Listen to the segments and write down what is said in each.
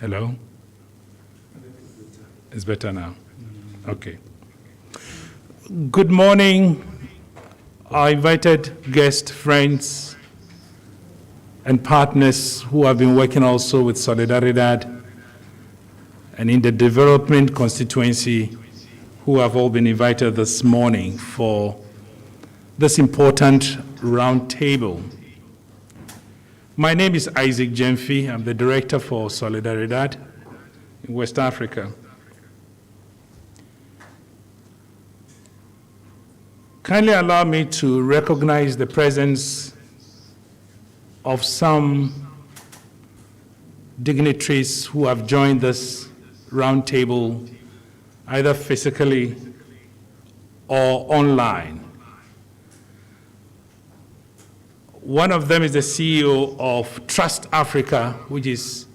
Hello? It's better now. Okay. Good morning, our invited guests, friends, and partners who have been working also with Solidaridad and in the development constituency who have all been invited this morning for this important roundtable. My name is Isaac Jemfi. I'm the director for Solidaridad in West Africa. Kindly allow me to recognize the presence of some dignitaries who have joined this roundtable either physically or online. One of them is the CEO of Trust Africa, which is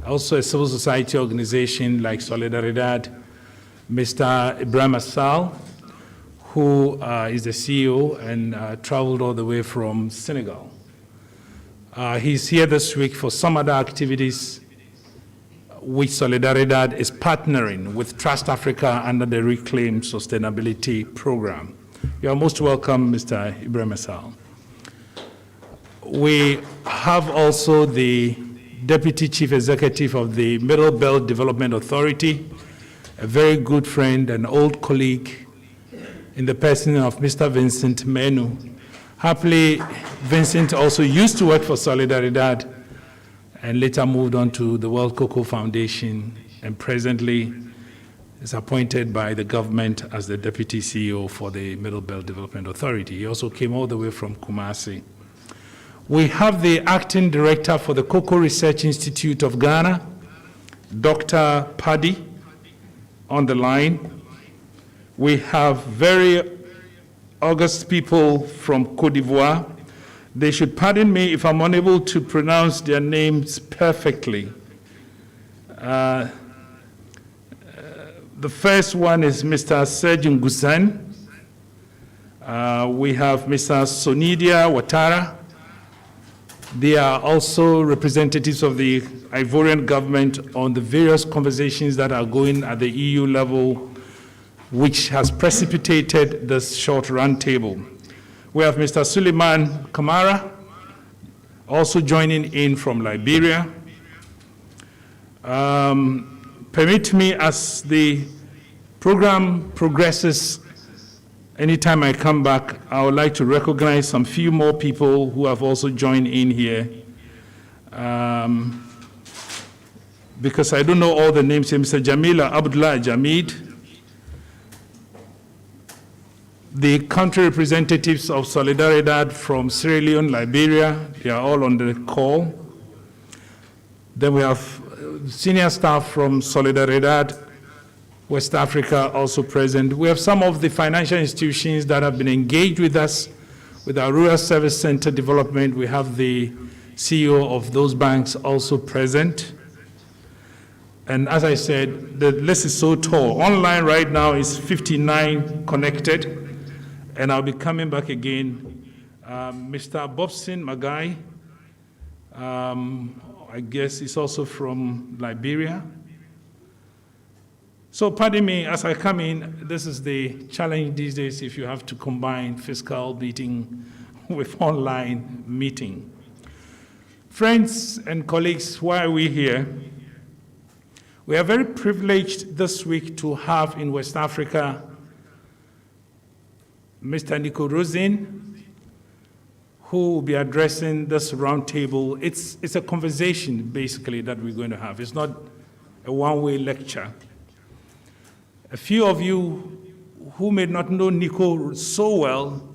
also a civil society organization like Solidaridad, Mr. Ibrahim Assal, who is the CEO and traveled all the way from Senegal. He's here this week for some other activities which Solidaridad is partnering with Trust Africa under the Reclaim Sustainability Program. You are most welcome, Mr. Ibrahim Assal. We have also the Deputy Chief Executive of the Middle Belt Development Authority, a very good friend and old colleague in the person of Mr. Vincent Menu. Happily, Vincent also used to work for Solidaridad and later moved on to the World Cocoa Foundation and presently is appointed by the government as the Deputy CEO for the Middle Belt Development Authority. He also came all the way from Kumasi. We have the acting director for the Cocoa Research Institute of Ghana, Dr. Paddy, on the line. We have very august people from Côte d'Ivoire. They should pardon me if I'm unable to pronounce their names perfectly. The first one is Mr. Serge Ngusan. We have Mr. Sonidia Ouattara. They are also representatives of the Ivorian government on the various conversations that are going at the EU level, which has precipitated this short roundtable. We have Mr. Suleiman Kamara, also joining in from Liberia. Permit me, as the program progresses, anytime I come back, I would like to recognize some few more people who have also joined in here. Because I don't know all the names here. Mr. Jamila Abdullah Jamid, the country representatives of Solidaridad from Sierra Leone, Liberia, they are all on the call. Then we have senior staff from Solidaridad, West Africa also present. We have some of the financial institutions that have been engaged with us with our Rural Service Center development. We have the CEO of those banks also present. And as I said, the list is so tall. Online right now is 59 connected. And I'll be coming back again. Mr. Bobson Magai, I guess he's also from Liberia. So pardon me, as I come in, this is the challenge these days if you have to combine physical meeting with online meeting. Friends and colleagues, why are we here? We are very privileged this week to have in West Africa Mr. Nico Rosin, who will be addressing this roundtable. It's a conversation, basically, that we're going to have. It's not a one-way lecture. A few of you who may not know Nico so well,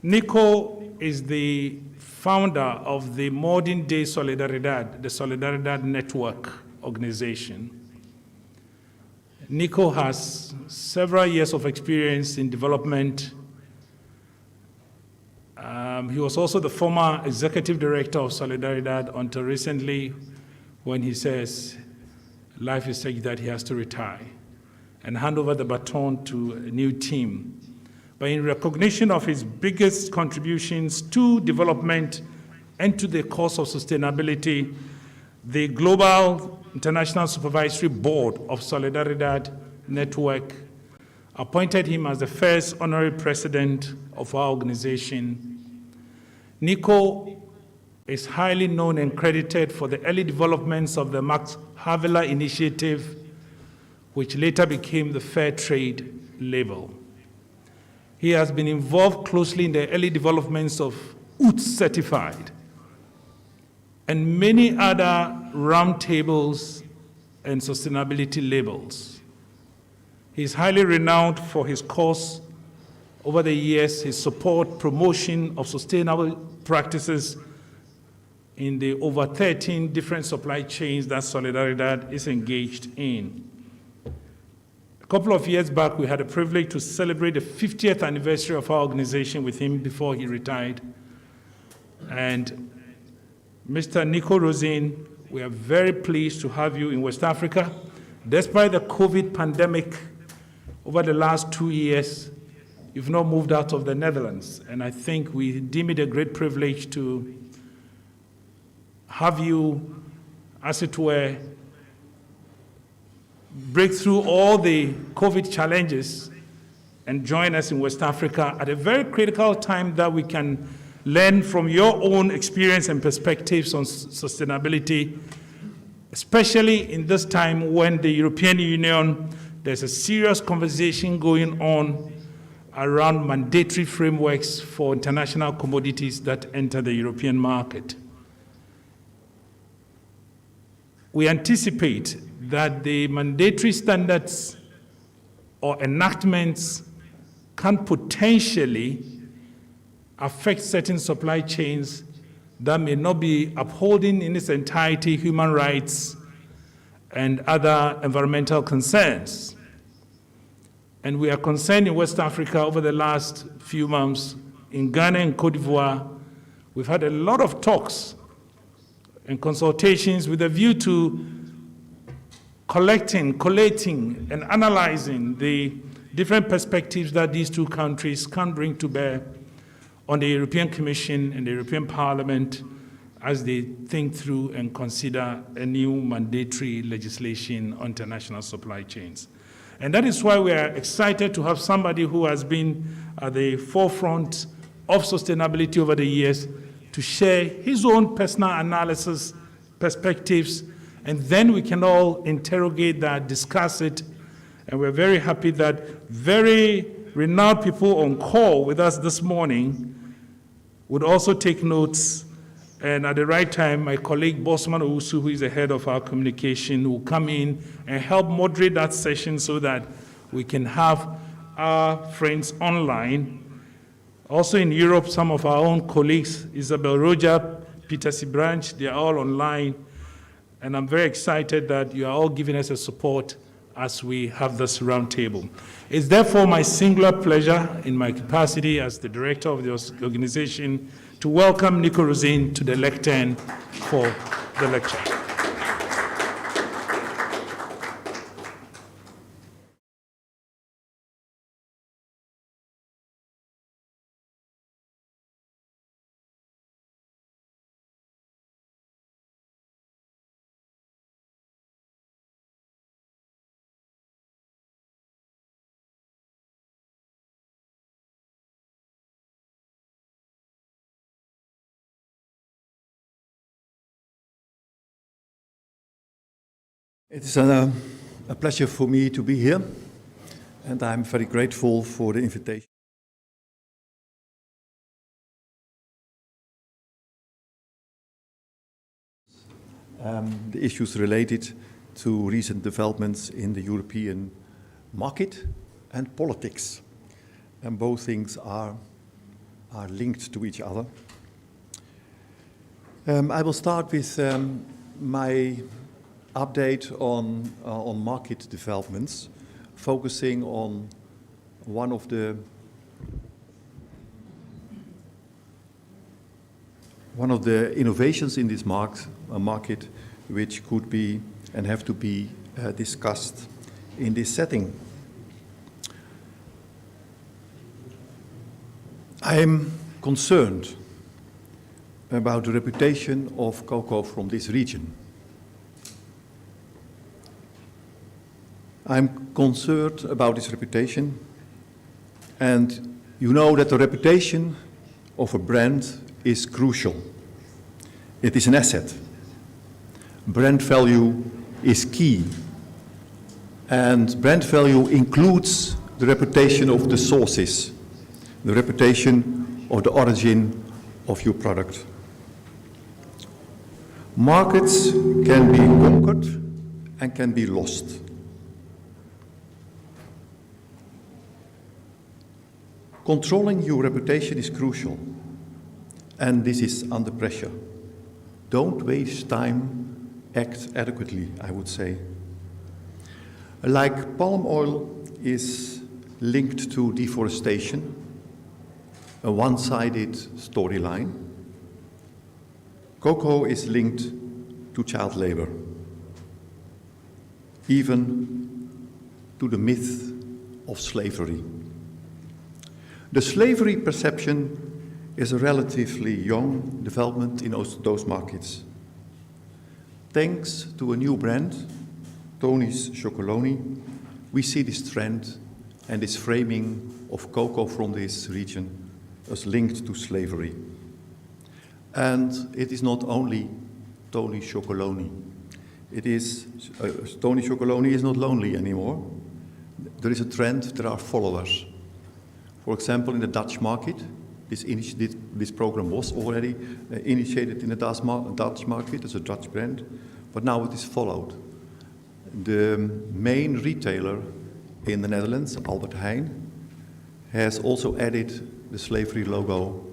Nico is the founder of the modern day Solidaridad, the Solidaridad Network organization. Nico has several years of experience in development. He was also the former executive director of Solidaridad until recently when he says life is such that he has to retire and hand over the baton to a new team. But in recognition of his biggest contributions to development and to the cause of sustainability, the global International Supervisory Board of Solidaridad Network appointed him as the first honorary president of our organization. Nico is highly known and credited for the early developments of the Max Havelaar initiative, which later became the Fair Trade label. He has been involved closely in the early developments of UTZ Certified and many other roundtables and sustainability labels. He is highly renowned for his cause over the years, his support, promotion of sustainable practices in the over 13 different supply chains that Solidaridad is engaged in. A couple of years back, we had the privilege to celebrate the 50th anniversary of our organization with him before he retired. And Mr. Nico Rosin, we are very pleased to have you in West Africa. Despite the COVID pandemic over the last 2 years, you've not moved out of the Netherlands. And I think we deem it a great privilege to have you, as it were, break through all the COVID challenges and join us in West Africa at a very critical time that we can learn from your own experience and perspectives on sustainability, especially in this time when the European Union, there's a serious conversation going on around mandatory frameworks for international commodities that enter the European market. We anticipate that the mandatory standards or enactments can potentially affect certain supply chains that may not be upholding in its entirety human rights and other environmental concerns. And we are concerned in West Africa over the last few months, in Ghana and Cote d'Ivoire, we've had a lot of talks and consultations with a view to collecting, collating, and analyzing the different perspectives that these two countries can bring to bear on the European Commission and the European Parliament as they think through and consider a new mandatory legislation on international supply chains. And that is why we are excited to have somebody who has been at the forefront of sustainability over the years to share his own personal analysis, perspectives, and then we can all interrogate that, discuss it, and we're very happy that very renowned people on call with us this morning would also take notes. And at the right time, my colleague Bosman Owusu, who is the head of our communication, will come in and help moderate that session so that we can have our friends online. Also in Europe, some of our own colleagues, Isabel Roja, Peter Sibranch, they are all online. And I'm very excited that you are all giving us a support as we have this roundtable. It's therefore my singular pleasure in my capacity as the director of the organization to welcome Nico Rosin to the lectern for the lecture. It is a pleasure for me to be here, and I'm very grateful for the invitation. The issues related to recent developments in the European market and politics, and both things are linked to each other. I will start with my update on market developments, focusing on one of the innovations in this market which could be and have to be discussed in this setting. I am concerned about the reputation of cocoa from this region. I'm concerned about its reputation, and you know that the reputation of a brand is crucial. It is an asset. Brand value is key, and brand value includes the reputation of the sources, the reputation of the origin of your product. Markets can be conquered and can be lost. Controlling your reputation is crucial, and this is under pressure. Don't waste time, act adequately, I would say. Like palm oil is linked to deforestation, a one-sided storyline, cocoa is linked to child labor, even to the myth of slavery. The slavery perception is a relatively young development in those markets. Thanks to a new brand, Tony's Chocolonely, we see this trend and this framing of cocoa from this region as linked to slavery. And it is not only Tony Chocolonely. It is, Tony Chocolonely is not lonely anymore. There is a trend, there are followers. For example, in the Dutch market, this program was already initiated in the Dutch market as a Dutch brand, but now it is followed. The main retailer in the Netherlands, Albert Heijn, has also added the slavery logo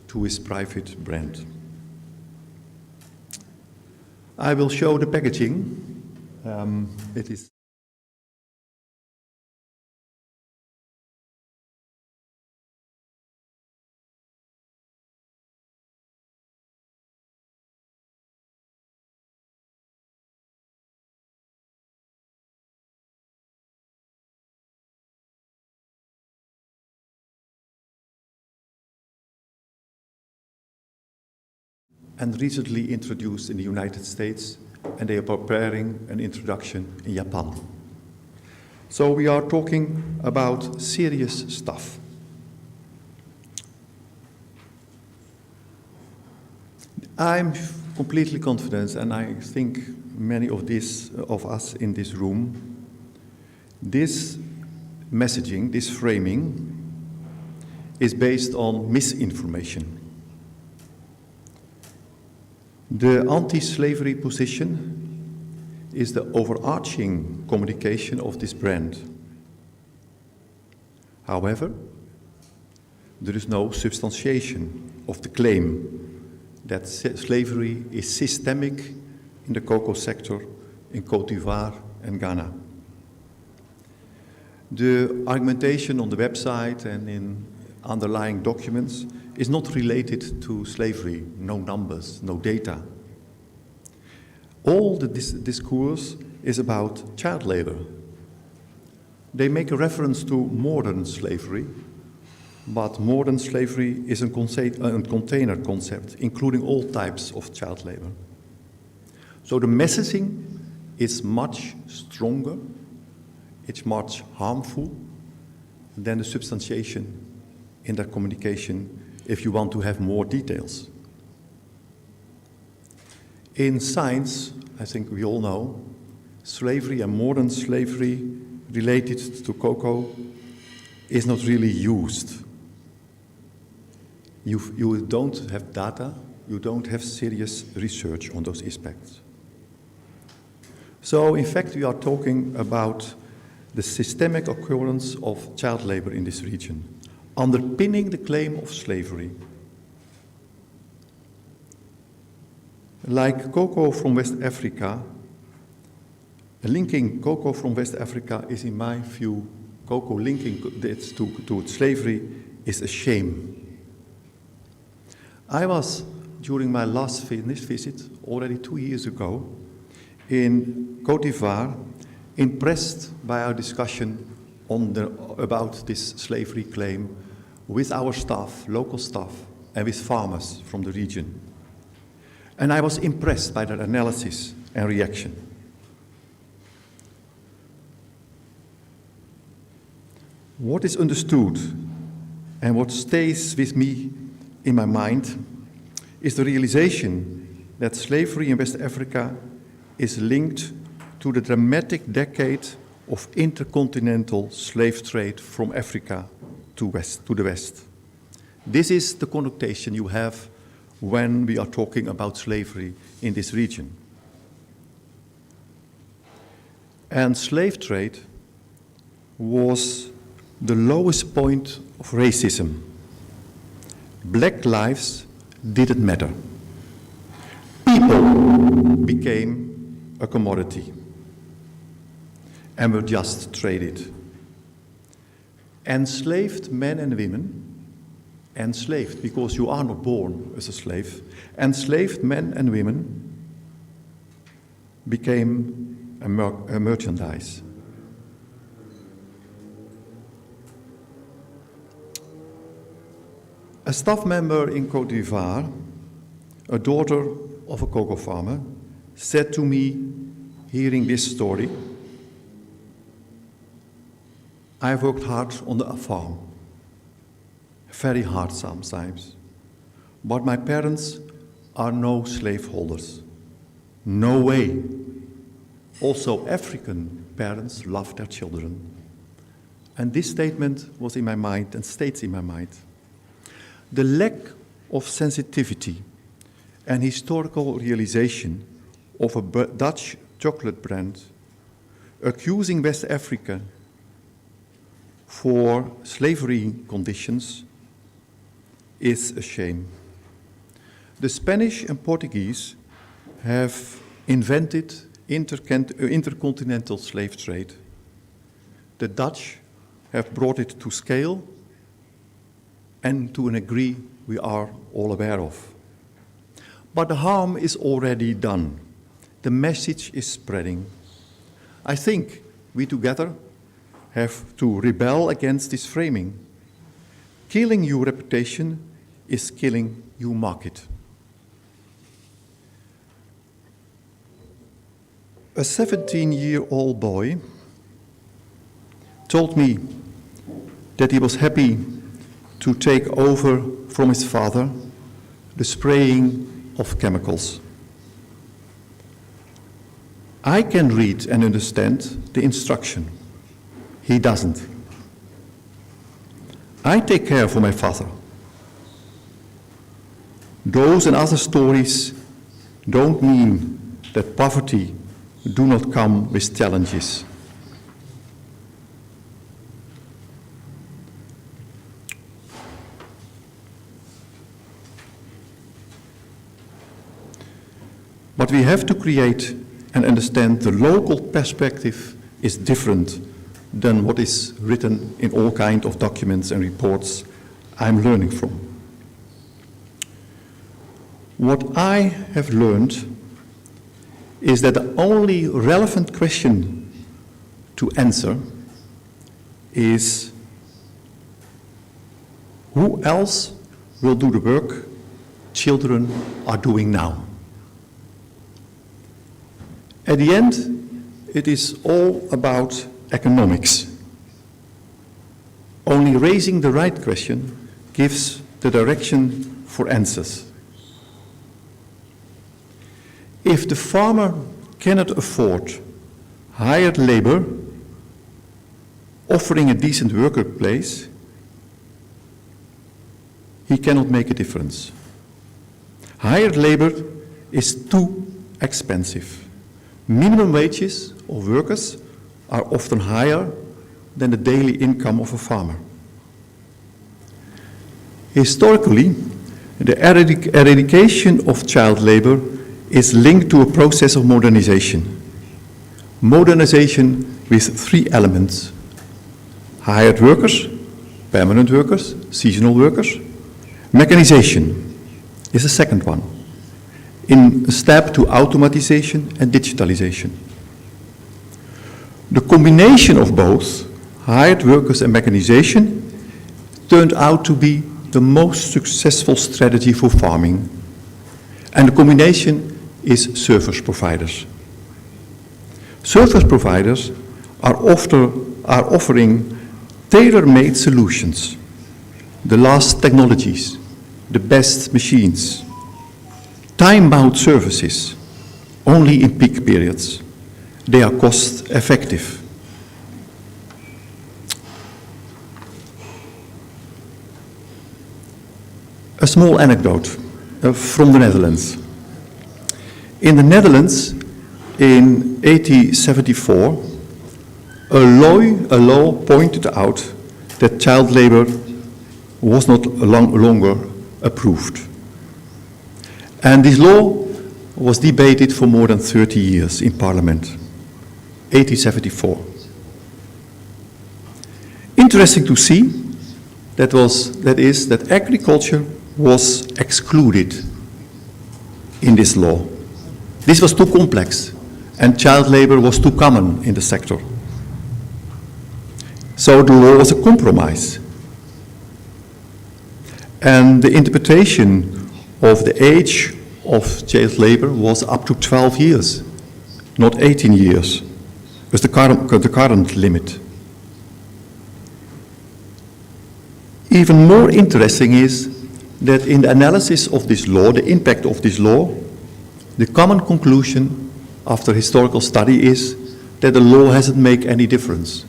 to his private brand. I will show the packaging. It is and recently introduced in the United States, and they are preparing an introduction in Japan. So we are talking about serious stuff. I'm completely confident, and I think many of us in this room, this messaging, this framing, is based on misinformation. The anti-slavery position is the overarching communication of this brand. However, there is no substantiation of the claim that slavery is systemic in the cocoa sector in Côte d'Ivoire and Ghana. The argumentation on the website and in underlying documents is not related to slavery, no numbers, no data. All the discourse is about child labor. They make a reference to modern slavery, but modern slavery is a container concept, including all types of child labor. So the messaging is much stronger, it's much harmful than the substantiation in their communication if you want to have more details. In science, I think we all know, slavery and modern slavery related to cocoa is not really used. You don't have data, you don't have serious research on those aspects. So in fact, we are talking about the systemic occurrence of child labor in this region, underpinning the claim of slavery. Like cocoa from West Africa, linking cocoa from West Africa is, in my view, cocoa linking it to slavery is a shame. I was, during my last visit, already 2 years ago, in Côte d'Ivoire, impressed by our discussion about this slavery claim with our staff, local staff, and with farmers from the region. And I was impressed by their analysis and reaction. What is understood and what stays with me in my mind is the realization that slavery in West Africa is linked to the dramatic decade of intercontinental slave trade from Africa to the West. This is the connotation you have when we are talking about slavery in this region. And slave trade was the lowest point of racism. Black lives didn't matter. People became a commodity and were just traded. Enslaved men and women, enslaved because you are not born as a slave, enslaved men and women became a merchandise. A staff member in Côte d'Ivoire, a daughter of a cocoa farmer, said to me, hearing this story, I worked hard on the farm, very hard sometimes, but my parents are no slaveholders. No way. Also, African parents love their children. And this statement was in my mind and stays in my mind. The lack of sensitivity and historical realization of a Dutch chocolate brand accusing West Africa for slavery conditions is a shame. The Spanish and Portuguese have invented intercontinental slave trade. The Dutch have brought it to scale and to an degree we are all aware of. But the harm is already done. The message is spreading. I think we together have to rebel against this framing. Killing your reputation is killing your market. A 17-year-old boy told me that he was happy to take over from his father the spraying of chemicals. I can read and understand the instruction. He doesn't. I take care for my father. Those and other stories don't mean that poverty do not come with challenges. But we have to create and understand the local perspective is different than what is written in all kinds of documents and reports I'm learning from. What I have learned is that the only relevant question to answer is who else will do the work children are doing now? At the end, it is all about economics. Only raising the right question gives the direction for answers. If the farmer cannot afford hired labor, offering a decent workplace, he cannot make a difference. Hired labor is too expensive. Minimum wages of workers are often higher than the daily income of a farmer. Historically, the eradication of child labor is linked to a process of modernization. Modernization with three elements: hired workers, permanent workers, seasonal workers. Mechanization is the second one, in a step to automatization and digitalization. The combination of both, hired workers and mechanization, turned out to be the most successful strategy for farming. And the combination is service providers. Service providers are offering tailor-made solutions, the last technologies, the best machines, time-bound services, only in peak periods. They are cost-effective. A small anecdote from the Netherlands. In the Netherlands, in 1874, a law pointed out that child labor was not longer approved. And this law was debated for more than 30 years in Parliament, 1874. Interesting to see that is that agriculture was excluded in this law. This was too complex, and child labor was too common in the sector. So the law was a compromise. And the interpretation of the age of child labor was up to 12 years, not 18 years. It was the current limit. Even more interesting is that in the analysis of this law, the impact of this law, the common conclusion after historical study is that the law hasn't made any difference.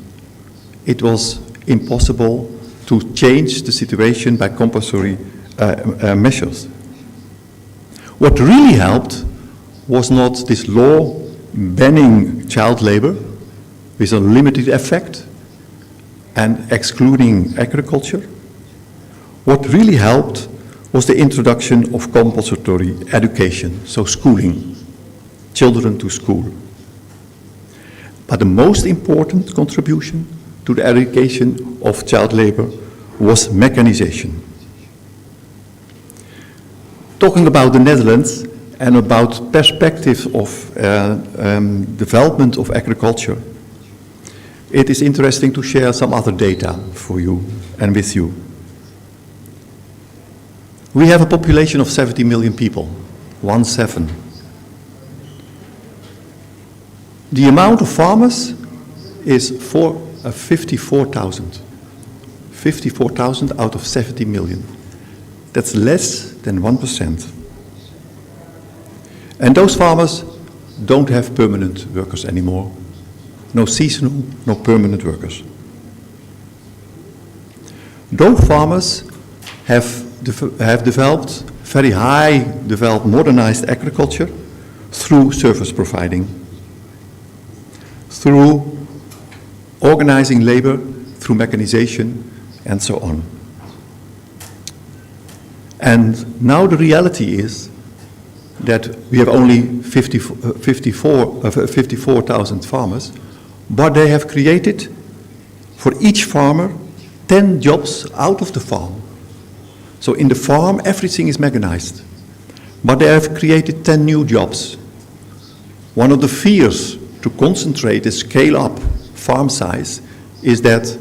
It was impossible to change the situation by compulsory measures. What really helped was not this law banning child labor with a limited effect and excluding agriculture. What really helped was the introduction of compulsory education, so schooling, children to school. But the most important contribution to the eradication of child labor was mechanization. Talking about the Netherlands and about perspectives of development of agriculture, it is interesting to share some other data for you and with you. We have a population of 70 million people, 17. The amount of farmers is 54,000. 54,000 out of 70 million. That's less than 1%. And those farmers don't have permanent workers anymore. No seasonal, no permanent workers. Those farmers have developed very high developed modernized agriculture through service providing, through organizing labor, through mechanization, and so on. And now the reality is that we have only 54,000 farmers, but they have created for each farmer 10 jobs out of the farm. So in the farm, everything is mechanized. But they have created 10 new jobs. One of the fears to concentrate and scale up farm size is that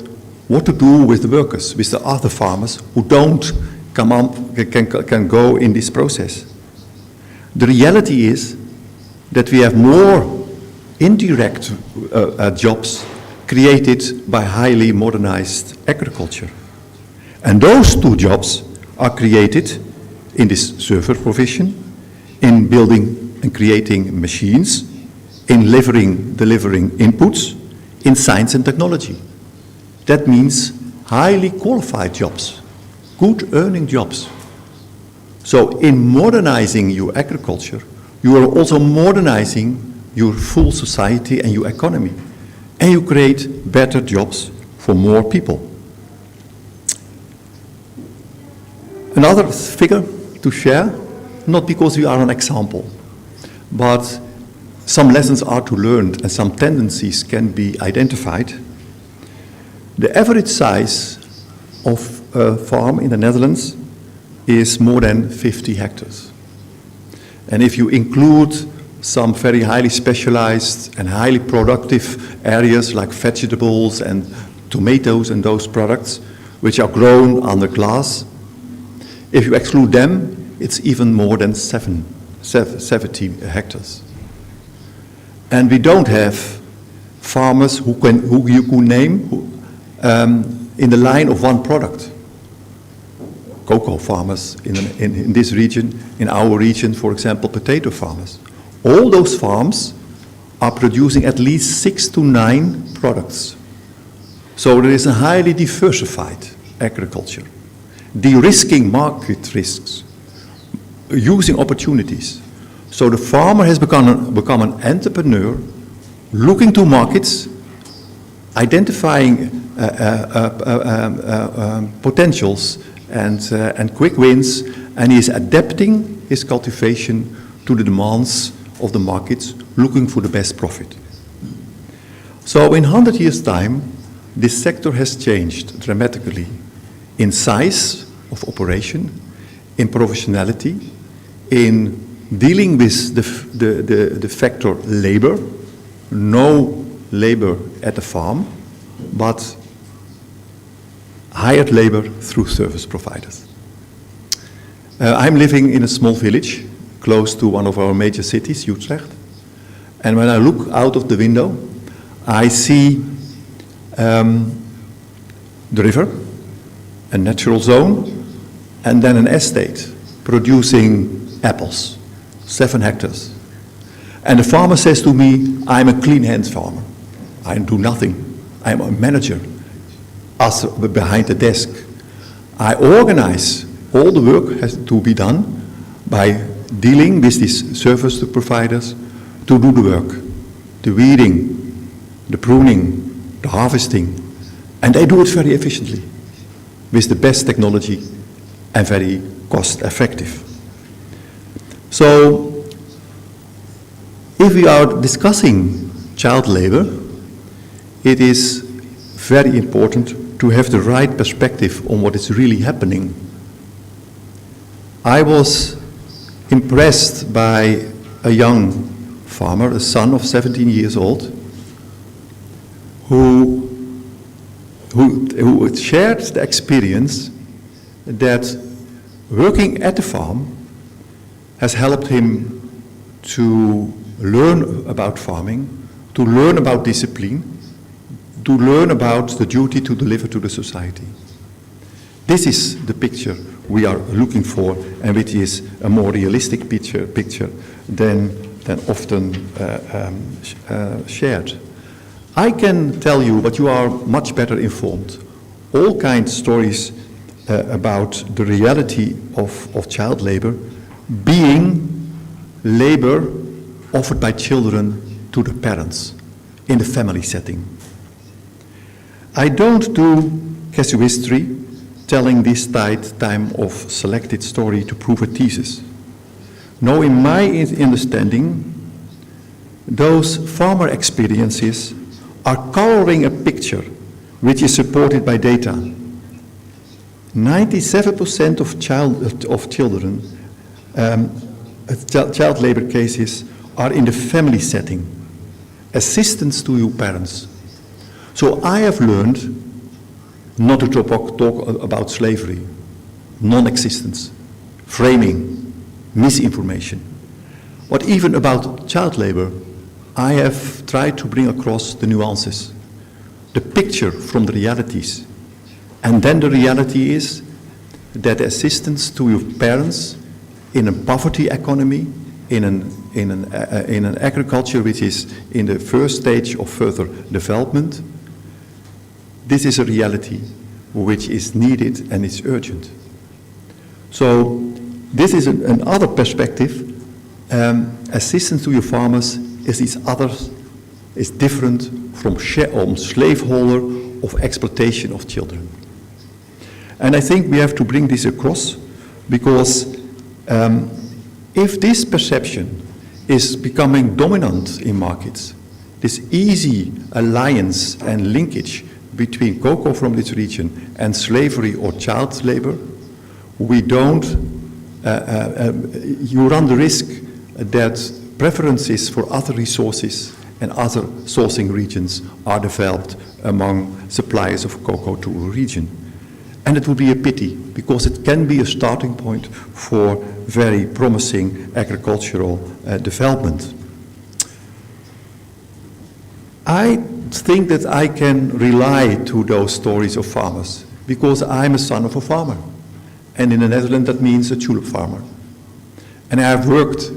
what to do with the workers, with the other farmers who don't can go in this process. The reality is that we have more indirect jobs created by highly modernized agriculture. And those two jobs are created in this server provision, in building and creating machines, in delivering inputs, in science and technology. That means highly qualified jobs, good earning jobs. So in modernizing your agriculture, you are also modernizing your full society and your economy. And you create better jobs for more people. Another figure to share, not because we are an example, but some lessons are to learn and some tendencies can be identified. The average size of a farm in the Netherlands is more than 50 hectares. And if you include some very highly specialized and highly productive areas like vegetables and tomatoes and those products, which are grown under glass, if you exclude them, it's even more than 70 hectares. And we don't have farmers who you could name in the line of one product. Cocoa farmers in this region, in our region, for example, potato farmers. All those farms are producing at least 6 to 9 products. So there is a highly diversified agriculture, de-risking market risks, using opportunities. So the farmer has become an entrepreneur, looking to markets, identifying potentials and quick wins, and he is adapting his cultivation to the demands of the markets, looking for the best profit. So in 100 years' time, this sector has changed dramatically in size of operation, in professionality, in dealing with the factor labor, no labor at the farm, but hired labor through service providers. I'm living in a small village close to one of our major cities, Utrecht, and when I look out of the window, I see the river, a natural zone, and then an estate producing apples, 7 hectares. And the farmer says to me, I'm a clean hands farmer. I do nothing. I'm a manager, us behind the desk. I organize all the work has to be done by dealing with these service providers to do the work, the weeding, the pruning, the harvesting, and they do it very efficiently with the best technology and very cost effective. So if we are discussing child labor, it is very important to have the right perspective on what is really happening. I was impressed by a young farmer, a son of 17 years old, who shared the experience that working at the farm has helped him to learn about farming, to learn about discipline, to learn about the duty to deliver to the society. This is the picture we are looking for, and which is a more realistic picture than often shared. I can tell you, but you are much better informed, all kinds of stories about the reality of child labor being labor offered by children to the parents in the family setting. I don't do casuistry, telling this time of selected story to prove a thesis. No, in my understanding, those farmer experiences are coloring a picture which is supported by data. 97% of children, child labor cases are in the family setting, assistance to your parents. So I have learned not to talk about slavery, non-existence, framing, misinformation. But even about child labor, I have tried to bring across the nuances, the picture from the realities. And then the reality is that assistance to your parents in a poverty economy, in an agriculture which is in the first stage of further development, this is a reality which is needed and is urgent. So this is another perspective. Assistance to your farmers is different from slaveholder of exploitation of children. And I think we have to bring this across, because if this perception is becoming dominant in markets, this easy alliance and linkage between cocoa from this region and slavery or child labor, you run the risk that preferences for other resources and other sourcing regions are developed among suppliers of cocoa to a region. And it would be a pity, because it can be a starting point for very promising agricultural development. I think that I can rely to those stories of farmers, because I'm a son of a farmer. And in the Netherlands, that means a tulip farmer. And I have worked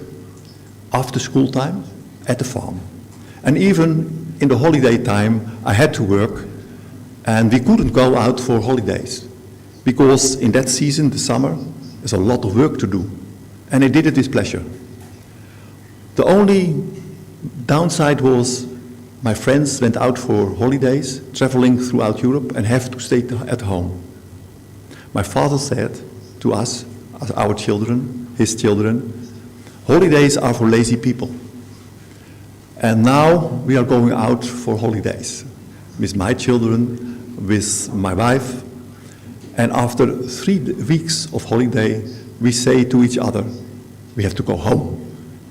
after school time at the farm. And even in the holiday time, I had to work, and we couldn't go out for holidays, because in that season, the summer, there's a lot of work to do. And I did it with pleasure. The only downside was my friends went out for holidays, traveling throughout Europe, and have to stay at home. My father said to us, as our children, his children, holidays are for lazy people. And now we are going out for holidays with my children, with my wife. And after 3 weeks of holiday, we say to each other, we have to go home,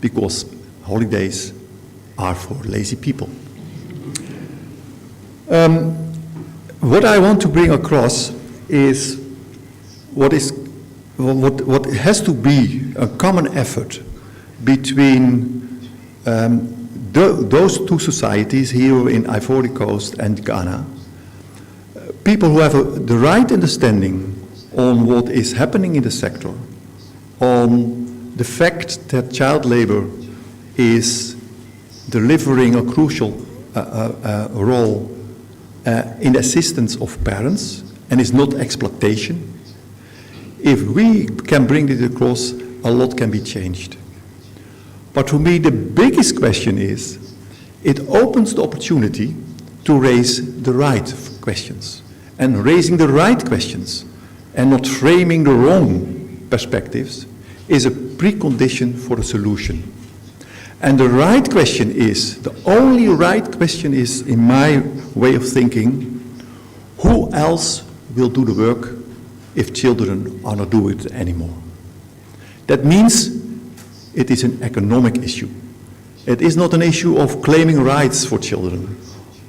because holidays are for lazy people. What I want to bring across is what has to be a common effort between those two societies here in Ivory Coast and Ghana. People who have the right understanding on what is happening in the sector, on the fact that child labor is delivering a crucial role in assistance of parents and is not exploitation. If we can bring it across, a lot can be changed. But for me, the biggest question is, it opens the opportunity to raise the right questions. And raising the right questions and not framing the wrong perspectives is a precondition for a solution. And the right question is, the only right question is, in my way of thinking, who else will do the work if children are not doing it anymore? That means it is an economic issue. It is not an issue of claiming rights for children,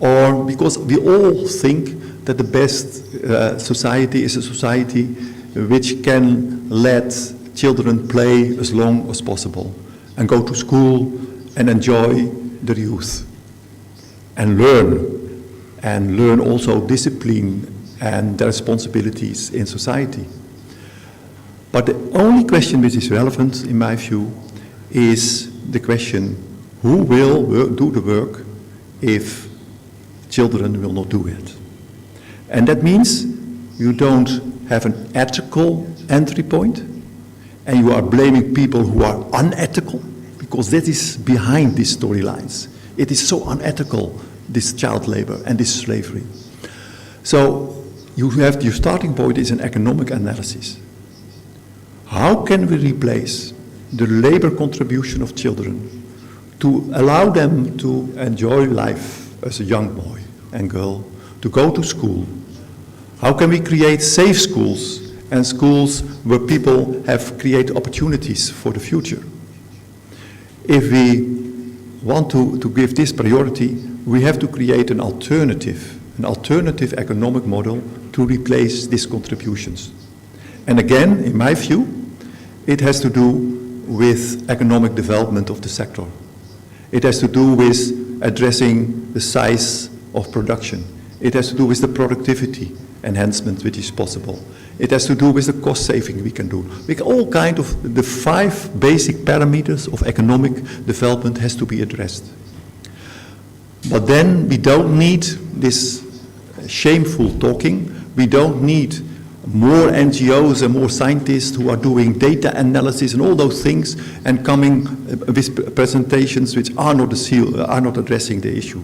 or because we all think that the best society is a society which can let children play as long as possible and go to school and enjoy their youth and learn also discipline and their responsibilities in society. But the only question which is relevant, in my view, is the question, who will do the work if children will not do it? And that means you don't have an ethical entry point, and you are blaming people who are unethical, because that is behind these storylines. It is so unethical, this child labor and this slavery. So your starting point is an economic analysis. How can we replace the labor contribution of children to allow them to enjoy life as a young boy and girl, to go to school? How can we create safe schools and schools where people have created opportunities for the future? If we want to give this priority, we have to create an alternative economic model to replace these contributions. And again, in my view, it has to do with economic development of the sector. It has to do with addressing the size of production. It has to do with the productivity enhancement which is possible. It has to do with the cost saving we can do. All kind of the 5 basic parameters of economic development has to be addressed. But then we don't need this shameful talking. We don't need more NGOs and more scientists who are doing data analysis and all those things and coming with presentations which are not addressing the issue.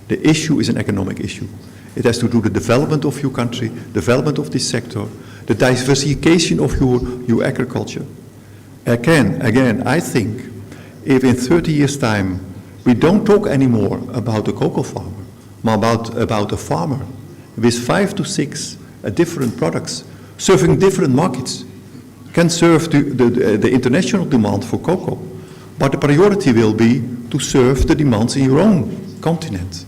The issue is an economic issue. It has to do with the development of your country, development of this sector, the diversification of your agriculture. Again, I think if in 30 years' time we don't talk anymore about the cocoa farmer, but about a farmer with 5 to 6 different products, serving different markets, can serve the international demand for cocoa. But the priority will be to serve the demands in your own continent,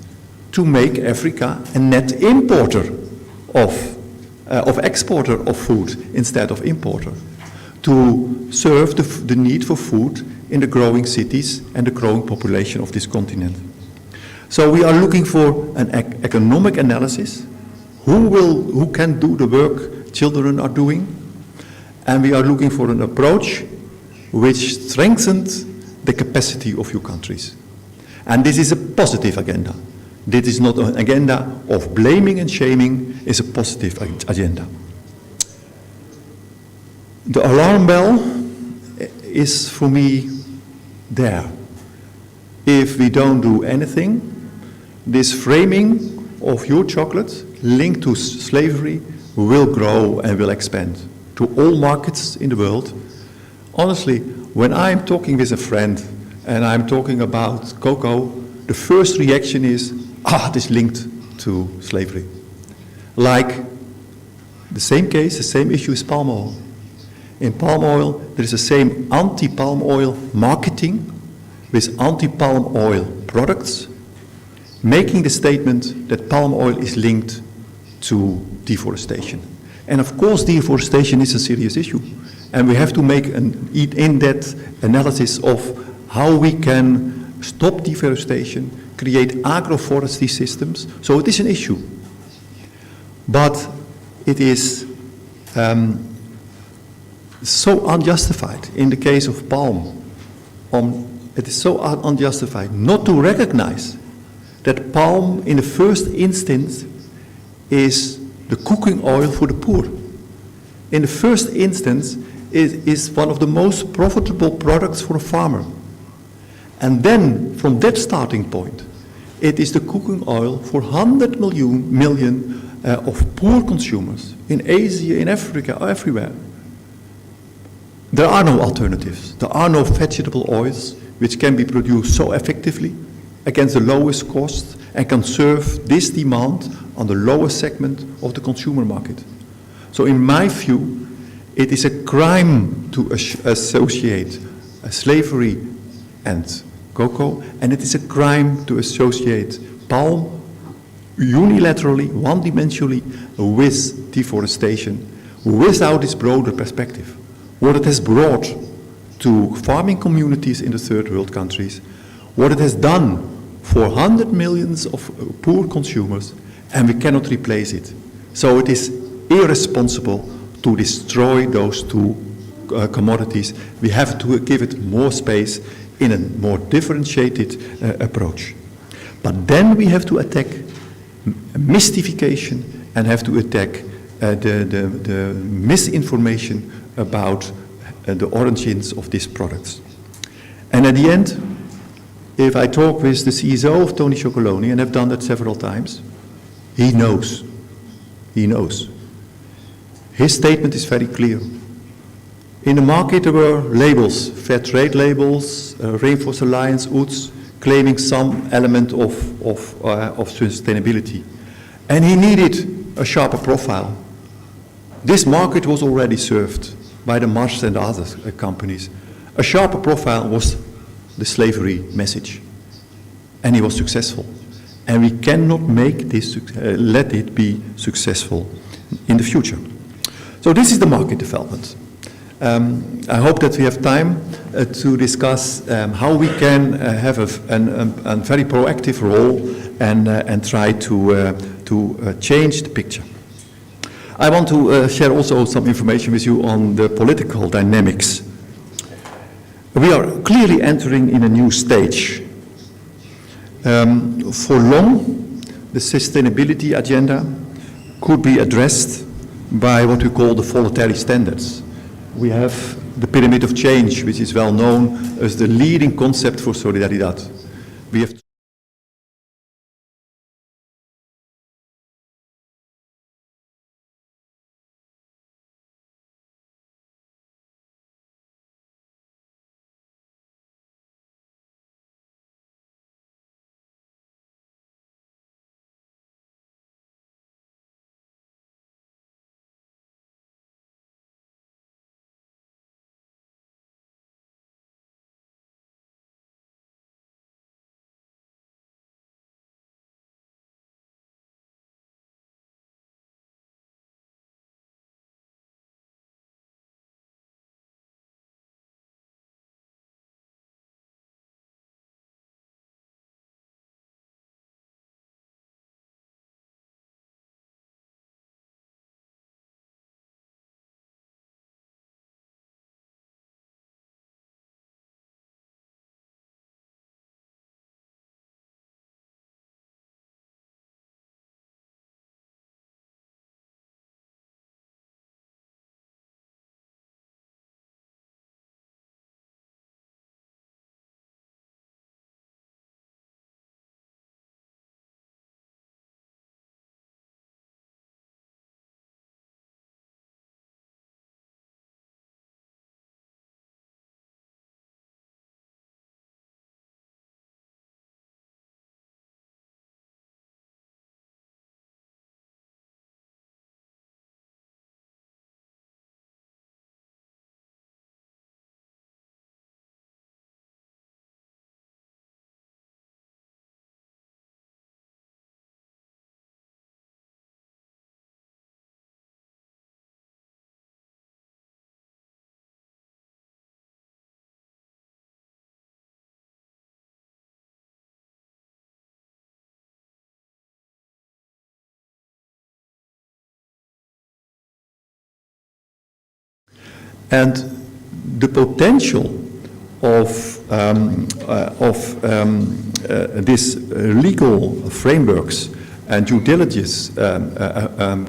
to make Africa a net importer of exporter of food instead of importer, to serve the need for food in the growing cities and the growing population of this continent. So we are looking for an economic analysis. Who can do the work children are doing? And we are looking for an approach which strengthens the capacity of your countries. And this is a positive agenda. This is not an agenda of blaming and shaming, it's a positive agenda. The alarm bell is for me there. If we don't do anything, this framing of your chocolate linked to slavery will grow and will expand to all markets in the world. Honestly, when I'm talking with a friend and I'm talking about cocoa, the first reaction is, it is linked to slavery. Like the same case, the same issue is palm oil. In palm oil, there is the same anti-palm oil marketing with anti-palm oil products, making the statement that palm oil is linked to deforestation. And of course, deforestation is a serious issue. And we have to make an in-depth analysis of how we can stop deforestation, create agroforestry systems. So it is an issue. But it is so unjustified in the case of palm. It is so unjustified not to recognize that palm in the first instance is the cooking oil for the poor. In the first instance, it is one of the most profitable products for a farmer. And then, from that starting point, it is the cooking oil for 100 million of poor consumers in Asia, in Africa, everywhere. There are no alternatives. There are no vegetable oils which can be produced so effectively against the lowest cost and can serve this demand on the lowest segment of the consumer market. So in my view, it is a crime to associate slavery and cocoa, and it is a crime to associate palm unilaterally, one-dimensionally, with deforestation without this broader perspective. What it has brought to farming communities in the third world countries, what it has done for 100 millions of poor consumers, and we cannot replace it. So it is irresponsible to destroy those two commodities. We have to give it more space in a more differentiated approach. But then we have to attack mystification and have to attack the misinformation about the origins of these products. And at the end, if I talk with the CSO of Tony Chocolonely, and I've done that several times, he knows. He knows. His statement is very clear. In the market there were labels, fair trade labels, Rainforest Alliance, UTZ, claiming some element of sustainability. And he needed a sharper profile. This market was already served by the Mars and other companies. A sharper profile was the slavery message. And he was successful. And we cannot make this, let it be successful in the future. So this is the market development. I hope that we have time to discuss how we can have a very proactive role and try to change the picture. I want to share also some information with you on the political dynamics. We are clearly entering in a new stage. For long, the sustainability agenda could be addressed by what we call the voluntary standards. We have the pyramid of change, which is well known as the leading concept for Solidaridad. We have And the potential of these legal frameworks and due diligence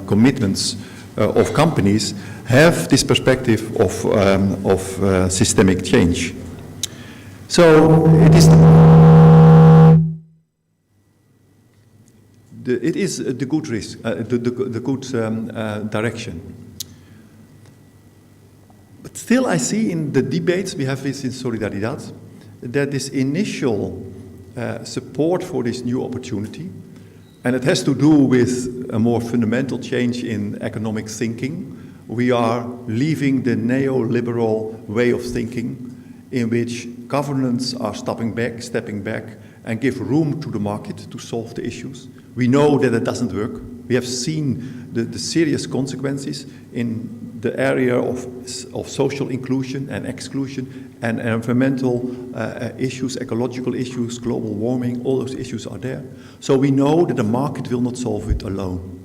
commitments of companies have this perspective of systemic change. So it is the good risk, the good direction. But still I see in the debates we have this in SOLIDARIDAD that this initial support for this new opportunity, and it has to do with a more fundamental change in economic thinking. We are leaving the neoliberal way of thinking in which governments are stepping back and give room to the market to solve the issues. We know that it doesn't work. We have seen the serious consequences in the area of social inclusion and exclusion and environmental issues, ecological issues, global warming, all those issues are there. So we know that the market will not solve it alone.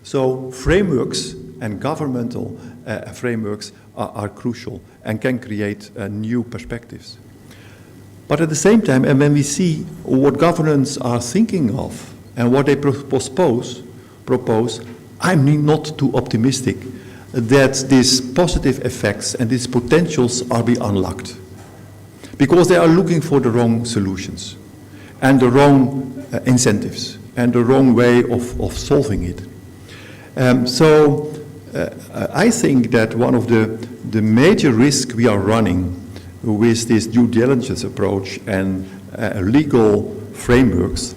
So frameworks and governmental frameworks are crucial and can create new perspectives. But at the same time, and when we see what governments are thinking of and what they propose, I'm not too optimistic that these positive effects and these potentials are being unlocked. Because they are looking for the wrong solutions and the wrong incentives and the wrong way of solving it. I think that one of the major risks we are running with this due diligence approach and legal frameworks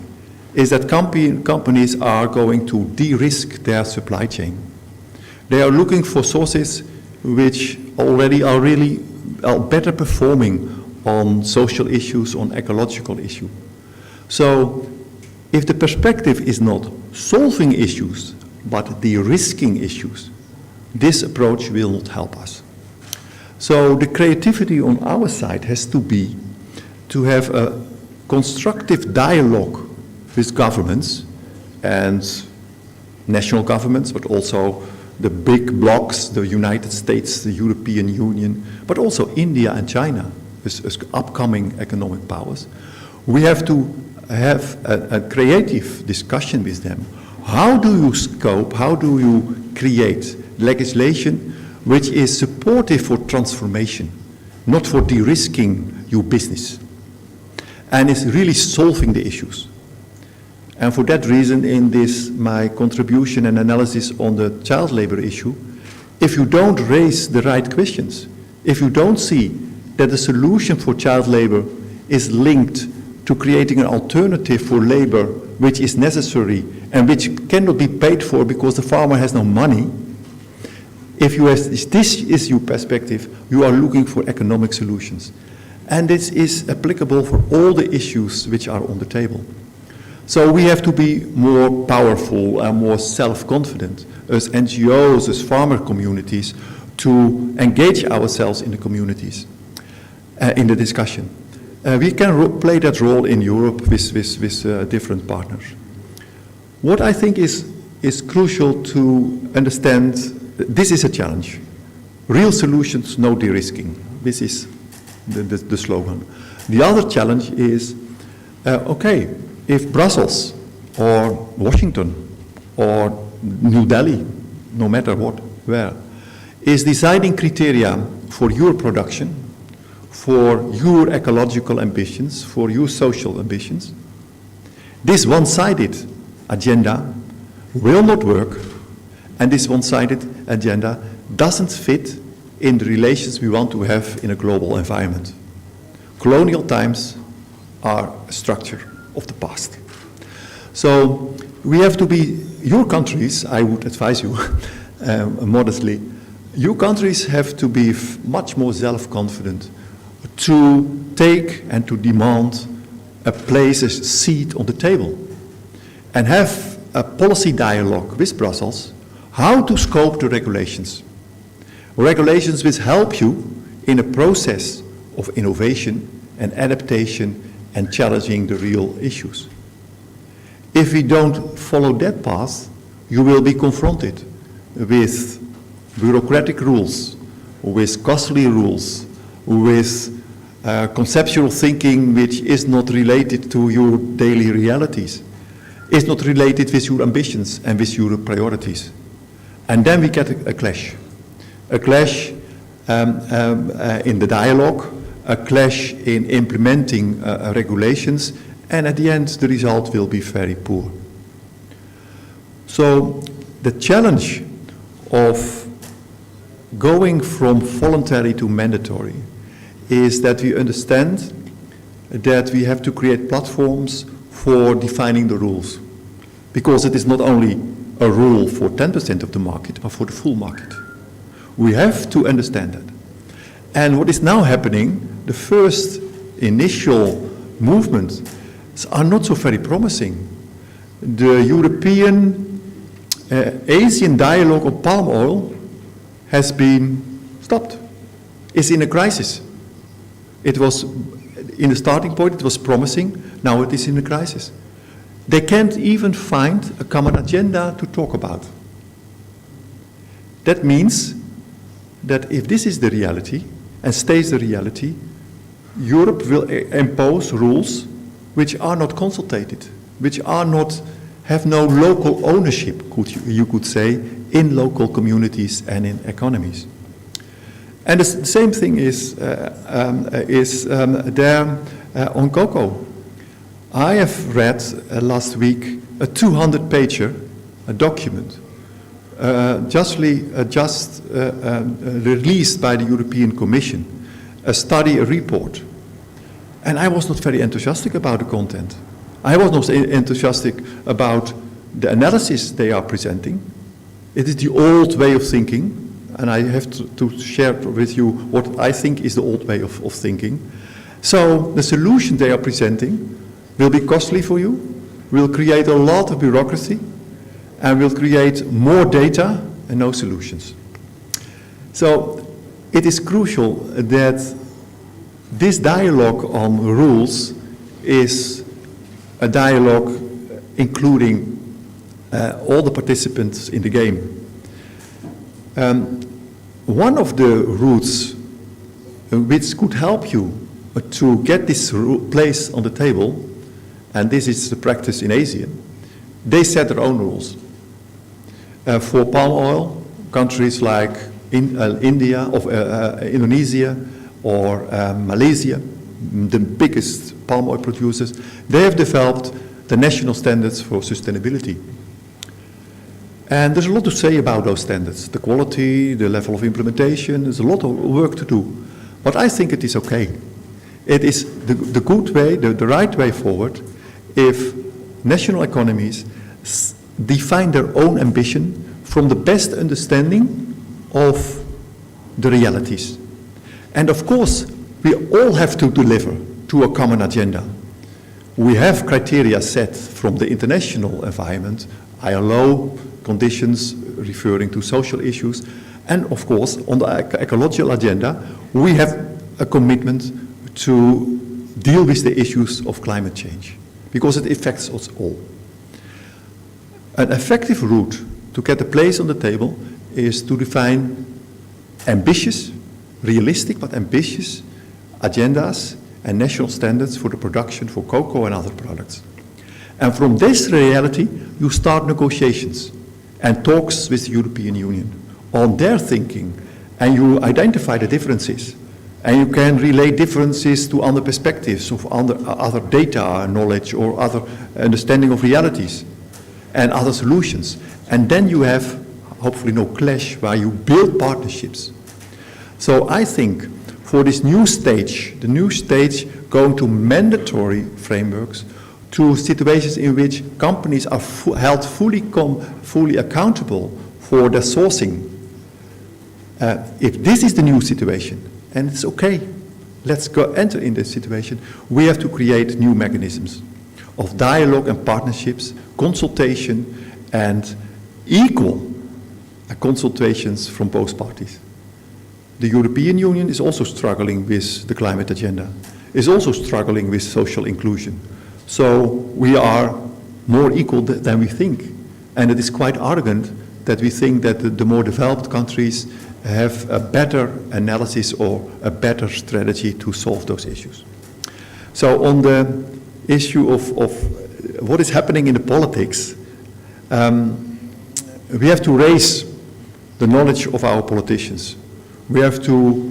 is that companies are going to de-risk their supply chain. They are looking for sources which already are really better performing on social issues, on ecological issues. So if the perspective is not solving issues, but de-risking issues, this approach will not help us. So the creativity on our side has to be to have a constructive dialogue with governments and national governments, but also the big blocs, the United States, the European Union, but also India and China as upcoming economic powers. We have to have a creative discussion with them. How do you scope, how do you create legislation which is supportive for transformation, not for de-risking your business, and is really solving the issues? And for that reason, in this, my contribution and analysis on the child labor issue, if you don't raise the right questions, if you don't see that the solution for child labor is linked to creating an alternative for labor which is necessary and which cannot be paid for because the farmer has no money, if you have this issue perspective, you are looking for economic solutions. And this is applicable for all the issues which are on the table. So we have to be more powerful and more self-confident as NGOs, as farmer communities, to engage ourselves in the communities, in the discussion. We can play that role in Europe with different partners. What I think is crucial to understand, this is a challenge. Real solutions, no de-risking. This is the slogan. The other challenge is, okay, if Brussels or Washington or New Delhi, no matter what, where, is deciding criteria for your production, for your ecological ambitions, for your social ambitions, this one-sided agenda will not work, and this one-sided agenda doesn't fit in the relations we want to have in a global environment. Colonial times are a structure of the past. So we have to be, your countries, I would advise you modestly, your countries have to be much more self-confident to take and to demand a place, a seat on the table, and have a policy dialogue with Brussels, how to scope the regulations. Regulations which help you in a process of innovation and adaptation and challenging the real issues. If we don't follow that path, you will be confronted with bureaucratic rules, with costly rules, with conceptual thinking which is not related to your daily realities, is not related with your ambitions and with your priorities. And then we get a clash. A clash in the dialogue, a clash in implementing regulations, and at the end the result will be very poor. So the challenge of going from voluntary to mandatory is that we understand that we have to create platforms for defining the rules. Because it is not only a rule for 10% of the market, but for the full market. We have to understand that. And what is now happening, the first initial movements are not so very promising. The European-Asian dialogue on palm oil has been stopped. It's in a crisis. It was, in the starting point, it was promising. Now it is in a crisis. They can't even find a common agenda to talk about. That means that if this is the reality, and stays the reality, Europe will impose rules which are not consulted, which are not, have no local ownership, you could say, in local communities and in economies. And the same thing is there on cocoa. I have read last week a 200-pager, a document, just released by the European Commission, a study, a report. And I was not very enthusiastic about the content. I was not enthusiastic about the analysis they are presenting. It is the old way of thinking, and I have to share with you what I think is the old way of thinking. So the solution they are presenting will be costly for you, will create a lot of bureaucracy, and will create more data and no solutions. So it is crucial that this dialogue on rules is a dialogue including all the participants in the game. One of the routes which could help you to get this place on the table, and this is the practice in Asia, they set their own rules. For palm oil, countries like India, or Indonesia, or Malaysia, the biggest palm oil producers, they have developed the national standards for sustainability. And there's a lot to say about those standards, the quality, the level of implementation, there's a lot of work to do. But I think it is okay. It is the good way, the right way forward, if national economies define their own ambition from the best understanding of the realities. And of course, we all have to deliver to a common agenda. We have criteria set from the international environment, ILO conditions referring to social issues, and of course, on the ecological agenda, we have a commitment to deal with the issues of climate change, because it affects us all. An effective route to get a place on the table is to define ambitious, realistic but ambitious agendas and national standards for the production for cocoa and other products. And from this reality, you start negotiations and talks with the European Union on their thinking, and you identify the differences. And you can relate differences to other perspectives of other data knowledge or other understanding of realities and other solutions. And then you have, hopefully, no clash where you build partnerships. So I think for this new stage, the new stage going to mandatory frameworks, to situations in which companies are held fully accountable for their sourcing. If this is the new situation, and it's okay, let's go enter in this situation, we have to create new mechanisms of dialogue and partnerships, consultation, and equal consultations from both parties. The European Union is also struggling with the climate agenda, is also struggling with social inclusion. So we are more equal than we think. And it is quite arrogant that we think that the more developed countries have a better analysis or a better strategy to solve those issues. So on the issue of what is happening in the politics, we have to raise the knowledge of our politicians. We have to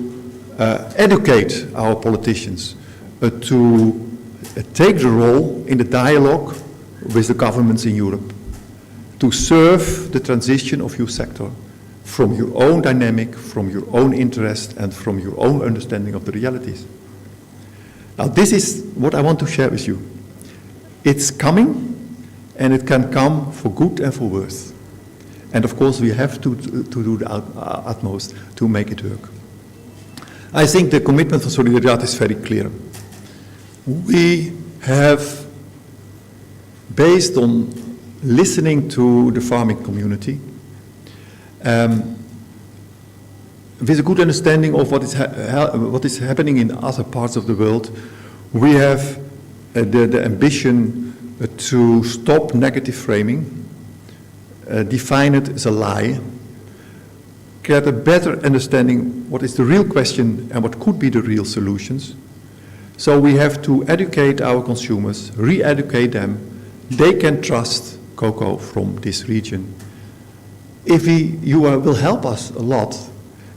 educate our politicians to take the role in the dialogue with the governments in Europe, to serve the transition of your sector from your own dynamic, from your own interest, and from your own understanding of the realities. Now, this is what I want to share with you. It's coming, and it can come for good and for worse. And of course, we have to do the utmost to make it work. I think the commitment for Solidaridad is very clear. We have, based on listening to the farming community, with a good understanding of what is happening in other parts of the world, we have the ambition to stop negative framing, define it as a lie, get a better understanding what is the real question and what could be the real solutions. So we have to educate our consumers, re-educate them. They can trust cocoa from this region. If you will help us a lot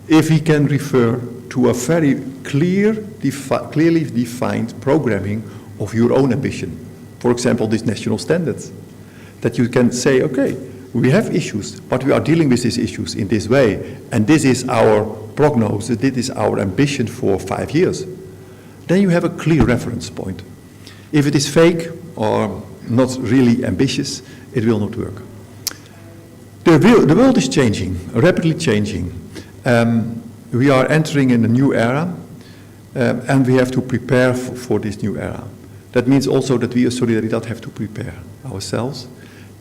if we can refer to a very clearly defined programming of your own ambition. For example, these national standards. That you can say, okay, we have issues, but we are dealing with these issues in this way, and this is our prognosis, this is our ambition for 5 years. Then you have a clear reference point. If it is fake or not really ambitious, it will not work. The world is changing, rapidly changing. We are entering in a new era, and we have to prepare for this new era. That means also that we as Solidaridad have to prepare ourselves.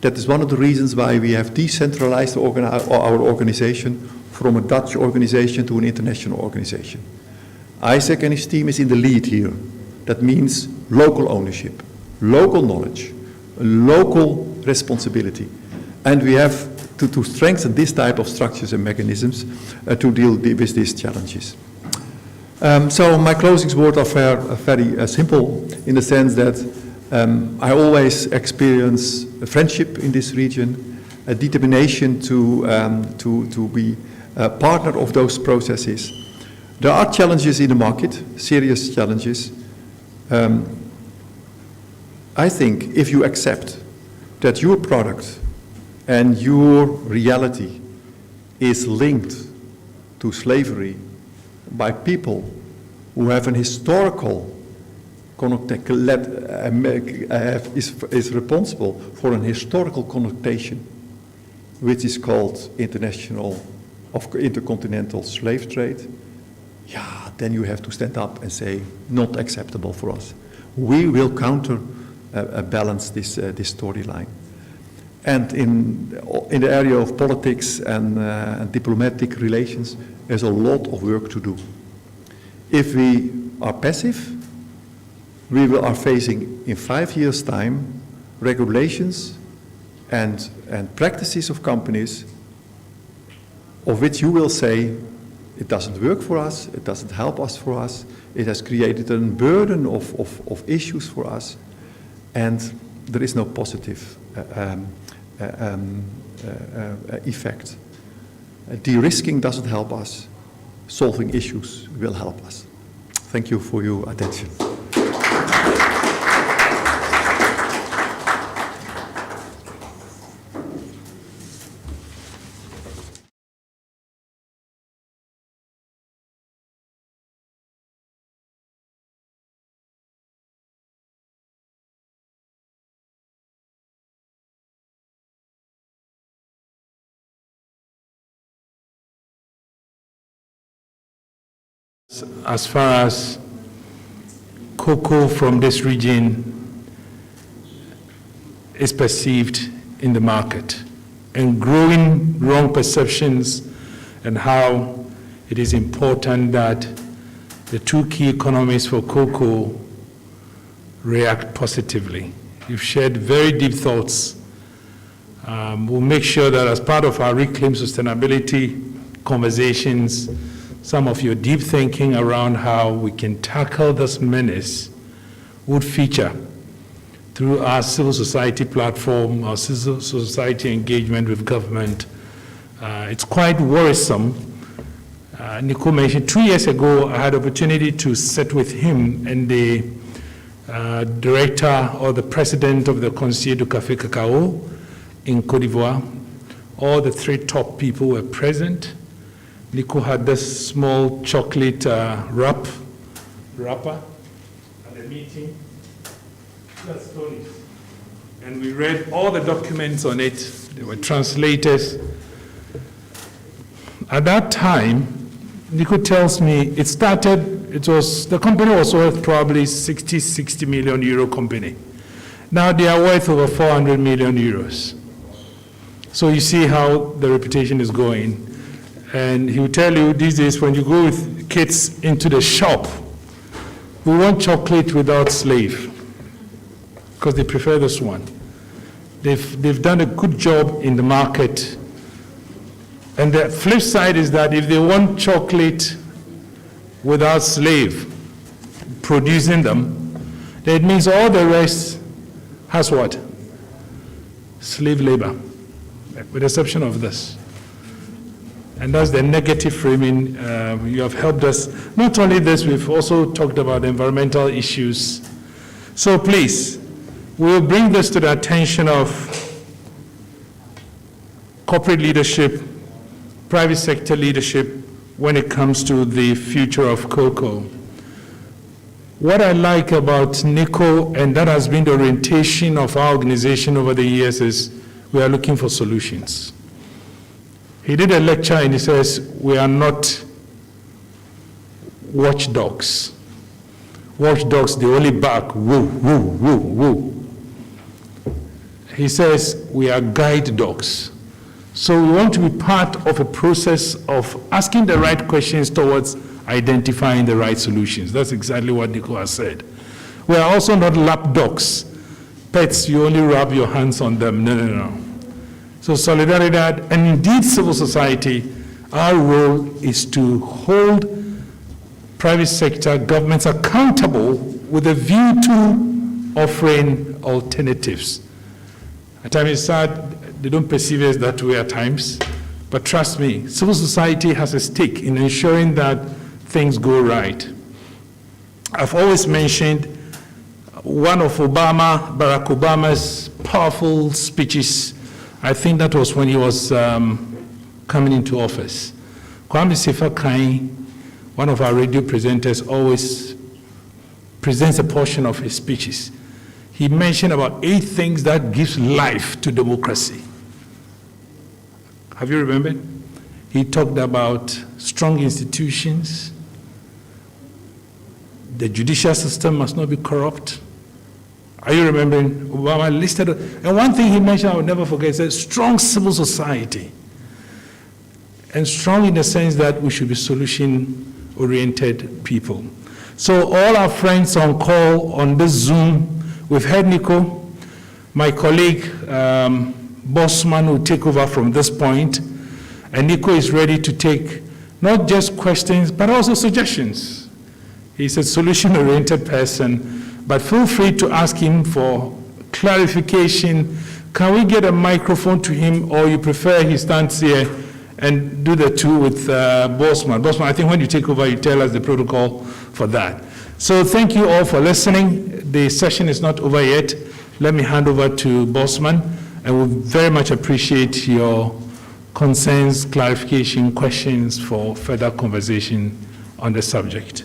That is one of the reasons why we have decentralized our organization from a Dutch organization to an international organization. Isaac and his team is in the lead here. That means local ownership, local knowledge, local responsibility. And we have to strengthen this type of structures and mechanisms to deal with these challenges. So my closing words are very simple in the sense that I always experience a friendship in this region, a determination to be a partner of those processes. There are challenges in the market, serious challenges. I think if you accept that your product and your reality is linked to slavery by people who have an historical is responsible for an historical connotation, which is called intercontinental slave trade, yeah, then you have to stand up and say, not acceptable for us. We will balance this storyline. And in the area of politics and diplomatic relations, there's a lot of work to do. If we are passive, we are facing in 5 years' time regulations and practices of companies of which you will say it doesn't work for us, it doesn't help us for us, it has created a burden of issues for us, and there is no positive effect. De-risking doesn't help us, solving issues will help us. Thank you for your attention. As far as cocoa from this region is perceived in the market, and growing wrong perceptions and how it is important that the two key economies for cocoa react positively. You've shared very deep thoughts. We'll make sure that as part of our Reclaim Sustainability conversations, some of your deep thinking around how we can tackle this menace would feature through our civil society platform, our civil society engagement with government. It's quite worrisome. Nico mentioned 2 years ago, I had opportunity to sit with him and the director or the president of the Conseil du Café Cacao in Côte d'Ivoire. All the 3 top people were present. Nico had this small chocolate wrapper at the meeting. That's Tony's. And we read all the documents on it. They were translators. At that time, Nico tells me the company was worth probably 60 million euro company. Now they are worth over 400 million euros. So you see how the reputation is going. And he will tell you these days when you go with kids into the shop, we want chocolate without slave, because they prefer this one. They've done a good job in the market. And the flip side is that if they want chocolate without slave producing them, then it means all the rest has what? Slave labor, with the exception of this. And that's the negative framing. You have helped us. Not only this, we've also talked about environmental issues. So please, we will bring this to the attention of corporate leadership, private sector leadership, when it comes to the future of cocoa. What I like about Nico, and that has been the orientation of our organization over the years, is we are looking for solutions. He did a lecture and he says, we are not watchdogs. Watchdogs, they only bark, woo, woo, woo, woo. He says, we are guide dogs. So we want to be part of a process of asking the right questions towards identifying the right solutions. That's exactly what Nico has said. We are also not lap dogs. Pets, you only rub your hands on them. No, no, no. So Solidaridad, and indeed civil society, our role is to hold private sector governments accountable with a view to offering alternatives. At times it's sad, they don't perceive us that way at times, but trust me, civil society has a stake in ensuring that things go right. I've always mentioned one of Barack Obama's powerful speeches. I think that was when he was coming into office. Kwame Sefa-Kain, one of our radio presenters, always presents a portion of his speeches. He mentioned about 8 things that gives life to democracy. Have you remembered? He talked about strong institutions. The judicial system must not be corrupt. Are you remembering? Obama listed, and one thing he mentioned I will never forget, he said strong civil society. And strong in the sense that we should be solution-oriented people. So all our friends on call on this Zoom, we've heard Nico. My colleague, Bossman, will take over from this point. And Nico is ready to take not just questions, but also suggestions. He's a solution-oriented person. But feel free to ask him for clarification. Can we get a microphone to him, or you prefer he stands here and do the two with Bossman? Bossman, I think when you take over, you tell us the protocol for that. So thank you all for listening. The session is not over yet. Let me hand over to Bossman, and we very much appreciate your concerns, clarification, questions for further conversation on the subject.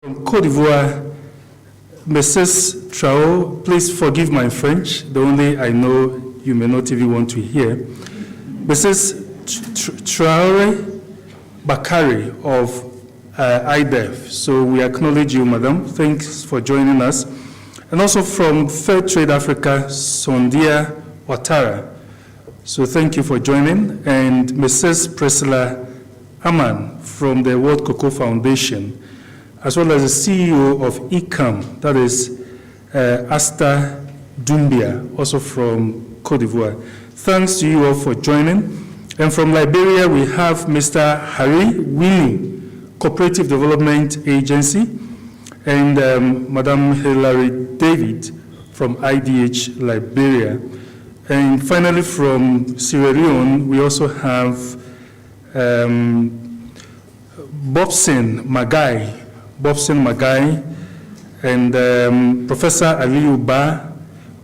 From Côte d'Ivoire, Mrs. Trao, please forgive my French, the only I know you may not even want to hear. Mrs. Traore Bakari of IDEF. So we acknowledge you, madam. Thanks for joining us. And also from Fair Trade Africa, Sondia Ouattara. So thank you for joining. And Mrs. Priscilla Aman from the World Cocoa Foundation, as well as the CEO of ICAM, that is Asta Doumbia, also from Cote d'Ivoire. Thanks to you all for joining. And from Liberia, we have Mr. Harry Winnie, Cooperative Development Agency, and Madam Hilary David from IDH Liberia. And finally, from Sierra Leone, we also have Bobson Magai, and Professor Aliyu Ba,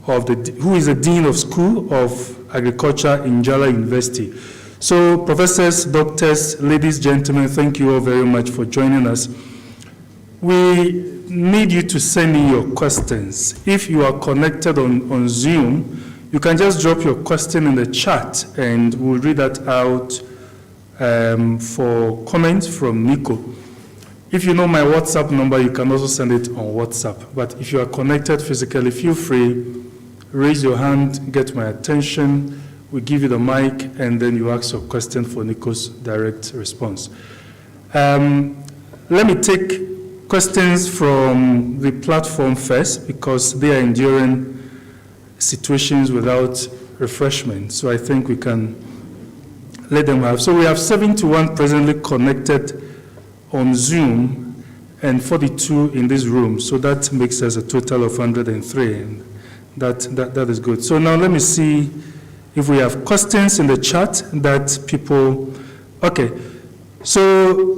who is the Dean of School of Agriculture in Jala University. So, professors, doctors, ladies, gentlemen, thank you all very much for joining us. We need you to send in your questions. If you are connected on Zoom, you can just drop your question in the chat, and we'll read that out for comments from Nico. If you know my WhatsApp number, you can also send it on WhatsApp. But if you are connected physically, feel free, raise your hand, get my attention. We give you the mic, and then you ask your question for Nico's direct response. Let me take questions from the platform first, because they are enduring situations without refreshment. So I think we can let them have. So we have 71 presently connected on Zoom and 42 in this room. So that makes us a total of 103, and that is good. So now let me see if we have questions in the chat that people, okay. So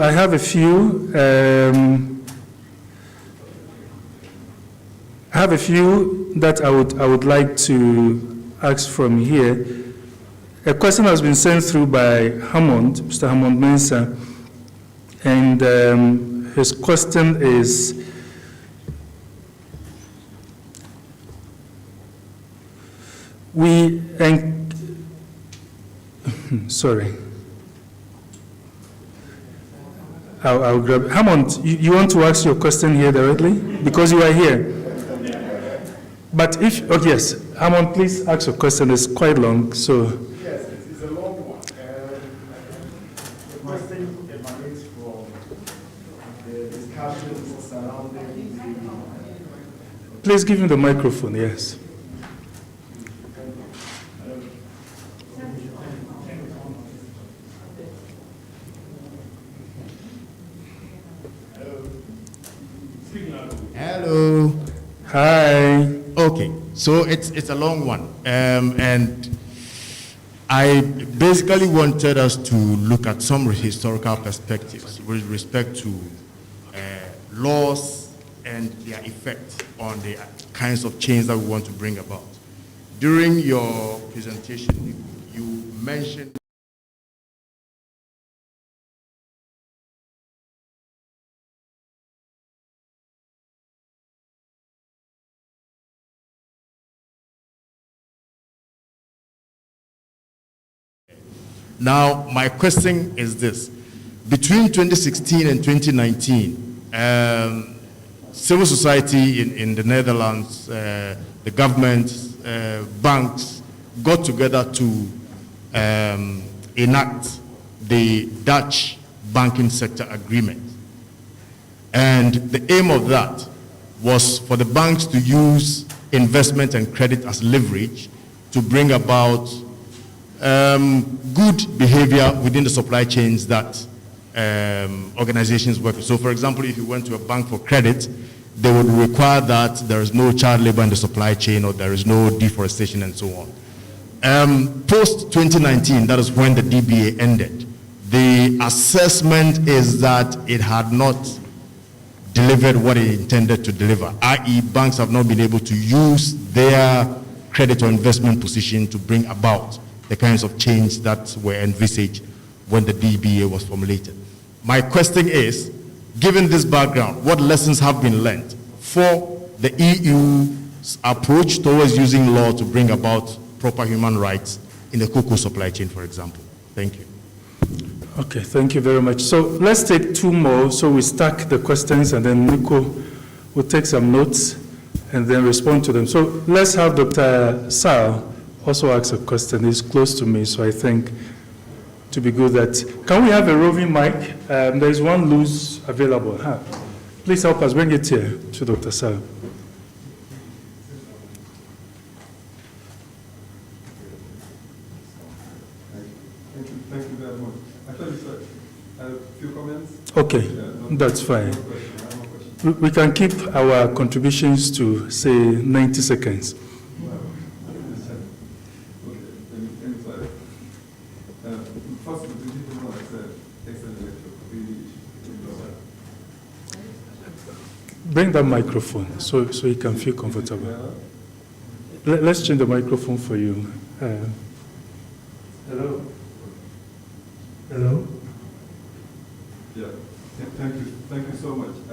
I have a few. That I would like to ask from here. A question has been sent through by Mr. Hammond Mensah, and his question is, sorry. I'll grab it. Hammond, you want to ask your question here directly? Because you are here. But yes, Hammond, please ask your question. It's quite long, so. Yes, it's a long one. The question emanates from the discussions surrounding the... Please give him the microphone, yes. Hello. Hi. Okay, so it's a long one, and I basically wanted us to look at some historical perspectives with respect to laws and their effect on the kinds of change that we want to bring about. During your presentation, you mentioned Now, my question is this. Between 2016 and 2019, civil society in the Netherlands, the government, banks got together to enact the Dutch banking sector agreement. And the aim of that was for the banks to use investment and credit as leverage to bring about good behavior within the supply chains that organizations work with. So, for example, if you went to a bank for credit, they would require that there is no child labor in the supply chain, or there is no deforestation, and so on. Post-2019, that is when the DBA ended, the assessment is that it had not delivered what it intended to deliver, i.e. banks have not been able to use their credit or investment position to bring about the kinds of change that were envisaged when the DBA was formulated. My question is, given this background, what lessons have been learned for the EU's approach towards using law to bring about proper human rights in the cocoa supply chain, for example. Thank you. Okay, thank you very much. So let's take two more. So we stack the questions and then Nico will take some notes and then respond to them. So let's have Dr. Sal also ask a question. He's close to me, so I think to be good that, can we have a roving mic? There is one loose available. Please help us bring it here to Dr. Sal. Thank you very much. Actually, sir, I have a few comments. Okay, that's fine. We can keep our contributions to, say, 90 seconds. First, the digital one is excellent lecture. Bring that microphone so you can feel comfortable. Let's change the microphone for you. Hello? Hello? Yeah, thank you so much. I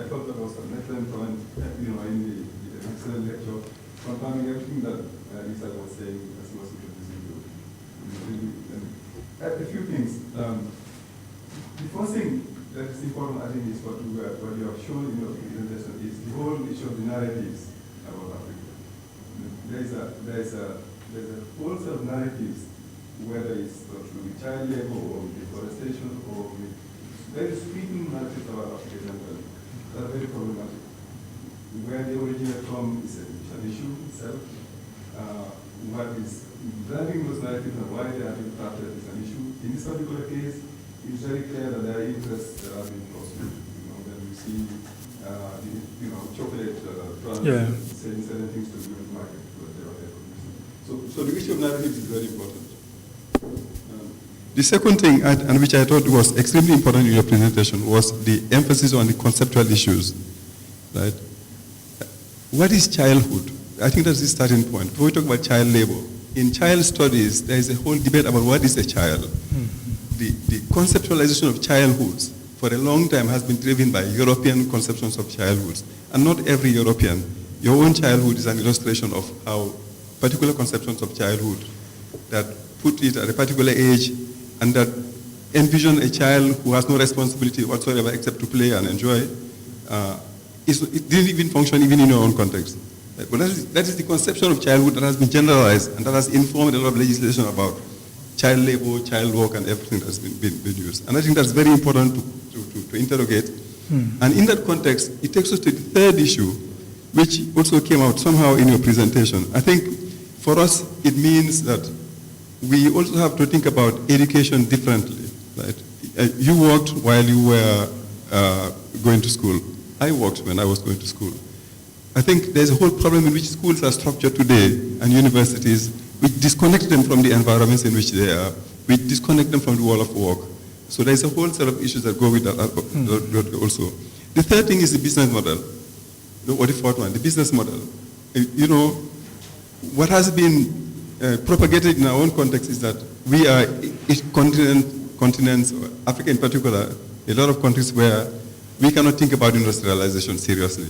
thought that was an excellent point, in the excellent lecture, confirming everything that Lisa was saying as well as introducing you. A few things. The first thing that is important, I think, is what you have shown in your presentation is the whole issue of the narratives about Africa. There's a whole set of narratives, whether it's through child labor or deforestation or very sweeping narratives about Africa generally that are very problematic. Where they originate from is an issue itself. What is driving those narratives and why they are being crafted is an issue. In this particular case, it's very clear that there are interests that are being pursued. When we see, chocolate brands saying certain things to the women's market, so the issue of narratives is very important. The second thing, and which I thought was extremely important in your presentation, was the emphasis on the conceptual issues. Right? What is childhood? I think that's the starting point. Before we talk about child labor, in child studies, there is a whole debate about what is a child. Mm-hmm. The conceptualization of childhoods for a long time has been driven by European conceptions of childhoods. And not every European. Your own childhood is an illustration of how particular conceptions of childhood that put it at a particular age and that envision a child who has no responsibility whatsoever except to play and enjoy. It didn't even function even in your own context. But that is the conception of childhood that has been generalized and that has informed a lot of legislation about child labor, child work, and everything that's been used. And I think that's very important to interrogate. And in that context, it takes us to the third issue, which also came out somehow in your presentation. I think for us, it means that we also have to think about education differently. Right? You worked while you were going to school. I worked when I was going to school. I think there's a whole problem in which schools are structured today and universities, which disconnect them from the environments in which they are, which disconnect them from the world of work. So there's a whole set of issues that go with that also. The third thing is the business model, or the fourth one, the business model. What has been propagated in our own context is that we are continents, Africa in particular, a lot of countries where we cannot think about industrialization seriously.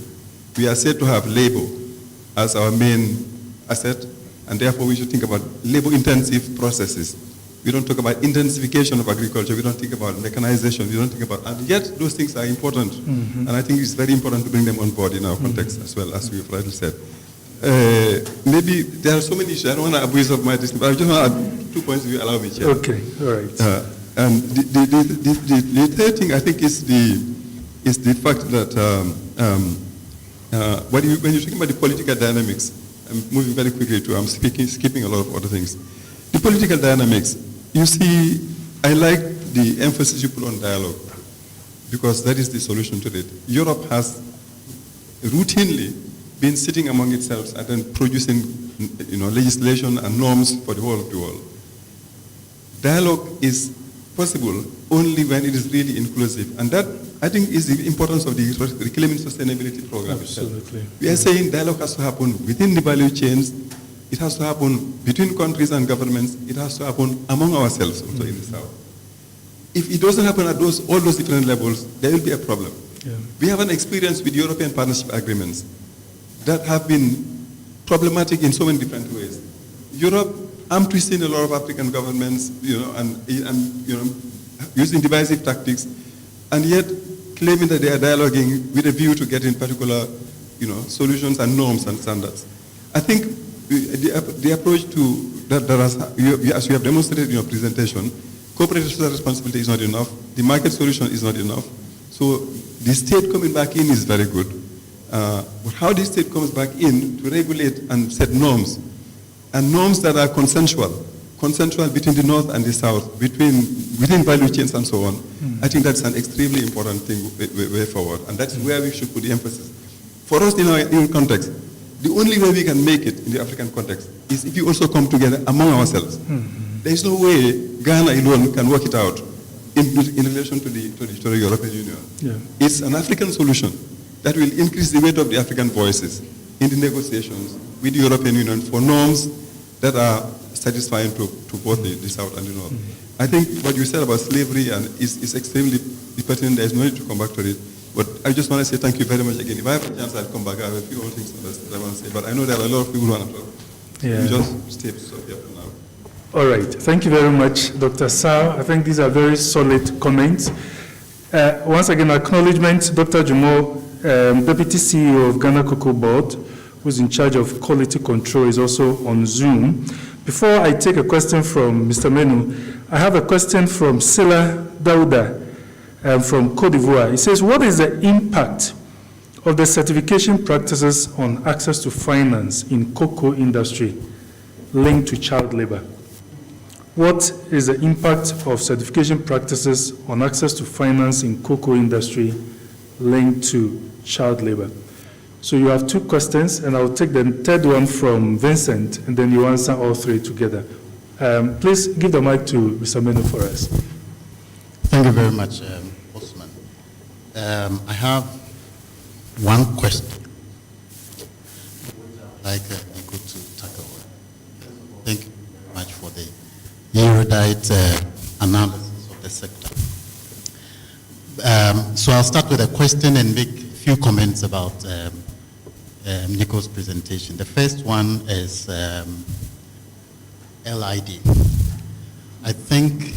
We are said to have labor as our main asset, and therefore we should think about labor-intensive processes. We don't talk about intensification of agriculture, we don't think about mechanization, we don't think about, and yet those things are important. And I think it's very important to bring them on board in our context as well, as we've rightly said. Maybe there are so many issues, I don't want to abuse of my time, but I just want to add 2 points if you allow me, Chair. Okay, all right. And the third thing I think is the fact that when you're talking about the political dynamics, I'm moving very quickly to, I'm skipping a lot of other things. The political dynamics, you see, I like the emphasis you put on dialogue, because that is the solution to it. Europe has routinely been sitting among itself and then producing legislation and norms for the whole of the world. Dialogue is possible only when it is really inclusive. And that, I think, is the importance of the Reclaiming Sustainability Program. Absolutely. Itself. We are saying dialogue has to happen within the value chains. It has to happen between countries and governments. It has to happen among ourselves also in the South. If it doesn't happen at all those different levels, there will be a problem. Yeah. We have an experience with European partnership agreements. that have been problematic in so many different ways. Europe, I'm twisting a lot of African governments, and using divisive tactics, and yet claiming that they are dialoguing with a view to getting particular, solutions and norms and standards. I think the approach to that as you have demonstrated in your presentation, corporate social responsibility is not enough. The market solution is not enough. So the state coming back in is very good. But how the state comes back in to regulate and set norms, and norms that are consensual between the North and the South, within value chains and so on, I think that's an extremely important thing way forward. And that's where we should put the emphasis. For us in our context, the only way we can make it in the African context is if we also come together among ourselves. There is no way Ghana alone can work it out in relation to the European Union. Yeah. It's an African solution that will increase the weight of the African voices in the negotiations with the European Union for norms that are satisfying to both the South and the North. I think what you said about slavery is extremely pertinent. There is no need to come back to it. But I just want to say thank you very much again. If I have a chance, I'll come back. I have a few more things that I want to say. But I know there are a lot of people who want to talk. Yeah. You just stay here for now. All right. Thank you very much, Dr. Sao. I think these are very solid comments. Once again, acknowledgement, Dr. Jumo, Deputy CEO of Ghana Cocoa Board, who's in charge of quality control, is also on Zoom. Before I take a question from Mr. Menu, I have a question from Sila Dauda from Cote d'Ivoire. He says, what is the impact of the certification practices on access to finance in cocoa industry linked to child labor? What is the impact of certification practices on access to finance in cocoa industry linked to child labor? So you have two questions, and I'll take the third one from Vincent, and then you answer all three together. Please give the mic to Mr. Menu for us. Thank you very much, Osman. I have one question which I'd like Nico to tackle. Thank you very much for the erudite analysis of the sector. So I'll start with a question and make a few comments about Nico's presentation. The first one is LID. I think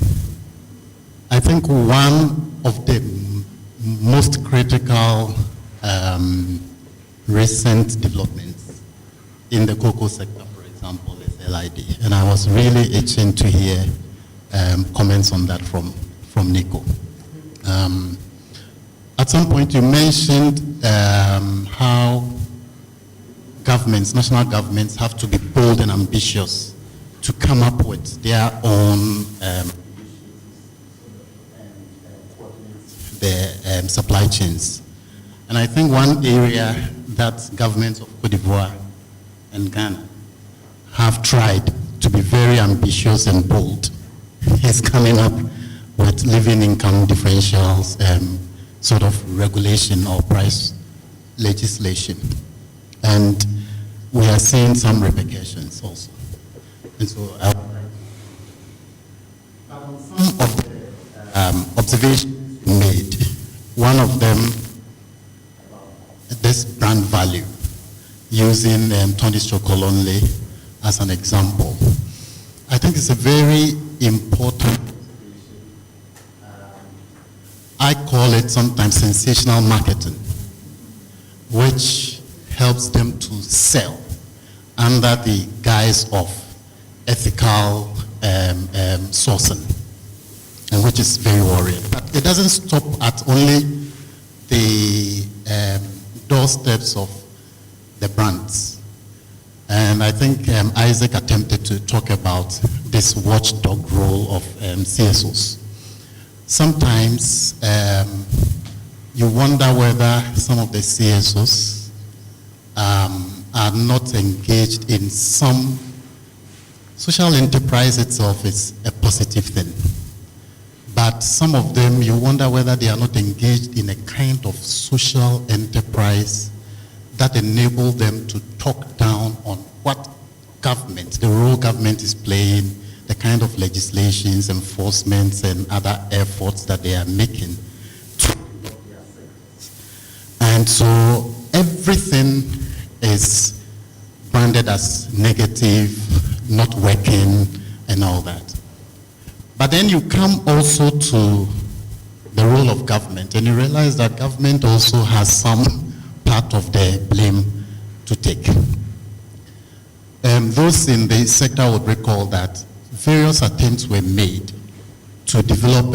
one of the most critical recent developments in the cocoa sector, for example, is LID. And I was really itching to hear comments on that from Nico. At some point you mentioned how governments, national governments, have to be bold and ambitious to come up with their own the supply chains. And I think one area that governments of Cote d'Ivoire and Ghana have tried to be very ambitious and bold is coming up with living income differentials, sort of regulation or price legislation. And we are seeing some repercussions also. And so some of the observations made, one of them, this brand value, using Tony's Chocolonely as an example. I think it's a very important, I call it sometimes sensational marketing, which helps them to sell under the guise of ethical sourcing, and which is very worrying. But it doesn't stop at only the doorsteps of the brands. And I think Isaac attempted to talk about this watchdog role of CSOs. Sometimes you wonder whether some of the CSOs are not engaged in some social enterprise itself is a positive thing. But some of them, you wonder whether they are not engaged in a kind of social enterprise that enable them to talk down on what government, the role government is playing, the kind of legislations, enforcements, and other efforts that they are making to develop their sectors. And so everything is branded as negative, not working, and all that. But then you come also to the role of government, and you realize that government also has some part of the blame to take. Those in the sector would recall that various attempts were made to develop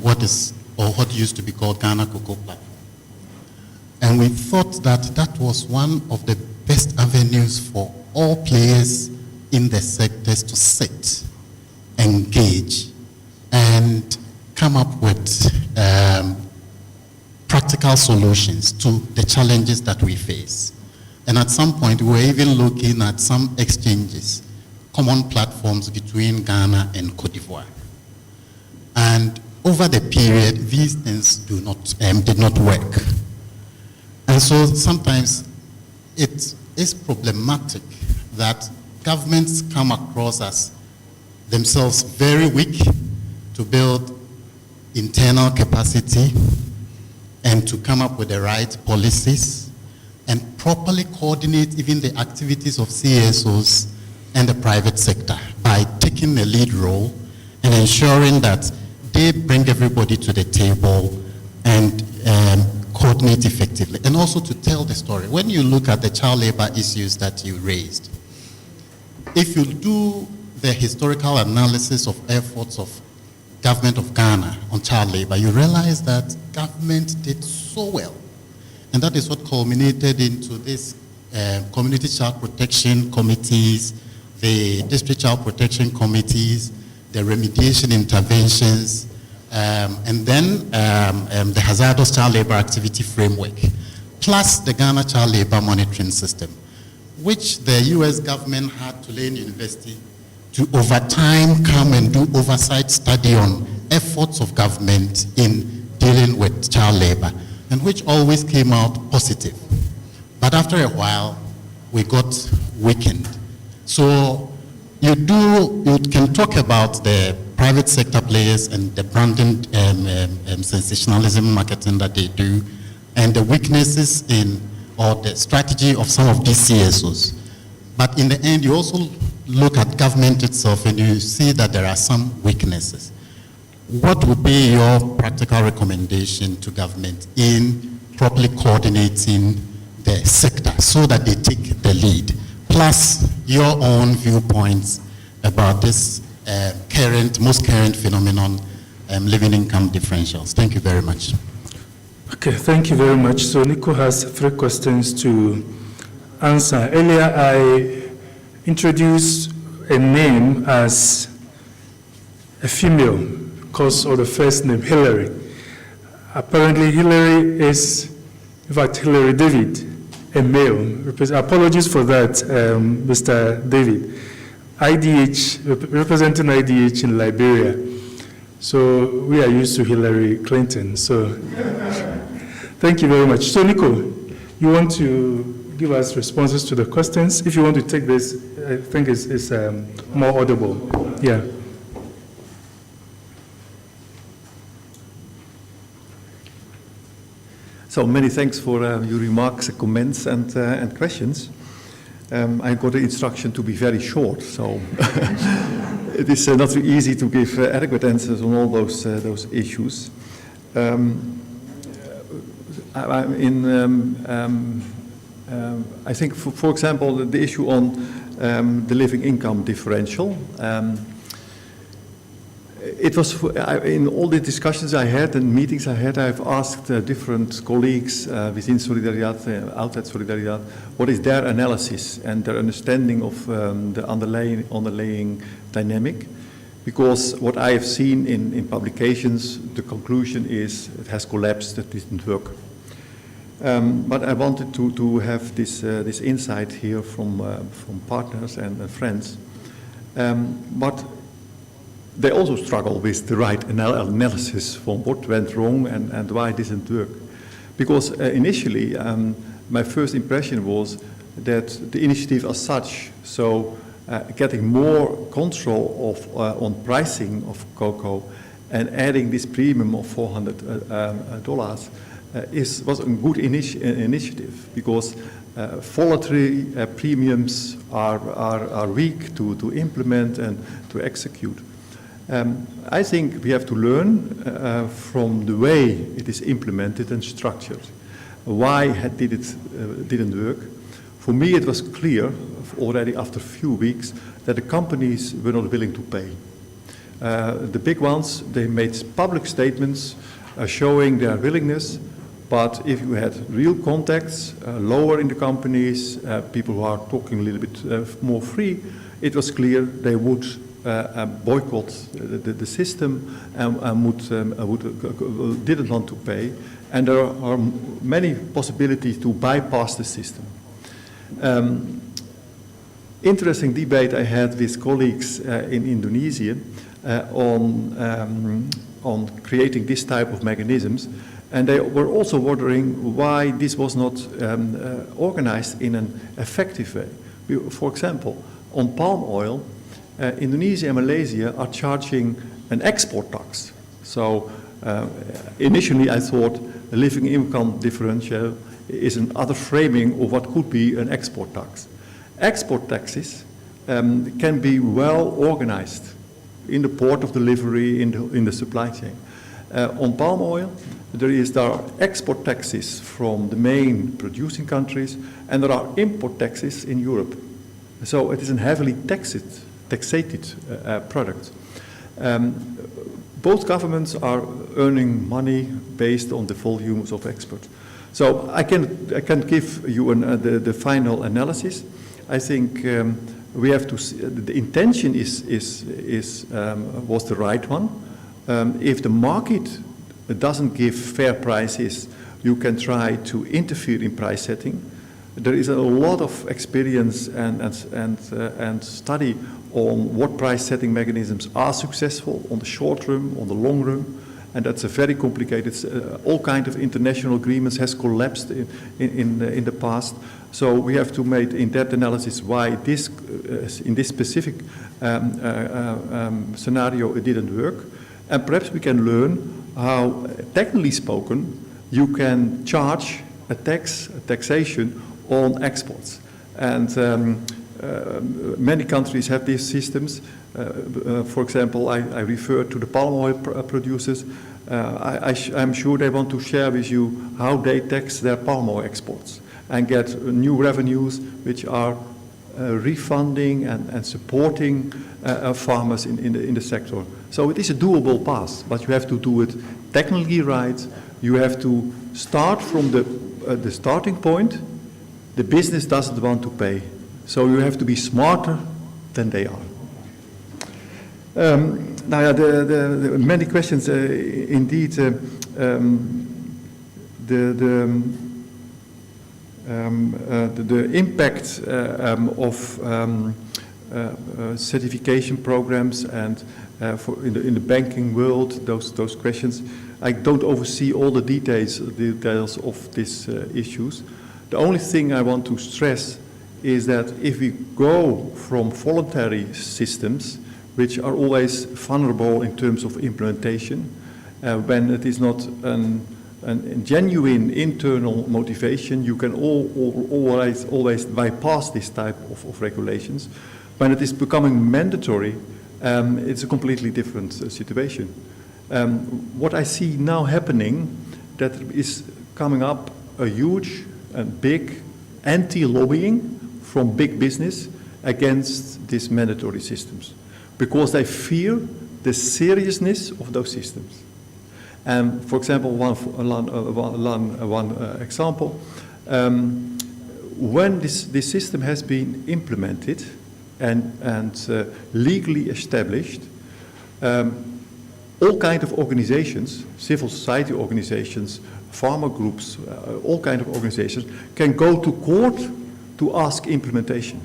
what used to be called Ghana Cocoa Platform. And we thought that that was one of the best avenues for all players in the sectors to sit, engage, and come up with practical solutions to the challenges that we face. And at some point, we were even looking at some exchanges, common platforms between Ghana and Cote d'Ivoire. And over the period, these things did not work. And so sometimes it is problematic that governments come across as themselves very weak to build internal capacity and to come up with the right policies and properly coordinate even the activities of CSOs and the private sector by taking a lead role and ensuring that they bring everybody to the table and coordinate effectively, and also to tell the story. When you look at the child labor issues that you raised, if you do the historical analysis of efforts of government of Ghana on child labor, you realize that government did so well. And that is what culminated into this community child protection committees, the district child protection committees, the remediation interventions, and then the hazardous child labor activity framework, plus the Ghana child labor monitoring system, which the US government had Tulane University to over time come and do oversight study on efforts of government in dealing with child labor, and which always came out positive. But after a while, we got weakened. So you can talk about the private sector players and the branding sensationalism marketing that they do, and the weaknesses or the strategy of some of these CSOs. But in the end, you also look at government itself and you see that there are some weaknesses. What would be your practical recommendation to government in properly coordinating the sector so that they take the lead, plus your own viewpoints about this most current phenomenon, living income differentials? Thank you very much. Okay, thank you very much. So Nico has 3 questions to answer. Earlier, I introduced a name as a female because of the first name, Hillary. Apparently, Hillary is, in fact, Hillary David, a male. Apologies for that, Mr. David. IDH, representing IDH in Liberia. So we are used to Hillary Clinton. So thank you very much. So Nico, you want to give us responses to the questions? If you want to take this, I think it's more audible. Yeah. So many thanks for your remarks, comments, and questions. I got the instruction to be very short, so it is not so easy to give adequate answers on all those issues. I think, for example, the issue on the living income differential. It was, in all the discussions I had and meetings I had, I've asked different colleagues within SOLIDARIDAD, outside SOLIDARIDAD, what is their analysis and their understanding of the underlying dynamic. Because what I have seen in publications, the conclusion is it has collapsed, it didn't work. But I wanted to have this insight here from partners and friends. But they also struggle with the right analysis from what went wrong and why it didn't work. Because initially, my first impression was that the initiative as such, so getting more control on pricing of cocoa and adding this premium of $400, was a good initiative, because voluntary premiums are weak to implement and to execute. I think we have to learn from the way it is implemented and structured. Why didn't work? For me, it was clear already after a few weeks that the companies were not willing to pay. The big ones, they made public statements showing their willingness, but if you had real contacts, lower in the companies, people who are talking a little bit more free, it was clear they would boycott the system and didn't want to pay. And there are many possibilities to bypass the system. Interesting debate I had with colleagues in Indonesia on creating this type of mechanisms, and they were also wondering why this was not organized in an effective way. For example, on palm oil, Indonesia and Malaysia are charging an export tax. So initially I thought a living income differential is another framing of what could be an export tax. Export taxes can be well organized in the port of delivery, in the supply chain. On palm oil, there are export taxes from the main producing countries, and there are import taxes in Europe. So it is a heavily taxated product. Both governments are earning money based on the volumes of export. So I can give you the final analysis. I think we have to see, the intention was the right one. If the market doesn't give fair prices, you can try to interfere in price setting. There is a lot of experience and study on what price setting mechanisms are successful on the short term, on the long run, and that's a very complicated. All kinds of international agreements has collapsed in the past. So we have to make in-depth analysis why this in this specific scenario it didn't work, and perhaps we can learn how, technically spoken, you can charge a taxation on exports. And many countries have these systems. For example, I refer to the palm oil producers. I'm sure they want to share with you how they tax their palm oil exports and get new revenues which are refunding and supporting farmers in the sector. So it is a doable path, but you have to do it technically right. You have to start from the starting point. The business doesn't want to pay, so you have to be smarter than they are. Now, the many questions, indeed. The impact of certification programs and in the banking world, those questions. I don't oversee all the details of these issues. The only thing I want to stress is that if we go from voluntary systems, which are always vulnerable in terms of implementation, when it is not a genuine internal motivation, you can always bypass this type of regulations. When it is becoming mandatory, it's a completely different situation. What I see now happening, that is coming up a huge and big anti-lobbying from big business against these mandatory systems, because they fear the seriousness of those systems. For example, one example, when this system has been implemented and legally established, all kinds of organizations, civil society organizations, farmer groups, all kinds of organizations can go to court to ask implementation.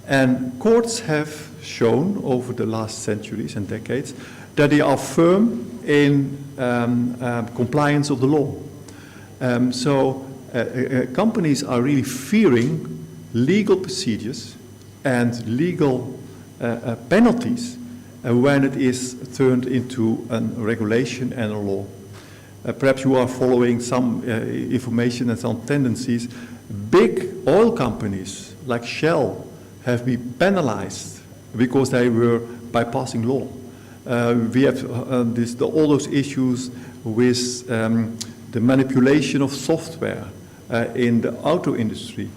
And courts have shown over the last centuries and decades that they are firm in compliance of the law. Companies are really fearing legal procedures and legal penalties when it is turned into a regulation and a law. perhaps you are following some information and some tendencies. Big oil companies like Shell have been penalized because they were bypassing law. We have all those issues with the manipulation of software in the auto industry.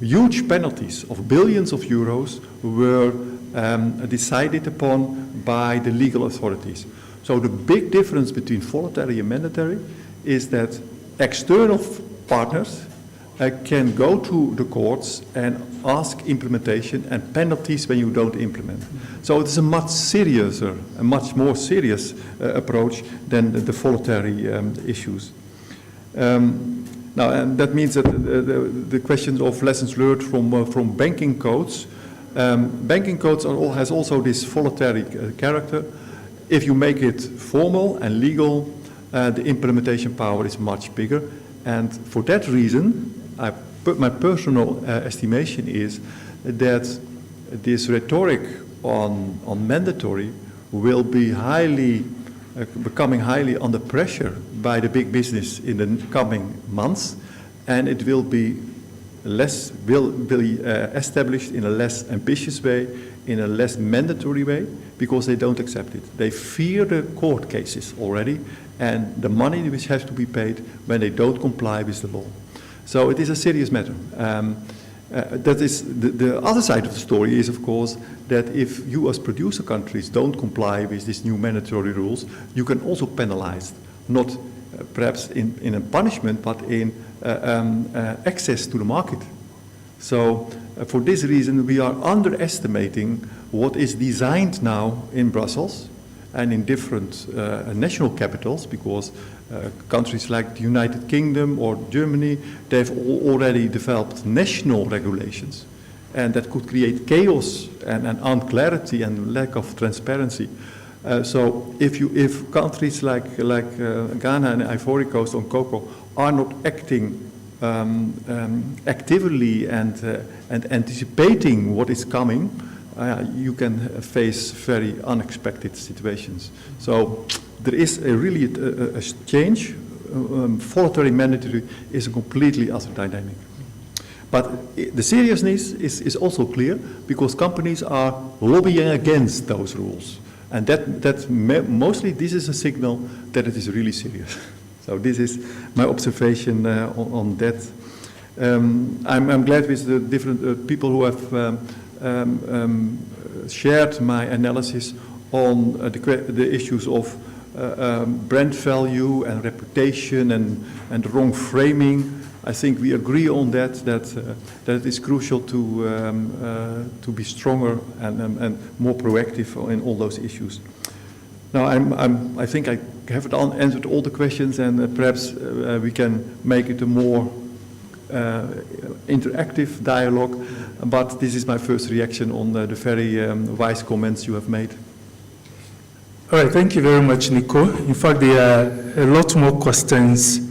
Huge penalties of billions of euros were decided upon by the legal authorities. So the big difference between voluntary and mandatory is that external partners can go to the courts and ask implementation and penalties when you don't implement. So it's a much seriouser, a much more serious approach than the voluntary issues. Now, and that means that the questions of lessons learned from banking codes. Banking codes has also this voluntary character. If you make it formal and legal, the implementation power is much bigger. And for that reason, my personal estimation is that this rhetoric on mandatory will be becoming highly under pressure by the big business in the coming months, and it will be established in a less ambitious way, in a less mandatory way, because they don't accept it. They fear the court cases already, and the money which has to be paid when they don't comply with the law. So it is a serious matter. That is the other side of the story is, of course, that if you as producer countries don't comply with these new mandatory rules, you can also penalize, not perhaps in a punishment, but in access to the market. So for this reason, we are underestimating what is designed now in Brussels and in different national capitals, because countries like the United Kingdom or Germany, they've already developed national regulations, and that could create chaos and unclarity and lack of transparency. So if countries like Ghana and Ivory Coast on cocoa are not acting actively and anticipating what is coming, you can face very unexpected situations. So there is really a change. Voluntary mandatory is a completely other dynamic. But the seriousness is also clear, because companies are lobbying against those rules. And mostly this is a signal that it is really serious. So this is my observation on that. I'm glad with the different people who have shared my analysis on the issues of brand value and reputation and wrong framing. I think we agree on that it is crucial to be stronger and more proactive in all those issues. Now, I think I haven't answered all the questions, and perhaps we can make it a more interactive dialogue, but this is my first reaction on the very wise comments you have made. All right, thank you very much, Nico. In fact, there are a lot more questions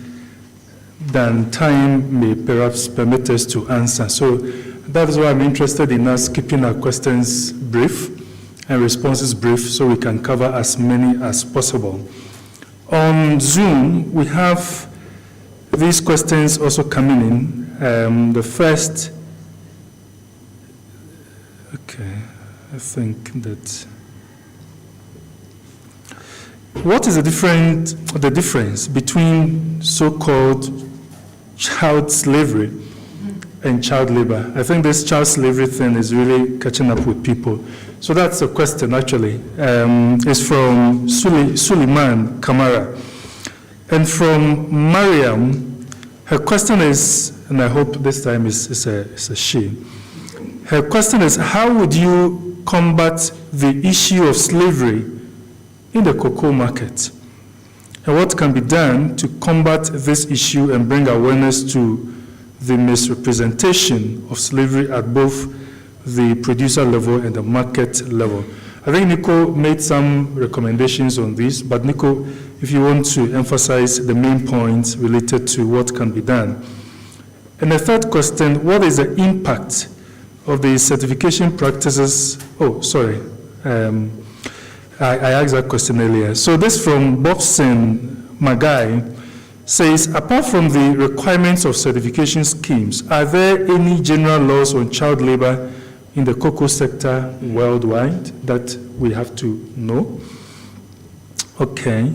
than time may perhaps permit us to answer. So that is why I'm interested in us keeping our questions brief and responses brief, so we can cover as many as possible. On Zoom, we have these questions also coming in. The first, okay, I think that, what is the difference between so-called child slavery and child labor? I think this child slavery thing is really catching up with people. So that's a question, actually. It's from Suleiman Kamara. And from Mariam, her question is, and I hope this time it's a she. Her question is, how would you combat the issue of slavery in the cocoa market? And what can be done to combat this issue and bring awareness to the misrepresentation of slavery at both the producer level and the market level? I think Nico made some recommendations on this, but Nico, if you want to emphasize the main points related to what can be done. And the third question, what is the impact of the certification practices? Oh, sorry. I asked that question earlier. So this from Bobson Magai. says, apart from the requirements of certification schemes, are there any general laws on child labor in the cocoa sector worldwide that we have to know? Okay.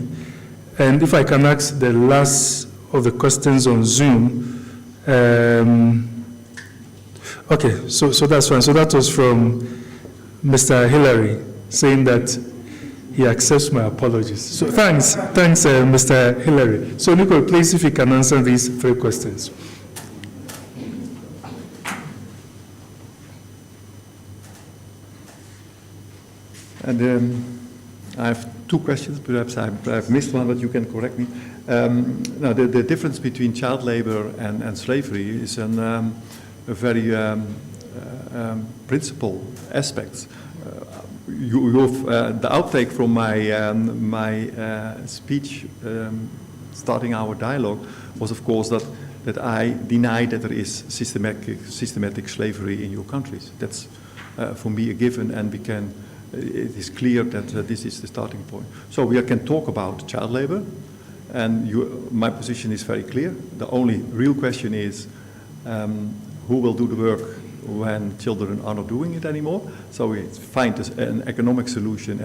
And if I can ask the last of the questions on Zoom. Okay, so that's fine. So that was from Mr. Hillary saying that he accepts my apologies. So thanks, Mr. Hillary. So Nicole, please, if you can answer these 3 questions. And I have 2 questions. Perhaps I've missed one, but you can correct me. Now, the difference between child labor and slavery is a very principal aspect. The outtake from my speech starting our dialogue was, of course, that I deny that there is systematic slavery in your countries. That's for me a given, and it is clear that this is the starting point. So we can talk about child labor, and my position is very clear. The only real question is who will do the work when children are not doing it anymore. So we find an economic solution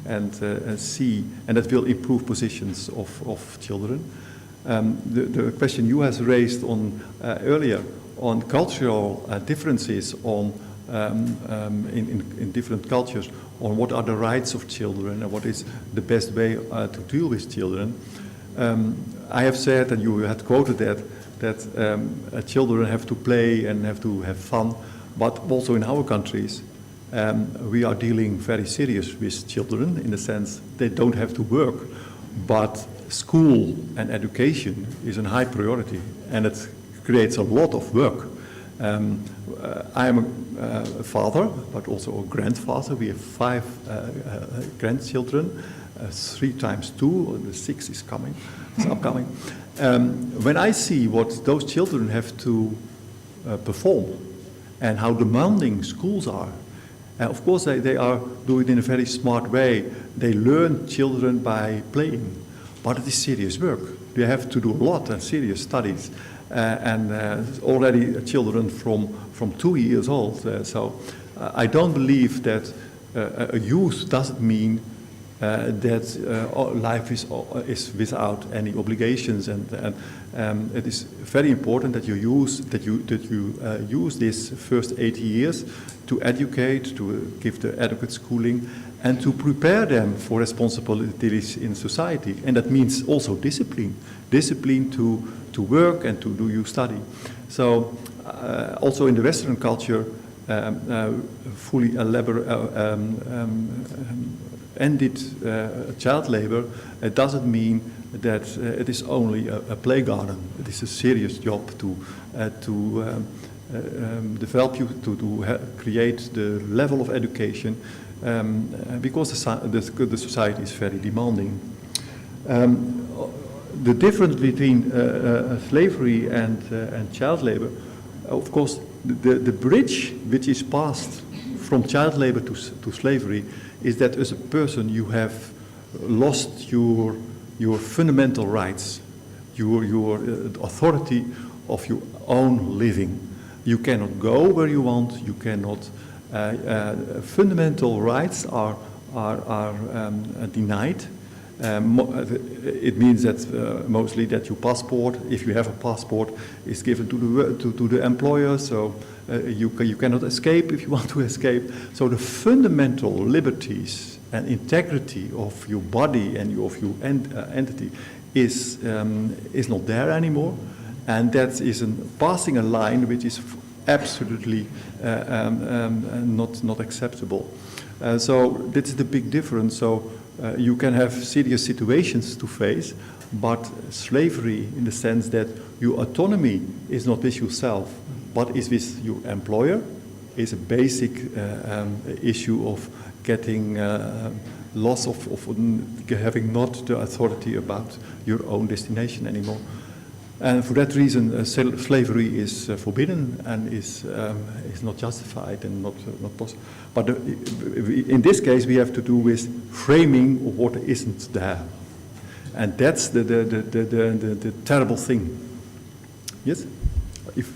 and that will improve positions of children. The question you has raised on earlier on cultural differences in different cultures, on what are the rights of children and what is the best way to deal with children. I have said, and you had quoted that children have to play and have to have fun, but also in our countries, we are dealing very serious with children in the sense they don't have to work, but school and education is a high priority, and it creates a lot of work. I am a father, but also a grandfather. We have 5 grandchildren, 3 times 2, the 6 is coming, it's upcoming. When I see what those children have to perform and how demanding schools are, of course they are doing it in a very smart way. They learn children by playing, but it is serious work. They have to do a lot and serious studies. Already children from 2 years old. So I don't believe that a youth doesn't mean that life is without any obligations, and it is very important that you use this first 80 years to educate, to give the adequate schooling, and to prepare them for responsibilities in society. And that means also discipline to work and to do your study. So also in the Western culture, fully ended child labor, it doesn't mean that it is only a play garden. It is a serious job to develop you, to create the level of education, because the society is very demanding. The difference between slavery and child labor, of course, the bridge which is passed from child labor to slavery is that as a person you have lost your fundamental rights, your authority of your own living. You cannot go where you want. You cannot. Fundamental rights are denied. It means that mostly that your passport, if you have a passport, is given to the employer. So you cannot escape if you want to escape. So the fundamental liberties and integrity of your body and of your entity is not there anymore, and that is passing a line which is absolutely not acceptable. So this is the big difference. So you can have serious situations to face, but slavery in the sense that your autonomy is not with yourself, but is with your employer, is a basic issue of getting loss of having not the authority about your own destination anymore. And for that reason, slavery is forbidden and is not justified and not possible. But in this case, we have to do with framing of what isn't there. And that's the terrible thing. Yes? If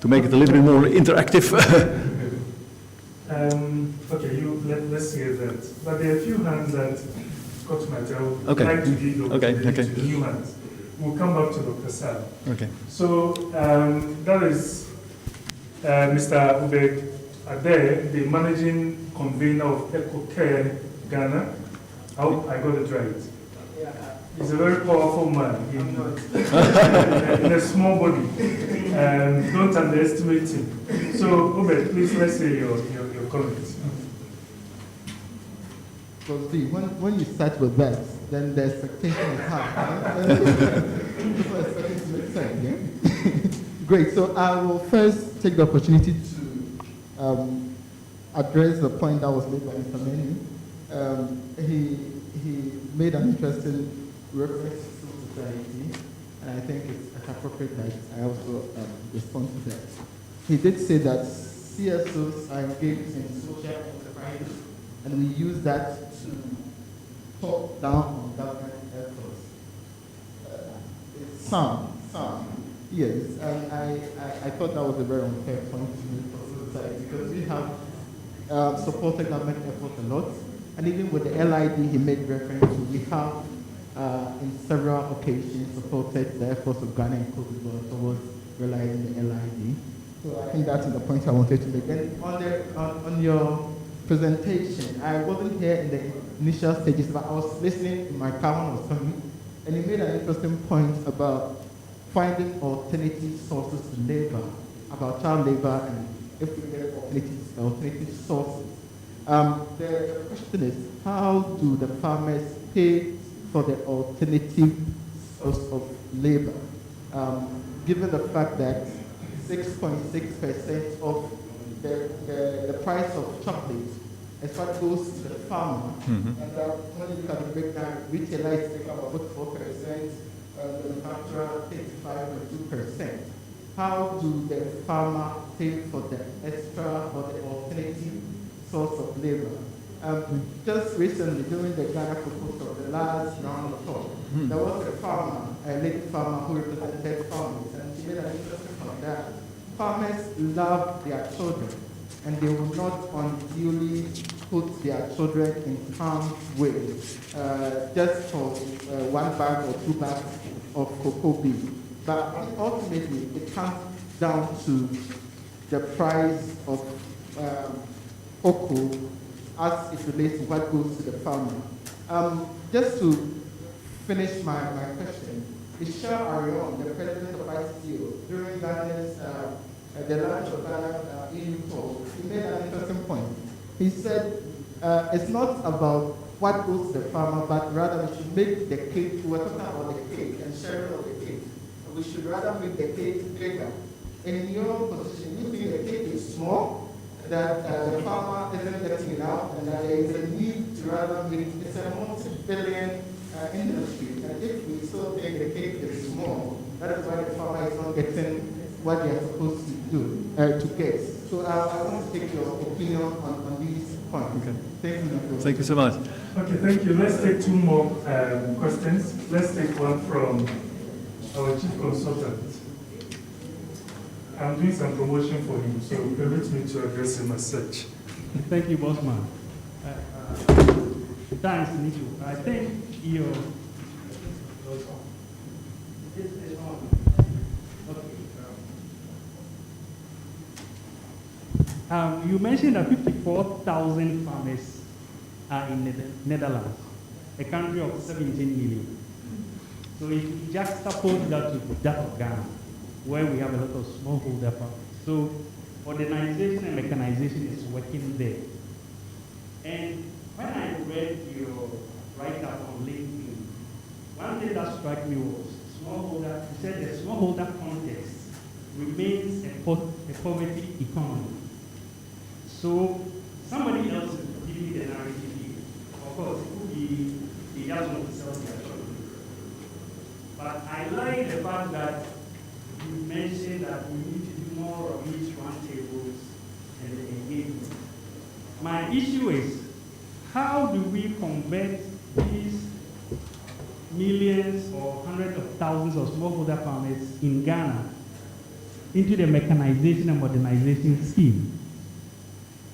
to make it a little bit more interactive. Okay, let's hear that. But there are a few hands that caught my tail. Okay. I'd like to give the Okay, opportunity okay. to new hands. We'll come back to Dr. Sal. Okay. So that is Mr. Ubeg Ade, the managing convener of EcoCare Ghana. I hope I got it right. He's a very powerful man in a small body. Don't underestimate him. So, Ubeg, please let's hear your comments. So see, when you start with that, then the expectation is high. People expect it to make sense, yeah? Great, so I will first take the opportunity to address the point that was made by Mr. Menu. He made an interesting reference to society, and I think it's appropriate that I also respond to that. He did say that CSOs are engaged in social enterprise, and we use that to talk down on government efforts. It's some, yes, and I thought that was a very unfair point to make for society, because we have supported government efforts a lot, and even with the LID he made reference to, we have in several occasions supported the efforts of Ghana and Cote d'Ivoire towards realizing the LID. So I think that's the point I wanted to make. And on your presentation, I wasn't here in the initial stages, but I was listening in my car when I was coming, and you made an interesting point about finding alternative sources to labor, about child labor, and if we get alternative sources. The question is, how do the farmers pay for the alternative source of labor, given the fact that 6.6% of the price of chocolate is what goes to the farmer, and that when you look at the breakdown, retailers take about 4%, manufacturer 35.2%. How do the farmer pay for the extra or the alternative source of labor? Just recently, during the Ghana proposal, the last round of talk, there was a farmer, a lady farmer who represented farmers, and she made an interesting point that farmers love their children, and they will not unduly put their children in harm's way just for 1 bag or 2 bags of cocoa beans. But ultimately, it comes down to the price of cocoa as it relates to what goes to the farmer. Just to finish my question, Michel Arion, the president of ICO, during Ghana's the launch of Ghana EU talk, he made an interesting point. He said it's not about what goes to the farmer, but rather we should make the cake. We were talking about the cake and sharing of the cake. We should rather make the cake bigger. In your position, you think the cake is small, that the farmer isn't getting it out, and that there is a need to rather make it's a multi-billion industry. And if we still think the cake is small, that is why the farmer is not getting what they are supposed to do, to get. So I want to take your opinion on these points. Okay. Thank you. Thank you so much. Okay, thank you. Let's take 2 more questions. Let's take one from our chief consultant. I'm doing some promotion for him, so permit me to address him as such. Thank you, Bossman. Thanks, Nicho. I think your... you mentioned that 54,000 farmers are in the Netherlands, a country of 17 million. So if you just support that to that of Ghana, where we have a lot of smallholder farmers. So modernization and mechanization is working there. And when I read your write-up on LinkedIn, one thing that struck me was smallholder. You said the smallholder context remains a poverty economy. So somebody else is giving the narrative here. Of course, it could be they just want to sell their chocolate. But I like the fact that you mentioned that we need to do more of these roundtables and the engagement. My issue is, how do we convert these millions or hundreds of thousands of smallholder farmers in Ghana into the mechanization and modernization scheme?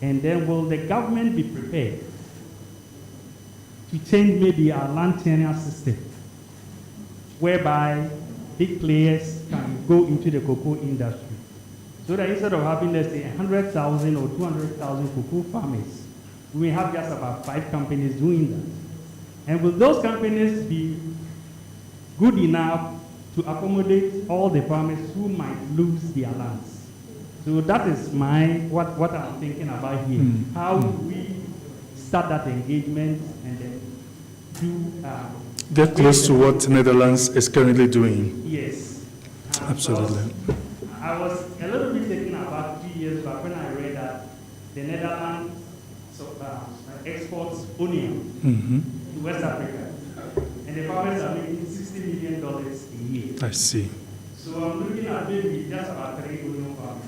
And then will the government be prepared to change maybe our land tenure system, whereby big players can go into the cocoa industry? So that instead of having, let's say, 100,000 or 200,000 cocoa farmers, we may have just about 5 companies doing that. And will those companies be good enough to accommodate all the farmers who might lose their lands? So that is what I'm thinking about here. How do we start that engagement and then do... Get close to what Netherlands is currently doing. Yes. Absolutely. I was a little bit taken aback 2 years back when I read that the Netherlands exports onion to West Africa, and the farmers are making $60 million a year. I see. So I'm looking at maybe just about 3 onion farmers.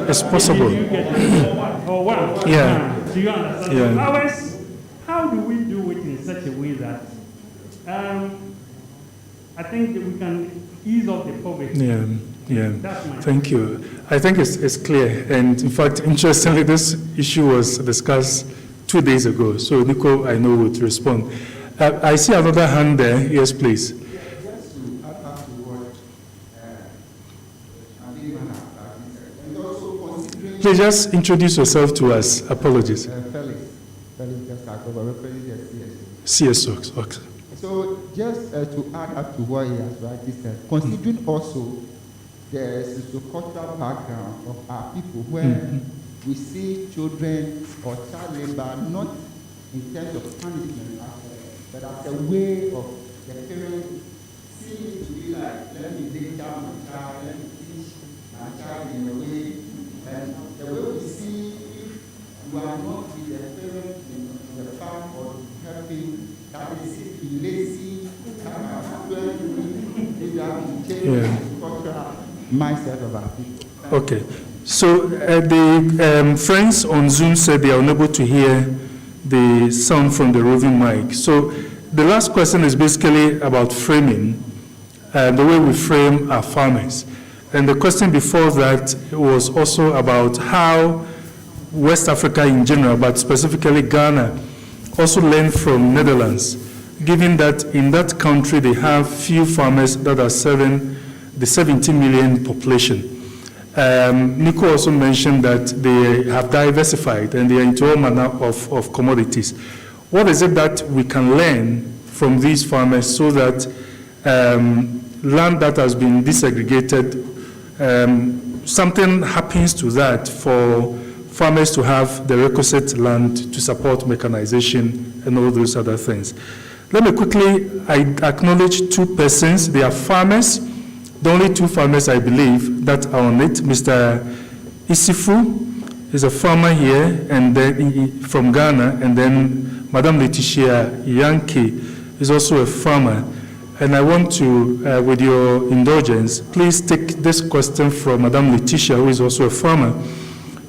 It's possible. You get or one. Yeah. Do you understand? Yeah. How do we do it in such a way that I think that we can ease off the poverty? Yeah. That's my Thank you. I think it's clear. And in fact, interestingly, this issue was discussed 2 days ago. So Nico, I know, would respond. I see another hand there. Yes, please. Just to add to what and also considering... Please just introduce yourself to us. Apologies. Felix just representing the CSO. Okay. So just to add up to what he has rightly said, considering also the sociocultural background of our people, where we see children or child labor not in terms of punishment, but as a way of the parents seeing it to be like, let me take care of my child, let me teach my child in a way, and the way we see if you are not with the parent in the farm or helping, that is it, be lazy, that might happen, if you have to change the cultural mindset of our people. Okay. So the friends on Zoom said they are unable to hear the sound from the roving mic. So the last question is basically about framing, the way we frame our farmers. And the question before that was also about how West Africa in general, but specifically Ghana, also learn from Netherlands, given that in that country they have few farmers that are serving the 70 million population. Nico also mentioned that they have diversified and they are into all manner of commodities. What is it that we can learn from these farmers so that land that has been disaggregated, something happens to that for farmers to have the requisite land to support mechanization and all those other things? Let me quickly acknowledge 2 persons. They are farmers. The only 2 farmers, I believe, that are on it. Mr. Isifu is a farmer here and then from Ghana, and then Madame Letitia Yankee is also a farmer. And I want to, with your indulgence, please take this question from Madame Letitia, who is also a farmer.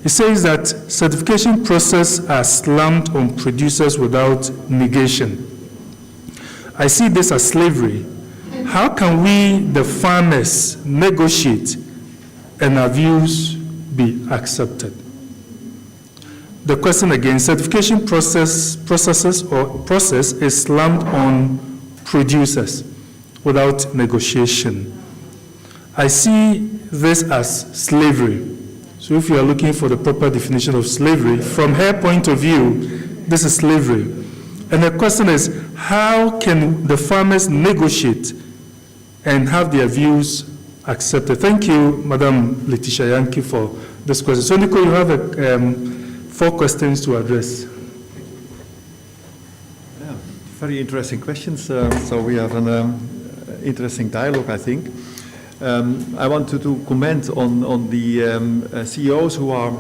It says that certification process are slammed on producers without negation. I see this as slavery. How can we, the farmers, negotiate and our views be accepted? The question again, certification process is slammed on producers without negotiation. I see this as slavery. So if you are looking for the proper definition of slavery, from her point of view, this is slavery. And the question is, how can the farmers negotiate and have their views accepted? Thank you, Madam Letitia Yankee, for this question. So, Nico, you have 4 questions to address. Yeah, very interesting questions. So we have an interesting dialogue, I think. I wanted to comment on the CEOs who are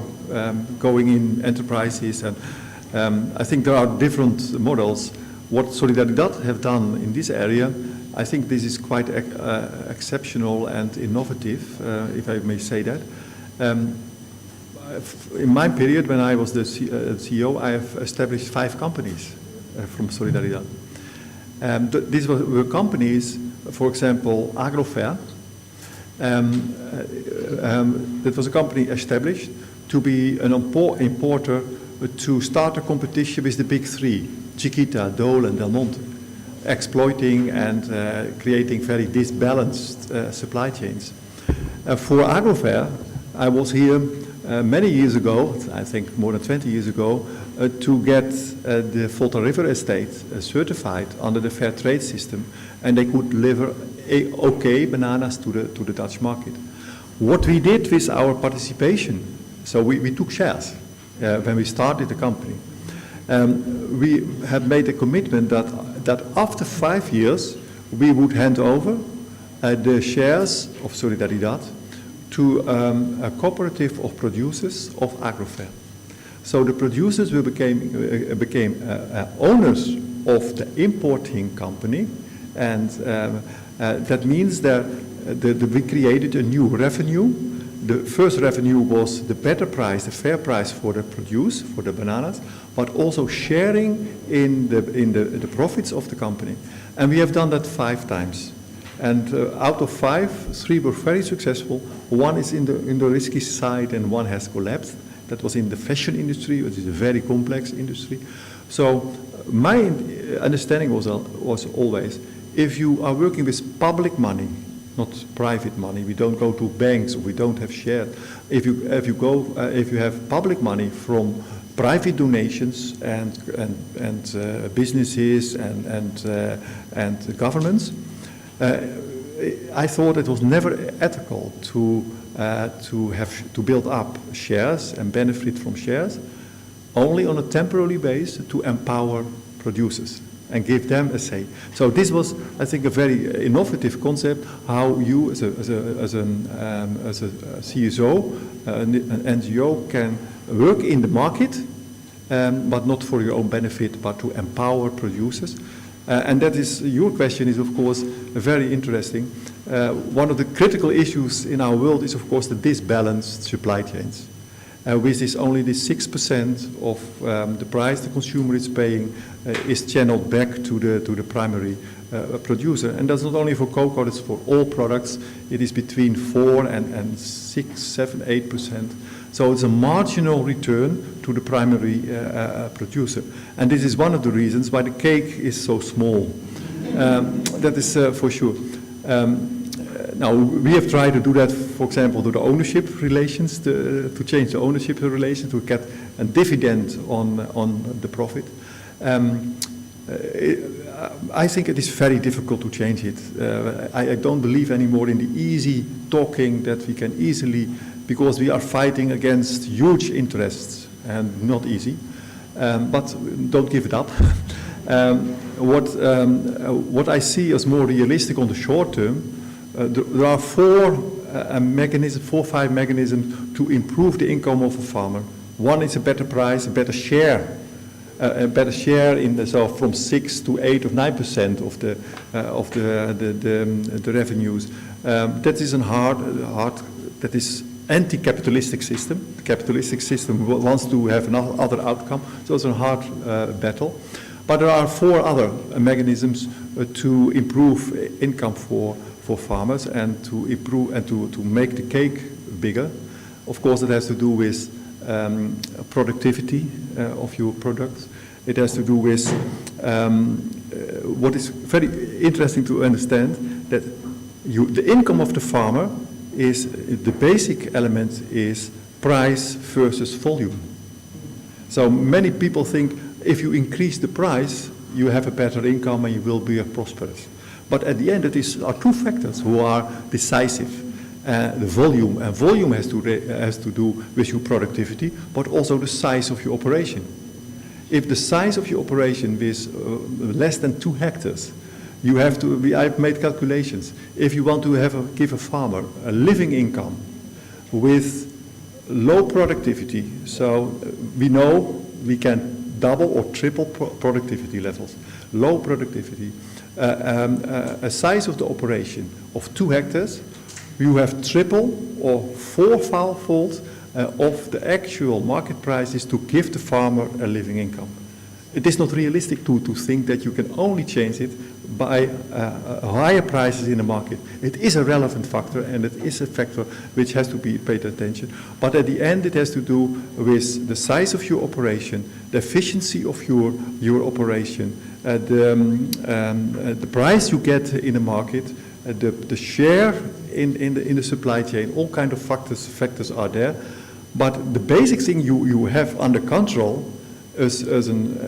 going in enterprises, and I think there are different models. What SOLIDARIDAD have done in this area, I think this is quite exceptional and innovative, if I may say that. In my period, when I was the CEO, I have established 5 companies from SOLIDARIDAD. These were companies, for example, Agrofair. That was a company established to be an importer to start a competition with the big three, Chiquita, Dole, and Del Monte, exploiting and creating very disbalanced supply chains. For Agrofair, I was here many years ago, I think more than 20 years ago, to get the Volta River estate certified under the fair trade system, and they could deliver okay bananas to the Dutch market. What we did with our participation, so we took shares when we started the company. We had made a commitment that after 5 years we would hand over the shares of Solidaridad to a cooperative of producers of Agrofair. So the producers became owners of the importing company, and that means that we created a new revenue. The first revenue was the better price, the fair price for the produce, for the bananas, but also sharing in the profits of the company. And we have done that 5 times. And out of 5, 3 were very successful. 1 is in the risky side, and 1 has collapsed. That was in the fashion industry, which is a very complex industry. So my understanding was always, if you are working with public money, not private money, we don't go to banks, we don't have shares. If you have public money from private donations and businesses and governments, I thought it was never ethical to build up shares and benefit from shares, only on a temporary basis to empower producers and give them a say. So this was, I think, a very innovative concept, how you as a CSO, an NGO, can work in the market, but not for your own benefit, but to empower producers. And that is, your question is, of course, very interesting. One of the critical issues in our world is, of course, the disbalanced supply chains. With this, only the 6% of the price the consumer is paying is channeled back to the primary producer. And that's not only for cocoa, that's for all products. It is between 4 and 6, 7, 8%. So it's a marginal return to the primary producer. And this is one of the reasons why the cake is so small. That is for sure. Now, we have tried to do that, for example, to the ownership relations, to change the ownership relations, to get a dividend on the profit. I think it is very difficult to change it. I don't believe anymore in the easy talking that we can easily, because we are fighting against huge interests, and not easy, but don't give it up. What I see as more realistic on the short term, there are 4 or 5 mechanisms to improve the income of a farmer. One is a better price, a better share in so from 6 to 8 or 9% of the revenues. That is that is anti-capitalistic system. The capitalistic system wants to have another outcome, so it's a hard battle. But there are 4 other mechanisms to improve income for farmers and to improve and to make the cake bigger. Of course, it has to do with productivity of your products. It has to do with what is very interesting to understand, that the income of the farmer is, the basic element is price versus volume. So many people think if you increase the price, you have a better income and you will be prosperous. But at the end, it are 2 factors who are decisive. The volume, and volume has to do with your productivity, but also the size of your operation. If the size of your operation is less than 2 hectares, you have to. I've made calculations. If you want to give a farmer a living income with low productivity, so we know we can double or triple productivity levels. Low productivity, a size of the operation of 2 hectares, you have triple or 4-fold of the actual market prices to give the farmer a living income. it is not realistic to think that you can only change it by higher prices in the market. It is a relevant factor, and it is a factor which has to be paid attention. But at the end, it has to do with the size of your operation, the efficiency of your operation, the price you get in the market, the share in the supply chain. All kind of factors are there. But the basic thing you have under control as an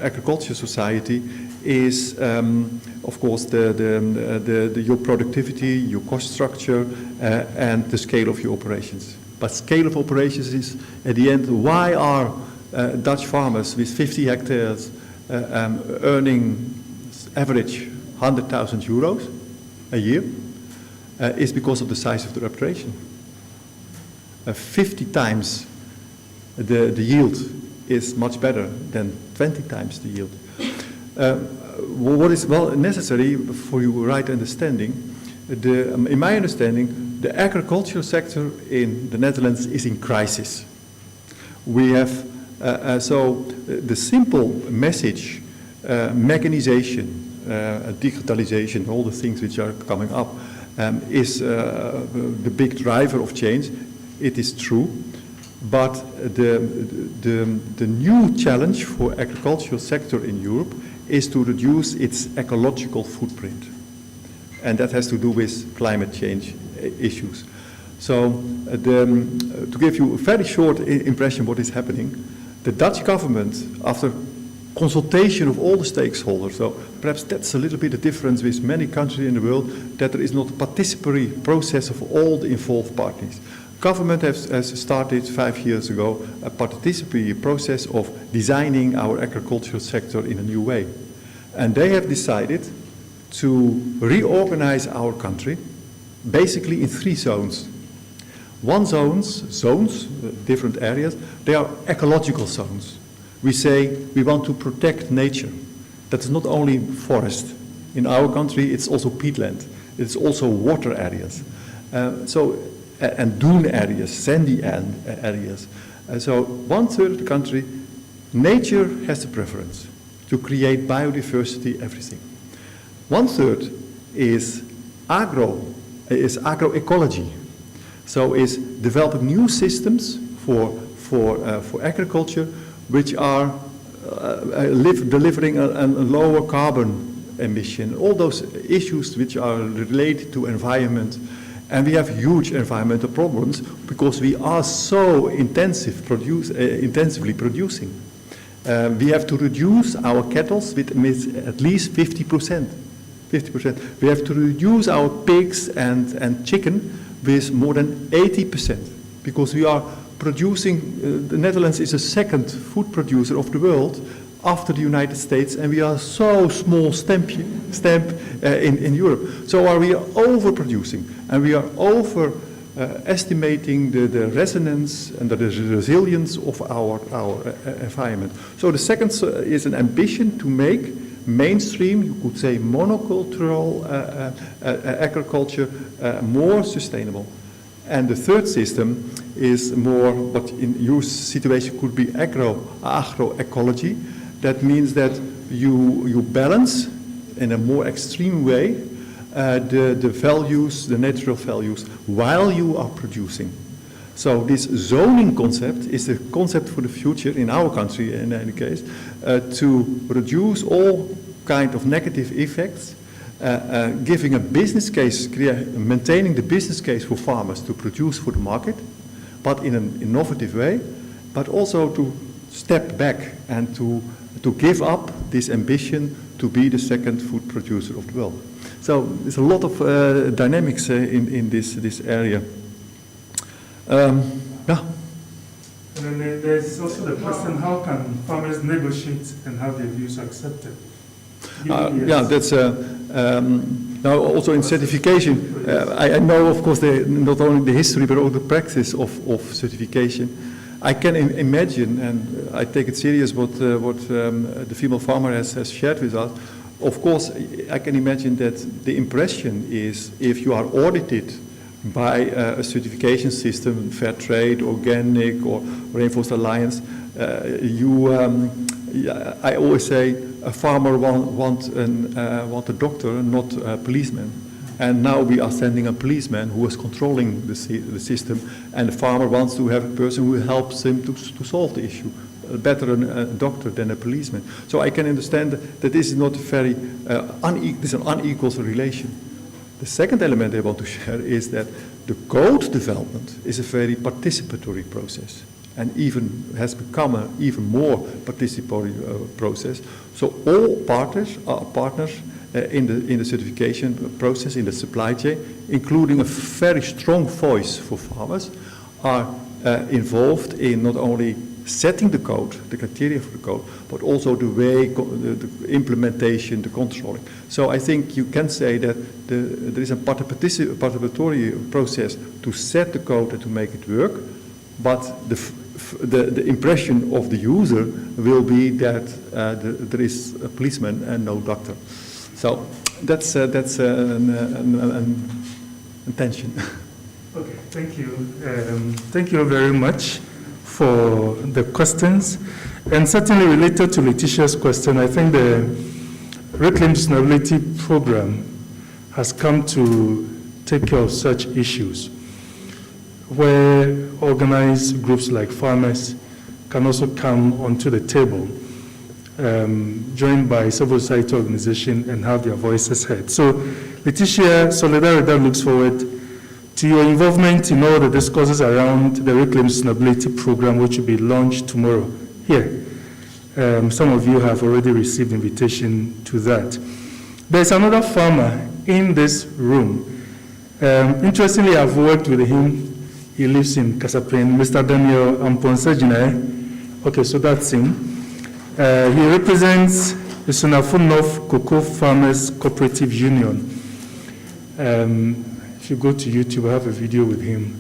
agriculture society is, of course, your productivity, your cost structure, and the scale of your operations. But scale of operations is, at the end, why are Dutch farmers with 50 hectares earning average 100,000 euros a year? Is because of the size of their operation. 50 times the yield is much better than 20 times the yield. What is necessary for your right understanding, in my understanding, the agricultural sector in the Netherlands is in crisis. We have, so the simple message, mechanization, digitalization, all the things which are coming up, is the big driver of change. It is true, but the new challenge for agricultural sector in Europe is to reduce its ecological footprint, and that has to do with climate change issues. So, to give you a very short impression what is happening, the Dutch government, after consultation of all the stakeholders, so perhaps that's a little bit the difference with many countries in the world, that there is not a participatory process of all the involved parties. Government has started 5 years ago a participatory process of designing our agricultural sector in a new way. And they have decided to reorganize our country basically in 3 zones. One zones, different areas, they are ecological zones. We say we want to protect nature. That's not only forest. In our country, it's also peatland. It's also water areas. And dune areas, sandy areas. So 1/3 of the country, nature has the preference to create biodiversity, everything. 1/3 is agroecology. So is developing new systems for agriculture which are delivering a lower carbon emission. All those issues which are related to environment. And we have huge environmental problems because we are so intensively producing. We have to reduce our cattle with at least 50%. 50%. We have to reduce our pigs and chicken with more than 80% because we are producing, the Netherlands is the 2nd food producer of the world after the United States, and we are so small stamp in Europe. So we are overproducing, and we are estimating the resonance and the resilience of our environment. So the second is an ambition to make mainstream, you could say monocultural agriculture more sustainable. And the third system is more what in your situation could be agroecology. That means that you balance in a more extreme way the values, the natural values, while you are producing. So this zoning concept is the concept for the future in our country, in any case, to reduce all kind of negative effects, giving a business case, maintaining the business case for farmers to produce for the market, but in an innovative way, but also to step back and to give up this ambition to be the 2nd food producer of the world. So there's a lot of dynamics in this area. Yeah. And then there's also the question, how can farmers negotiate and have their views accepted? Yeah, that's now also in certification. I know, of course, not only the history but also the practice of certification. I can imagine, and I take it serious what the female farmer has shared with us. Of course, I can imagine that the impression is if you are audited by a certification system, fair trade, organic, or Rainforest Alliance, Yeah, I always say a farmer want a doctor, not a policeman. And now we are sending a policeman who is controlling the system, and the farmer wants to have a person who helps him to solve the issue. Better a doctor than a policeman. So I can understand that this is not very this is an unequal relation. The second element I want to share is that the code development is a very participatory process, and even has become an even more participatory process. So all partners are partners in the certification process, in the supply chain, including a very strong voice for farmers, are involved in not only setting the code, the criteria for the code, but also the way, the implementation, the controlling. So I think you can say that there is a participatory process to set the code and to make it work, but the impression of the user will be that there is a policeman and no doctor. So that's an intention. Okay, thank you. Thank you very much for the questions. And certainly related to Letitia's question, I think the Reclaim Sustainability Program has come to take care of such issues, where organized groups like farmers can also come onto the table, joined by civil society organizations, and have their voices heard. So, Letitia, SOLIDARIDAD looks forward to your involvement in all the discourses around the Reclaim Sustainability Program, which will be launched tomorrow here. Some of you have already received invitation to that. There's another farmer in this room. Interestingly, I've worked with him. He lives in Kasapin, Mr. Daniel Amponsejine. Okay, so that's him. He represents the Sunafunof Cocoa Farmers Cooperative Union. If you go to YouTube, I have a video with him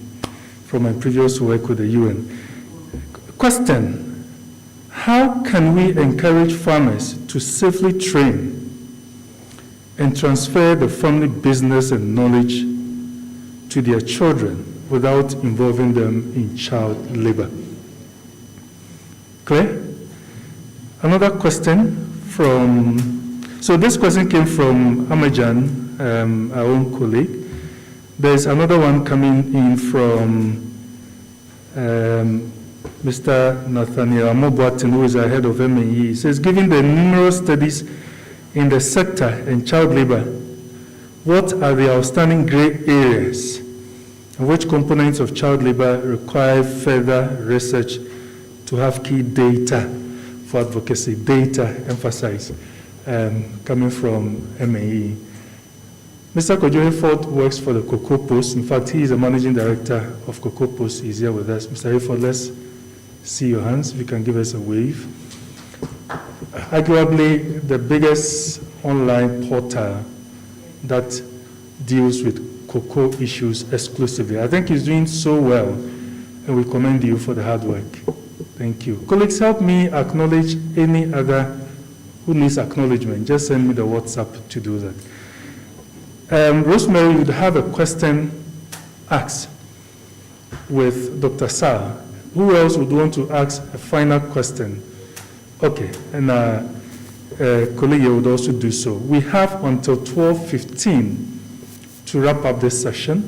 from my previous work with the UN. Question: how can we encourage farmers to safely train and transfer the family business and knowledge to their children without involving them in child labor? Clear? Another question so this question came from Amajan, our own colleague. There's another one coming in from Mr. Nathaniel Amobuatin, who is the head of MAE. He says, given the numerous studies in the sector and child labor, what are the outstanding gray areas and which components of child labor require further research to have key data for advocacy? Data emphasized, coming from MAE. Mr. Kojo Hayford works for the Cocoa Post. In fact, he is the managing director of Cocoa Post. He's here with us. Mr. Hayford, let's see your hands. If you can give us a wave. Arguably, the biggest online portal that deals with cocoa issues exclusively. I think he's doing so well, and we commend you for the hard work. Thank you. Colleagues, help me acknowledge any other who needs acknowledgement. Just send me the WhatsApp to do that. Rosemary would have a question asked with Dr. Sarr. Who else would want to ask a final question? Okay, and colleague would also do so. We have until 12:15 to wrap up this session.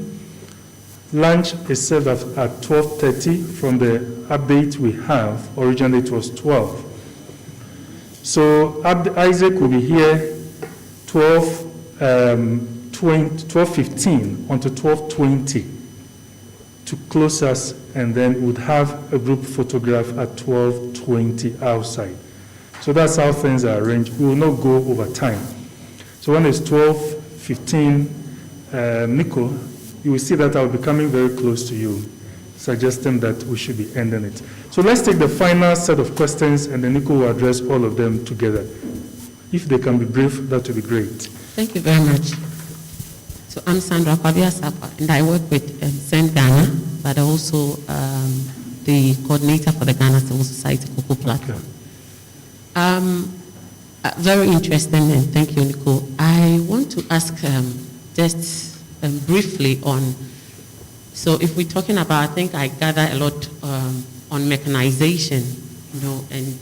Lunch is served at 12:30. From the update we have, originally it was 12. So Isaac will be here 12:15 until 12:20 to close us, and then we'd have a group photograph at 12:20 outside. So that's how things are arranged. We will not go over time. So when it's 12:15, Nico, you will see that I'll be coming very close to you, suggesting that we should be ending it. So let's take the final set of questions, and then Nico will address all of them together. If they can be brief, that would be great. Thank you very much. So I'm Sandra Kwabia-Sapa, and I work with Send Ghana, but also the coordinator for the Ghana Civil Society Cocoa Platform. Very interesting, and thank you, Nico. I want to ask just briefly on, so if we're talking about, I think I gather a lot on mechanization, and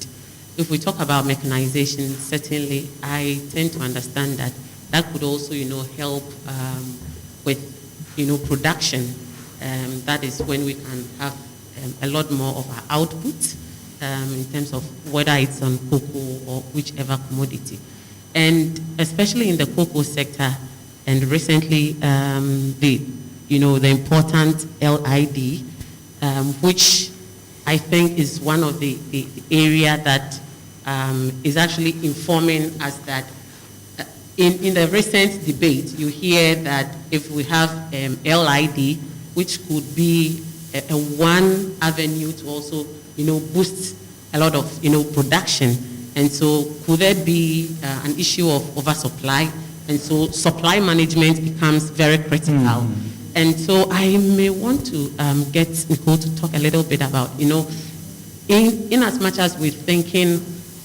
if we talk about mechanization, certainly I tend to understand that that could also, help with, production. That is when we can have a lot more of our output in terms of whether it's on cocoa or whichever commodity. And especially in the cocoa sector, and recently the important LID, which I think is one of the area that is actually informing us that in the recent debate, you hear that if we have LID, which could be a one avenue to also, boost a lot of, production. And so could there be an issue of oversupply? And so supply management becomes very critical. And so I may want to get Nicole to talk a little bit about, in as much as we're thinking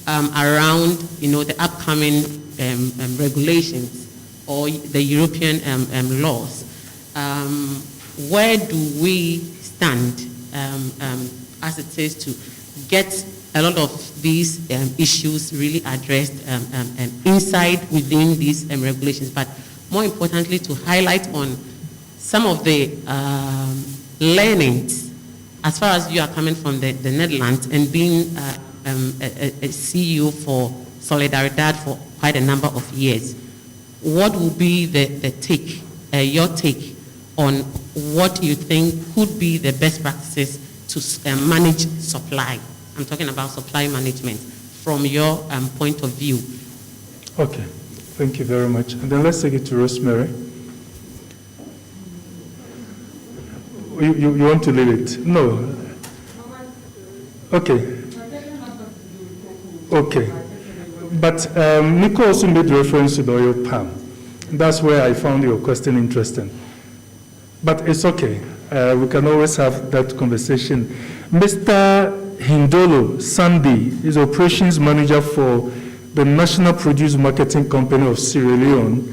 around, the upcoming regulations or the European laws, where do we stand as it is to get a lot of these issues really addressed inside within these regulations, but more importantly to highlight on some of the learnings as far as you are coming from the Netherlands and being a CEO for SOLIDARIDAD for quite a number of years. What will be the take, your take on what you think could be the best practices to manage supply? I'm talking about supply management from your point of view. Okay, thank you very much. And then let's take it to Rosemary. You want to lead it? No. Okay. Okay. But Nico also made reference to the oil palm. That's where I found your question interesting. But it's okay. We can always have that conversation. Mr. Hindolo Sandy is operations manager for the National Produce Marketing Company of Sierra Leone.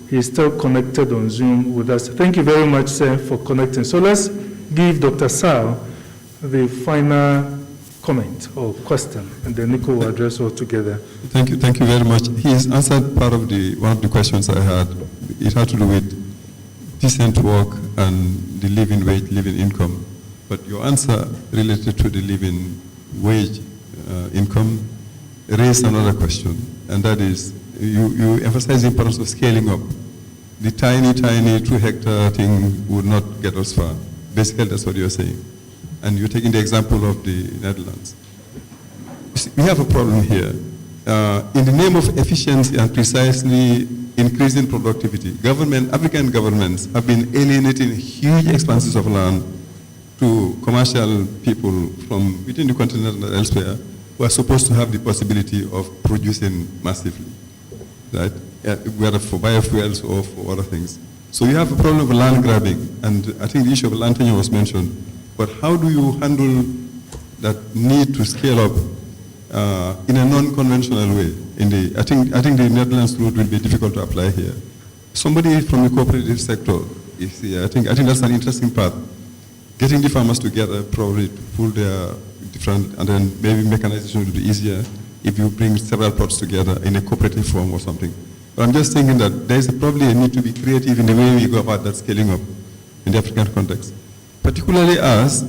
He's still connected on Zoom with us. Thank you very much, sir, for connecting. So let's give Dr. Sal the final comment or question, and then Nico will address all together. Thank you very much. He has answered part of one of the questions I had. It had to do with decent work and the living wage, living income. But your answer related to the living wage income raised another question, and that is you emphasize the importance of scaling up. The tiny 2-hectare thing would not get us far. Basically, that's what you're saying. And you're taking the example of the Netherlands. We have a problem here. In the name of efficiency and precisely increasing productivity, African governments have been alienating huge expanses of land to commercial people from within the continent and elsewhere who are supposed to have the possibility of producing massively, right? Whether for biofuels or for other things. So you have a problem of land grabbing, and I think the issue of land tenure was mentioned. But how do you handle that need to scale up in a non-conventional way? I think the Netherlands route will be difficult to apply here. Somebody from the cooperative sector is here. I think that's an interesting path. Getting the farmers together probably to pull their different, and then maybe mechanization will be easier if you bring several plots together in a cooperative form or something. But I'm just thinking that there's probably a need to be creative in the way we go about that scaling up in the African context. Particularly as,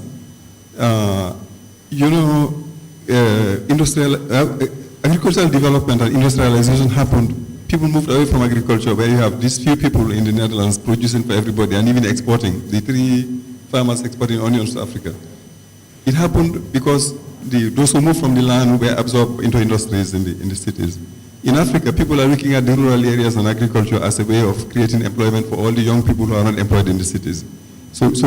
agricultural development and industrialization happened. People moved away from agriculture, where you have these few people in the Netherlands producing for everybody and even exporting. The 3 farmers exporting onions to Africa. It happened because those who moved from the land were absorbed into industries in the cities. In Africa, people are looking at the rural areas and agriculture as a way of creating employment for all the young people who are not employed in the cities. So it's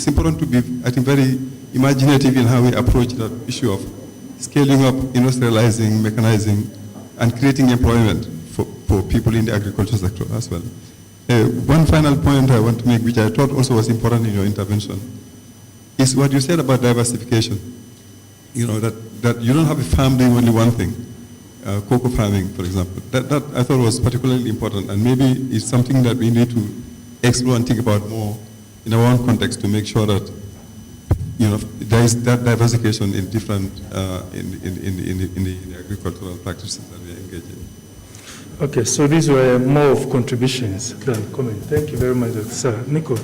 important to be, I think, very imaginative in how we approach that issue of scaling up, industrializing, mechanizing, and creating employment for people in the agriculture sector as well. One final point I want to make, which I thought also was important in your intervention, is what you said about diversification. That you don't have a farm doing only one thing, cocoa farming, for example. That I thought was particularly important, and maybe it's something that we need to explore and think about more in our own context to make sure that there is that diversification in different in the agricultural practices that we are engaged in. Okay, so these were more of contributions than comment. Thank you very much, Dr. Sir. Nico.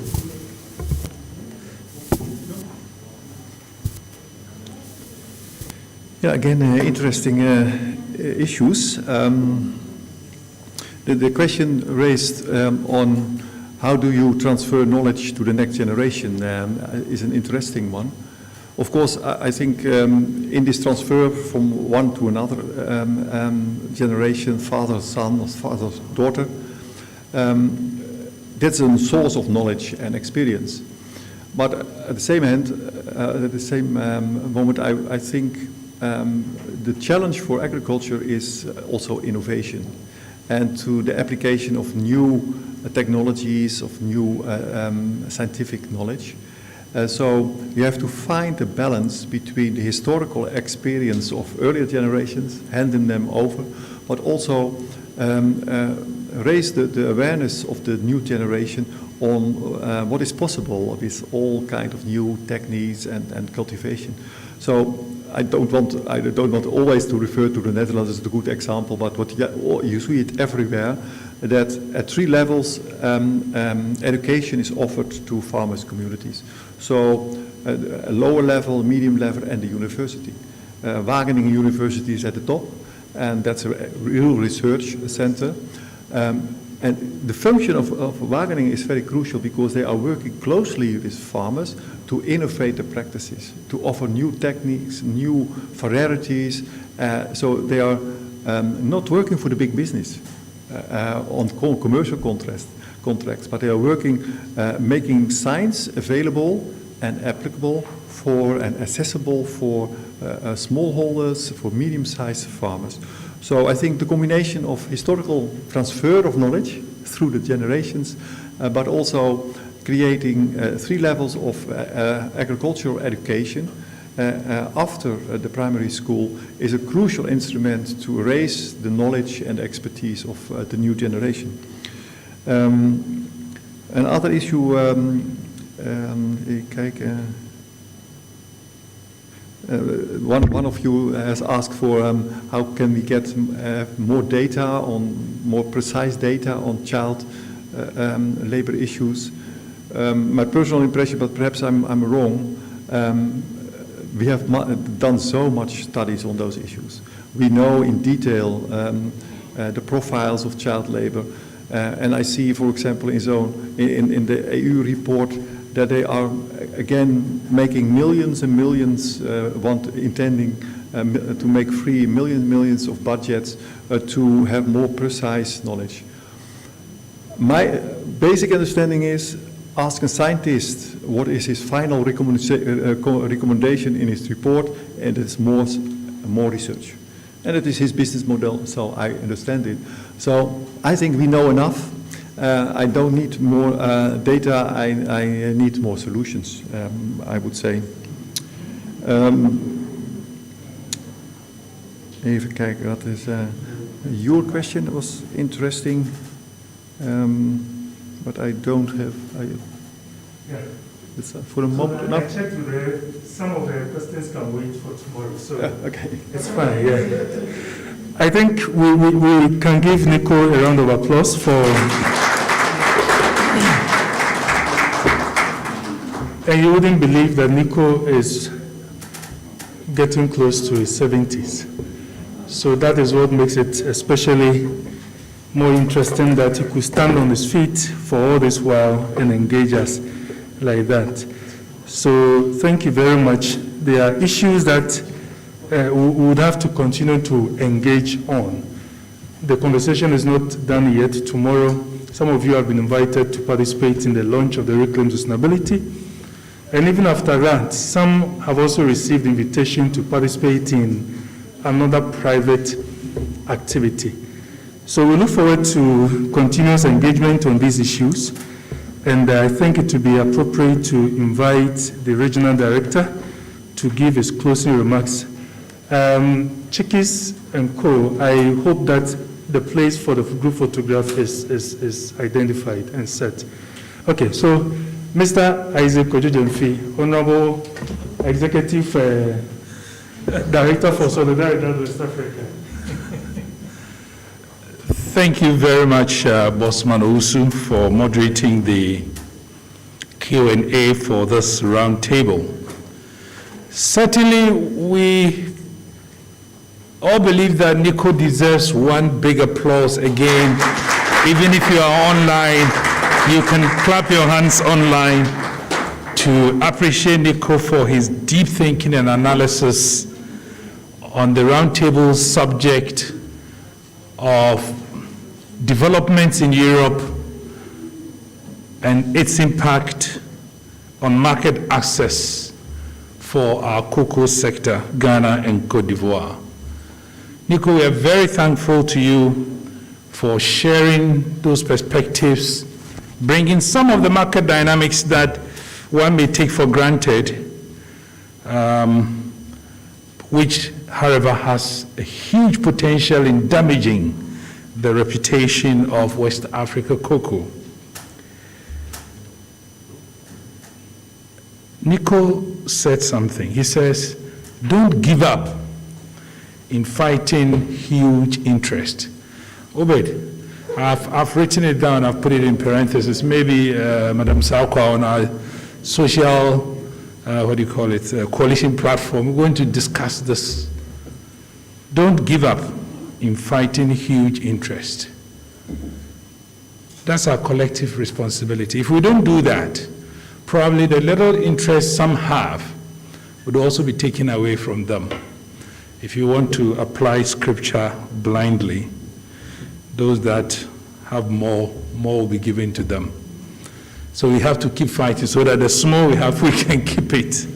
Yeah, again, interesting issues. The question raised on how do you transfer knowledge to the next generation is an interesting one. Of course, I think in this transfer from one to another generation, father, son, or father, daughter, that's a source of knowledge and experience. But at the same hand, at the same moment, I think the challenge for agriculture is also innovation and to the application of new technologies, of new scientific knowledge. So you have to find a balance between the historical experience of earlier generations, handing them over, but also raise the awareness of the new generation on what is possible with all kind of new techniques and cultivation. So I don't want always to refer to the Netherlands as a good example, but what you see it everywhere, that at 3 levels education is offered to farmers' communities. So a lower level, medium level, and the university. Wageningen University is at the top, and that's a real research center. And the function of Wageningen is very crucial because they are working closely with farmers to innovate the practices, to offer new techniques, new varieties. So they are not working for the big business on commercial contracts, but they are working, making science available and applicable for and accessible for smallholders, for medium-sized farmers. So I think the combination of historical transfer of knowledge through the generations, but also creating 3 levels of agricultural education after the primary school is a crucial instrument to raise the knowledge and expertise of the new generation. Another issue, one of you has asked for how can we get more data more precise data on child labor issues. My personal impression, but perhaps I'm wrong, we have done so much studies on those issues. We know in detail the profiles of child labor, and I see, for example, in the EU report that they are again making millions and millions, intending to make free millions of budgets to have more precise knowledge. My basic understanding is ask a scientist what is his final recommendation in his report, and it's more research. And it is his business model, so I understand it. So I think we know enough. I don't need more data, I need more solutions, I would say. Even kijken, what is your question was interesting, but I don't have. It's for a moment. I checked with some of the questions can wait for tomorrow, so okay. It's fine. Yeah, I think we can give Nico a round of applause for. And you wouldn't believe that Nico is getting close to his 70s. So that is what makes it especially more interesting that he could stand on his feet for all this while and engage us like that. So thank you very much. There are issues that we would have to continue to engage on. The conversation is not done yet. Tomorrow, some of you have been invited to participate in the launch of the Reclaim Sustainability. And even after that, some have also received invitation to participate in another private activity. So we look forward to continuous engagement on these issues. And I think it would be appropriate to invite the regional director to give his closing remarks. Chikis and Co., I hope that the place for the group photograph is identified and set. Okay, so Mr. Isaac Ojojenfi, Honorable Executive Director for Solidaridad West Africa. Thank you very much, Bossman Owusu, for moderating the Q&A for this roundtable. Certainly, we all believe that Nico deserves one big applause again. Even if you are online, you can clap your hands online to appreciate Nico for his deep thinking and analysis on the roundtable subject of developments in Europe and its impact on market access for our cocoa sector, Ghana and Cote d'Ivoire. Nico, we are very thankful to you for sharing those perspectives, bringing some of the market dynamics that one may take for granted, which, however, has a huge potential in damaging the reputation of West Africa cocoa. Nico said something. He says, don't give up in fighting huge interest. Obed, I've written it down, I've put it in parentheses. Maybe Madam Saukwa on our social, coalition platform, we're going to discuss this. Don't give up in fighting huge interest. That's our collective responsibility. If we don't do that, probably the little interest some have would also be taken away from them. If you want to apply scripture blindly, those that have more will be given to them. So we have to keep fighting so that the small we have, we can keep it.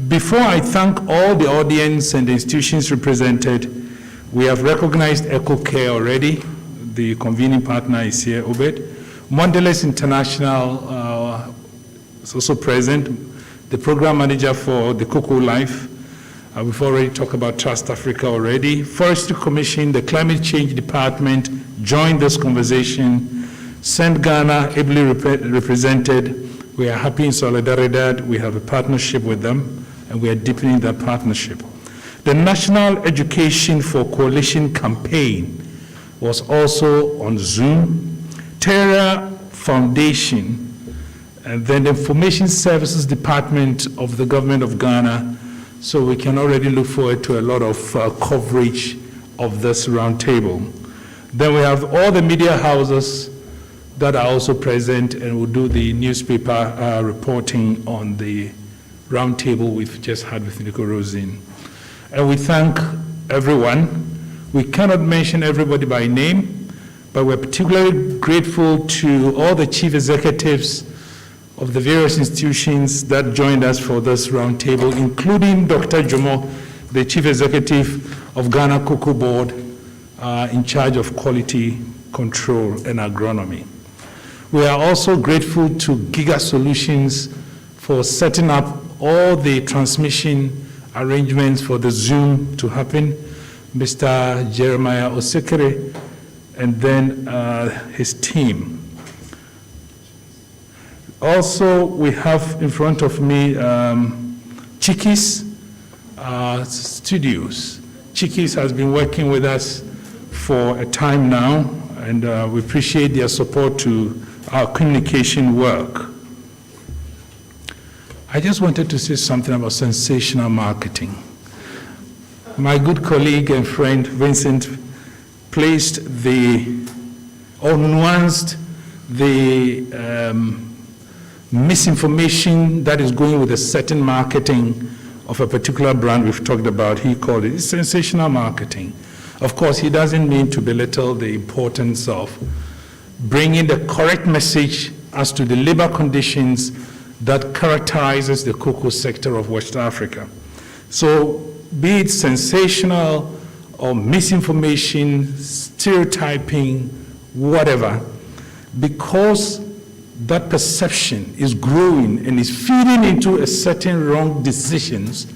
Before I thank all the audience and the institutions represented, we have recognized EcoCare already. The convening partner is here, Obed. Mondelez International is also present, the program manager for the Cocoa Life. We've already talked about Trust Africa already. Forestry Commission, the Climate Change Department joined this conversation. Send Ghana, ably represented. We are happy in Solidaridad. We have a partnership with them, and we are deepening that partnership. The National Education for Coalition campaign was also on Zoom. Terra Foundation, and then the Information Services Department of the Government of Ghana. So we can already look forward to a lot of coverage of this roundtable. Then we have all the media houses that are also present and will do the newspaper reporting on the roundtable we've just had with Nico Rosin. And we thank everyone. We cannot mention everybody by name, but we're particularly grateful to all the chief executives of the various institutions that joined us for this roundtable, including Dr. Jomo, the chief executive of Ghana Cocoa Board, in charge of quality control and agronomy. We are also grateful to Giga Solutions for setting up all the transmission arrangements for the Zoom to happen. Mr. Jeremiah Osekere, and then his team. Also, we have in front of me Chiki's Studios. Chiki's has been working with us for a time now, and we appreciate their support to our communication work. I just wanted to say something about sensational marketing. My good colleague and friend Vincent placed nuanced the misinformation that is going with a certain marketing of a particular brand we've talked about. He called it sensational marketing. Of course, he doesn't mean to belittle the importance of bringing the correct message as to the labor conditions that characterizes the cocoa sector of West Africa. So be it sensational or misinformation, stereotyping, whatever, because that perception is growing and is feeding into a certain wrong decisions,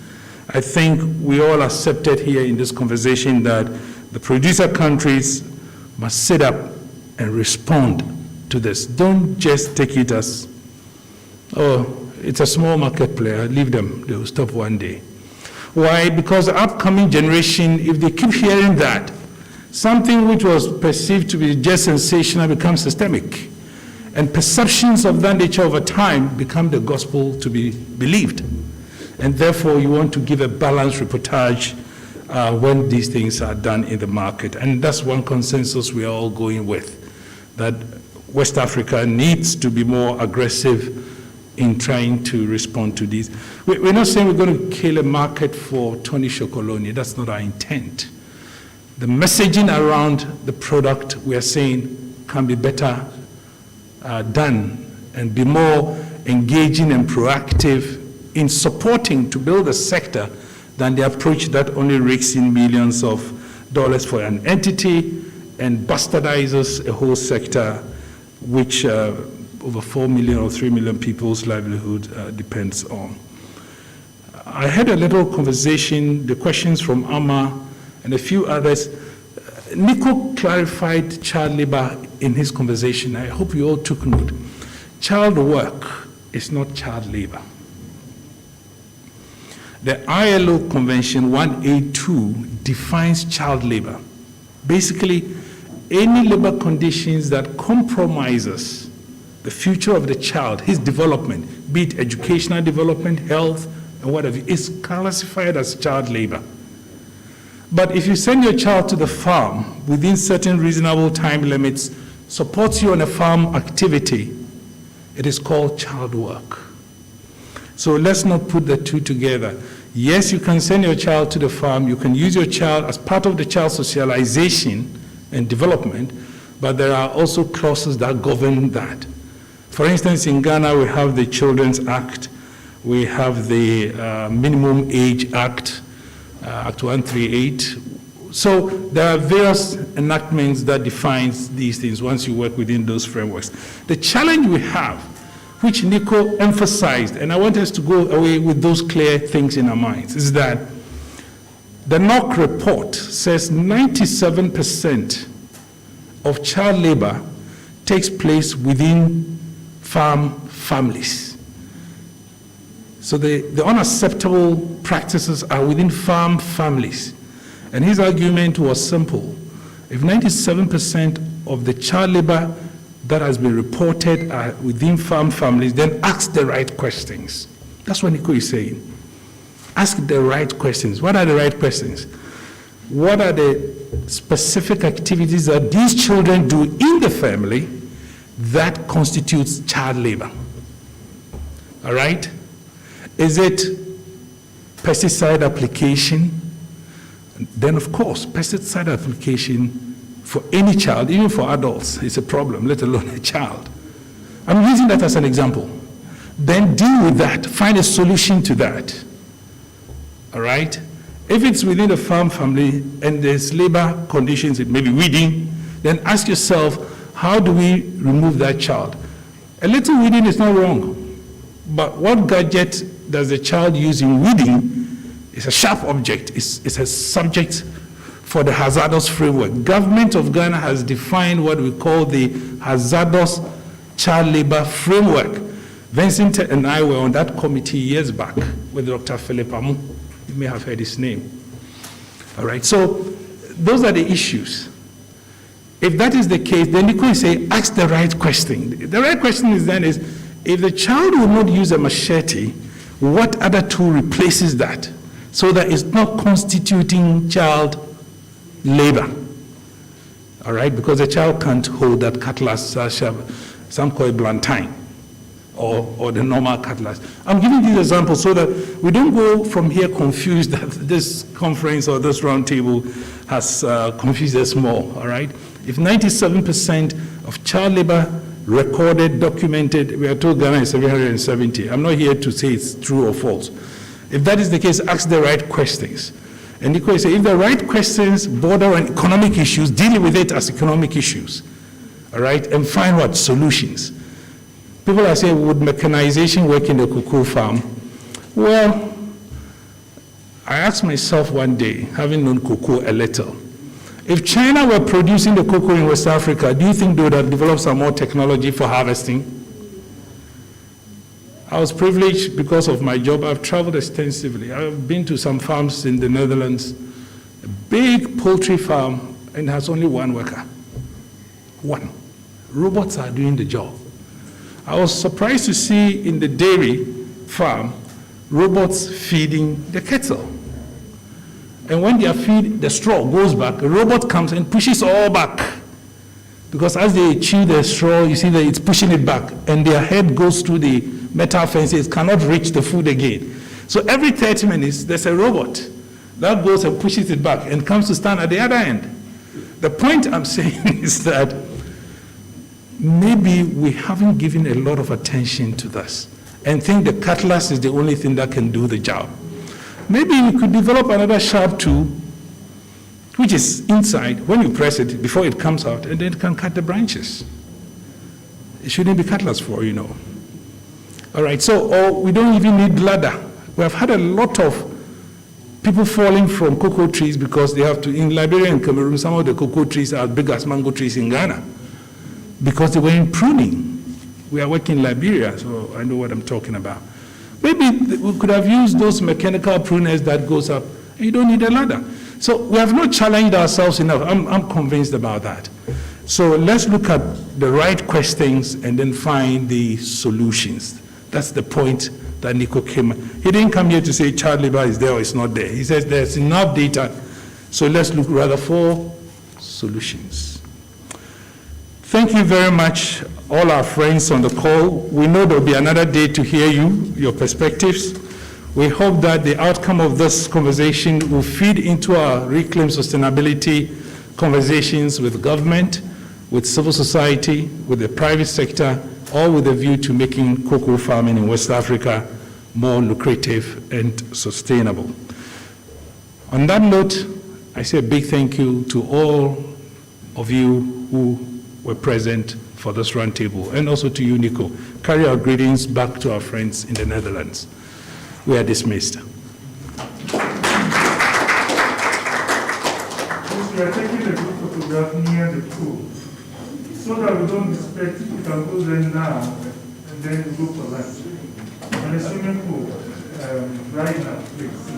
I think we all accepted here in this conversation that the producer countries must sit up and respond to this. Don't just take it as, oh, it's a small market player, leave them, they will stop one day. Why? Because the upcoming generation, if they keep hearing that, something which was perceived to be just sensational becomes systemic. And perceptions of that nature over time become the gospel to be believed. And therefore, you want to give a balanced reportage when these things are done in the market. And that's one consensus we are all going with, that West Africa needs to be more aggressive in trying to respond to these. We're not saying we're going to kill a market for Tony Chocolonely. That's not our intent. The messaging around the product, we are saying, can be better done and be more engaging and proactive in supporting to build a sector than the approach that only rakes in millions of dollars for an entity and bastardizes a whole sector which over 4 million or 3 million people's livelihood depends on. I had a little conversation, the questions from Amma and a few others. Nico clarified child labor in his conversation. I hope you all took note. Child work is not child labor. The ILO Convention 182 defines child labor. Basically, any labor conditions that compromises the future of the child, his development, be it educational development, health, and whatever, is classified as child labor. But if you send your child to the farm within certain reasonable time limits, supports you on a farm activity, it is called child work. So let's not put the two together. Yes, you can send your child to the farm, you can use your child as part of the child's socialization and development, but there are also clauses that govern that. For instance, in Ghana, we have the Children's Act, we have the Minimum Age Act, Act 138. So there are various enactments that defines these things once you work within those frameworks. The challenge we have, which Nico emphasized, and I want us to go away with those clear things in our minds, is that the NOC report says 97% of child labor takes place within farm families. So the unacceptable practices are within farm families. And his argument was simple. If 97% of the child labor that has been reported are within farm families, then ask the right questions. That's what Nico is saying. Ask the right questions. What are the right questions? What are the specific activities that these children do in the family that constitutes child labor? All right? Is it pesticide application? Then, of course, pesticide application for any child, even for adults, is a problem, let alone a child. I'm using that as an example. Then deal with that. Find a solution to that. All right? If it's within the farm family and there's labor conditions, it may be weeding, then ask yourself, how do we remove that child? A little weeding is not wrong, but what gadget does the child use in weeding is a sharp object. It's a subject for the hazardous framework. Government of Ghana has defined what we call the hazardous child labor framework. Vincent and I were on that committee years back with Dr. Philip Amu. You may have heard his name. All right, so those are the issues. If that is the case, then you could say, ask the right question. The right question is then is, if the child will not use a machete, what other tool replaces that so that it's not constituting child labor? All right, because a child can't hold that cutlass, some call it bluntine, or the normal cutlass. I'm giving these examples so that we don't go from here confused that this conference or this roundtable has confused us more, all right? If 97% of child labor recorded, documented, we are told Ghana is 770. I'm not here to say it's true or false. If that is the case, ask the right questions. And Nico say, if the right questions border on economic issues, deal with it as economic issues, all right? And find what? Solutions. People are saying, would mechanization work in the cocoa farm? Well, I asked myself one day, having known cocoa a little, If China were producing the cocoa in West Africa, do you think they would have developed some more technology for harvesting? I was privileged because of my job. I've traveled extensively. I've been to some farms in the Netherlands, a big poultry farm, and has only one worker. One. Robots are doing the job. I was surprised to see in the dairy farm, robots feeding the cattle. And when they are feed, the straw goes back, a robot comes and pushes all back. Because as they chew the straw, you see that it's pushing it back, and their head goes through the metal fence, it cannot reach the food again. So every 30 minutes, there's a robot that goes and pushes it back and comes to stand at the other end. The point I'm saying is that maybe we haven't given a lot of attention to this and think the cutlass is the only thing that can do the job. Maybe we could develop another sharp tool, which is inside. When you press it, before it comes out, and then it can cut the branches. It shouldn't be cutlass for, you know. All right, so we don't even need ladder. We have had a lot of people falling from cocoa trees because they have to, in Liberia and Cameroon, some of the cocoa trees are as big as mango trees in Ghana because they were in pruning. We are working in Liberia, so I know what I'm talking about. Maybe we could have used those mechanical pruners that goes up, and you don't need a ladder. So we have not challenged ourselves enough. I'm convinced about that. So let's look at the right questions and then find the solutions. That's the point that Nico came. He didn't come here to say child labor is there or it's not there. He says there's enough data, so let's look rather for solutions. Thank you very much, all our friends on the call. We know there'll be another day to hear you, your perspectives. We hope that the outcome of this conversation will feed into our Reclaim Sustainability conversations with government, with civil society, with the private sector, all with a view to making cocoa farming in West Africa more lucrative and sustainable. On that note, I say a big thank you to all of you who were present for this roundtable, and also to you, Nico. Carry our greetings back to our friends in the Netherlands. We are dismissed. We are taking a group photograph near the pool, so that we don't expect we can go there now and then go for lunch. And the swimming pool, right now, please.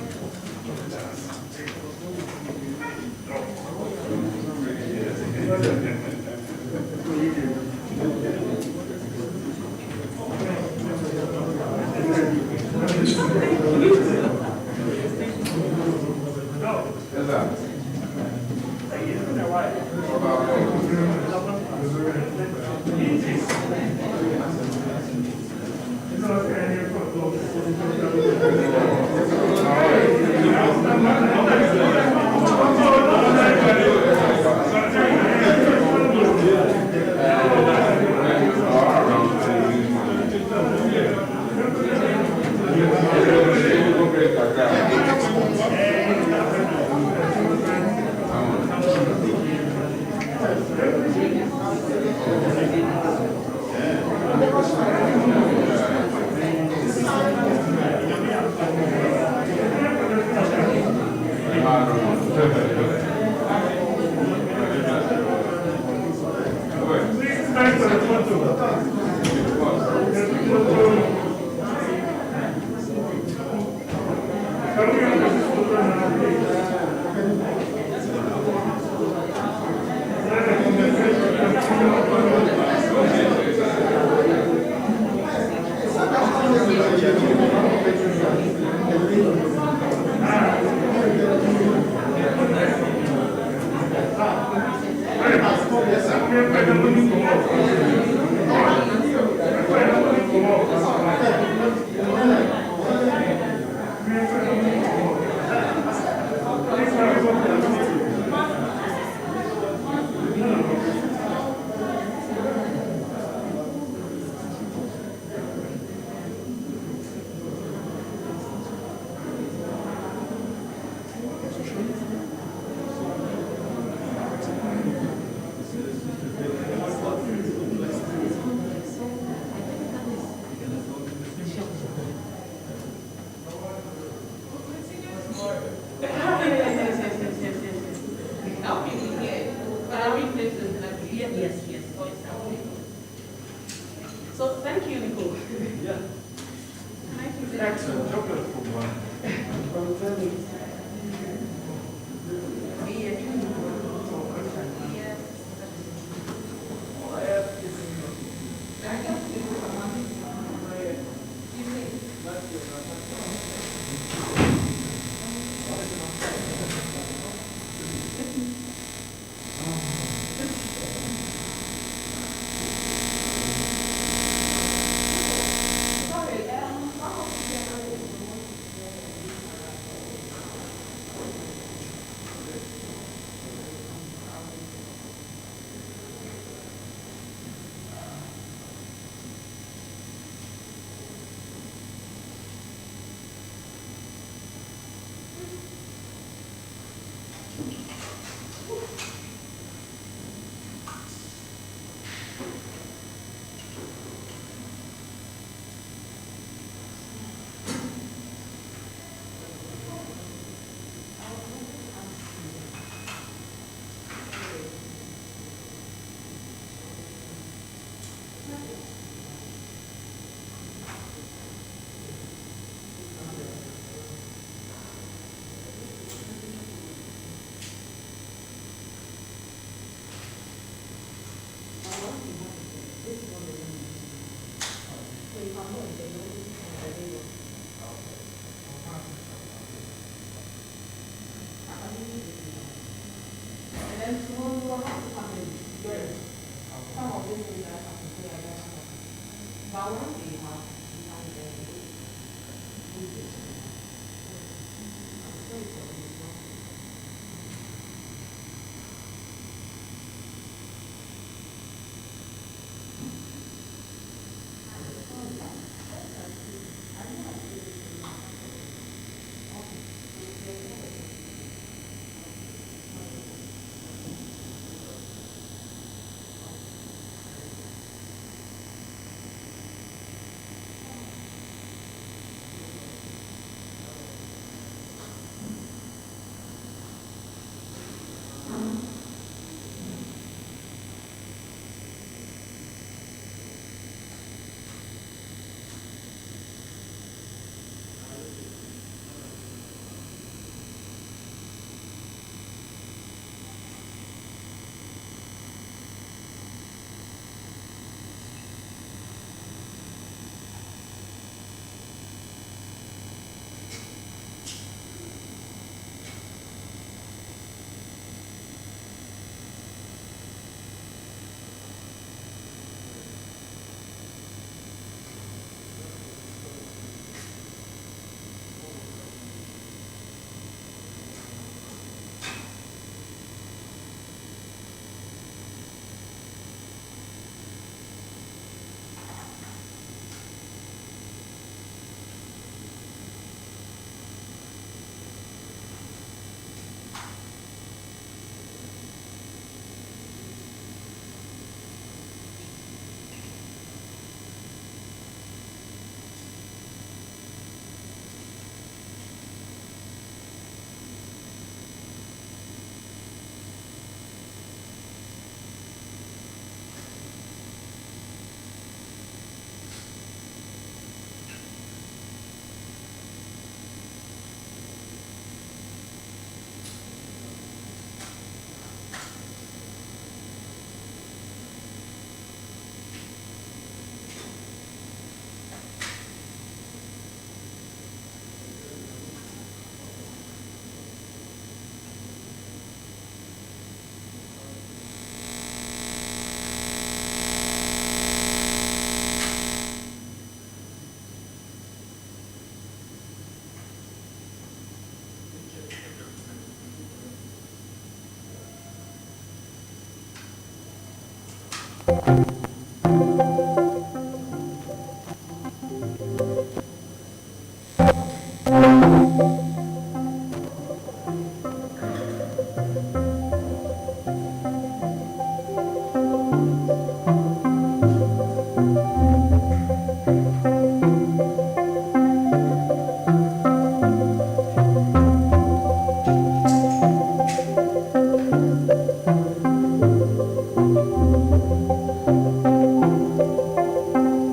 So thank you, Nicole. Yeah. Can I please- Excellent. Chocolate for one.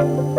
Thank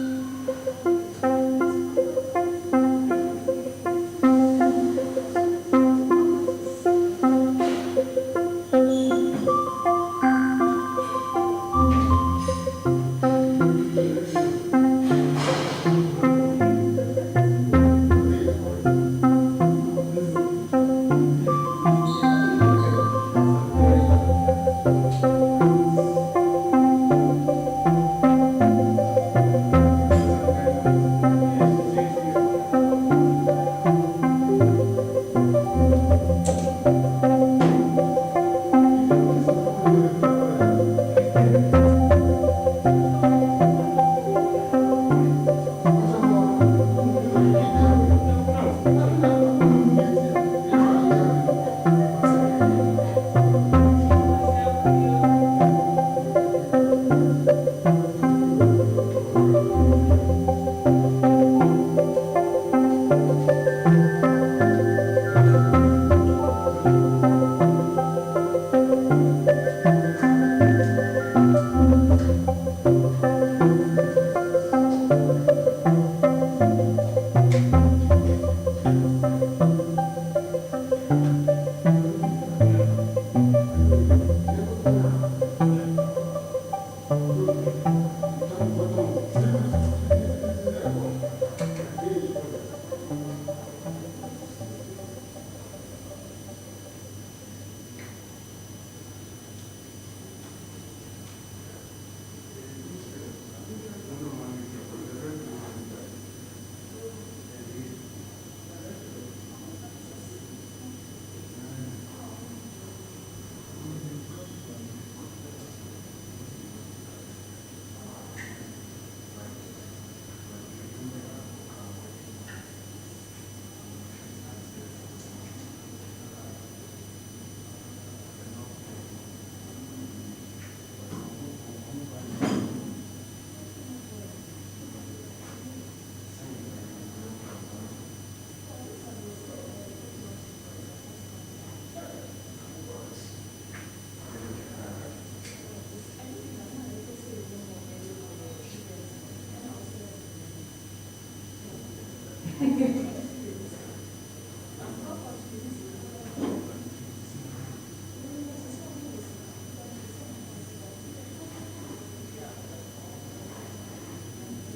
you.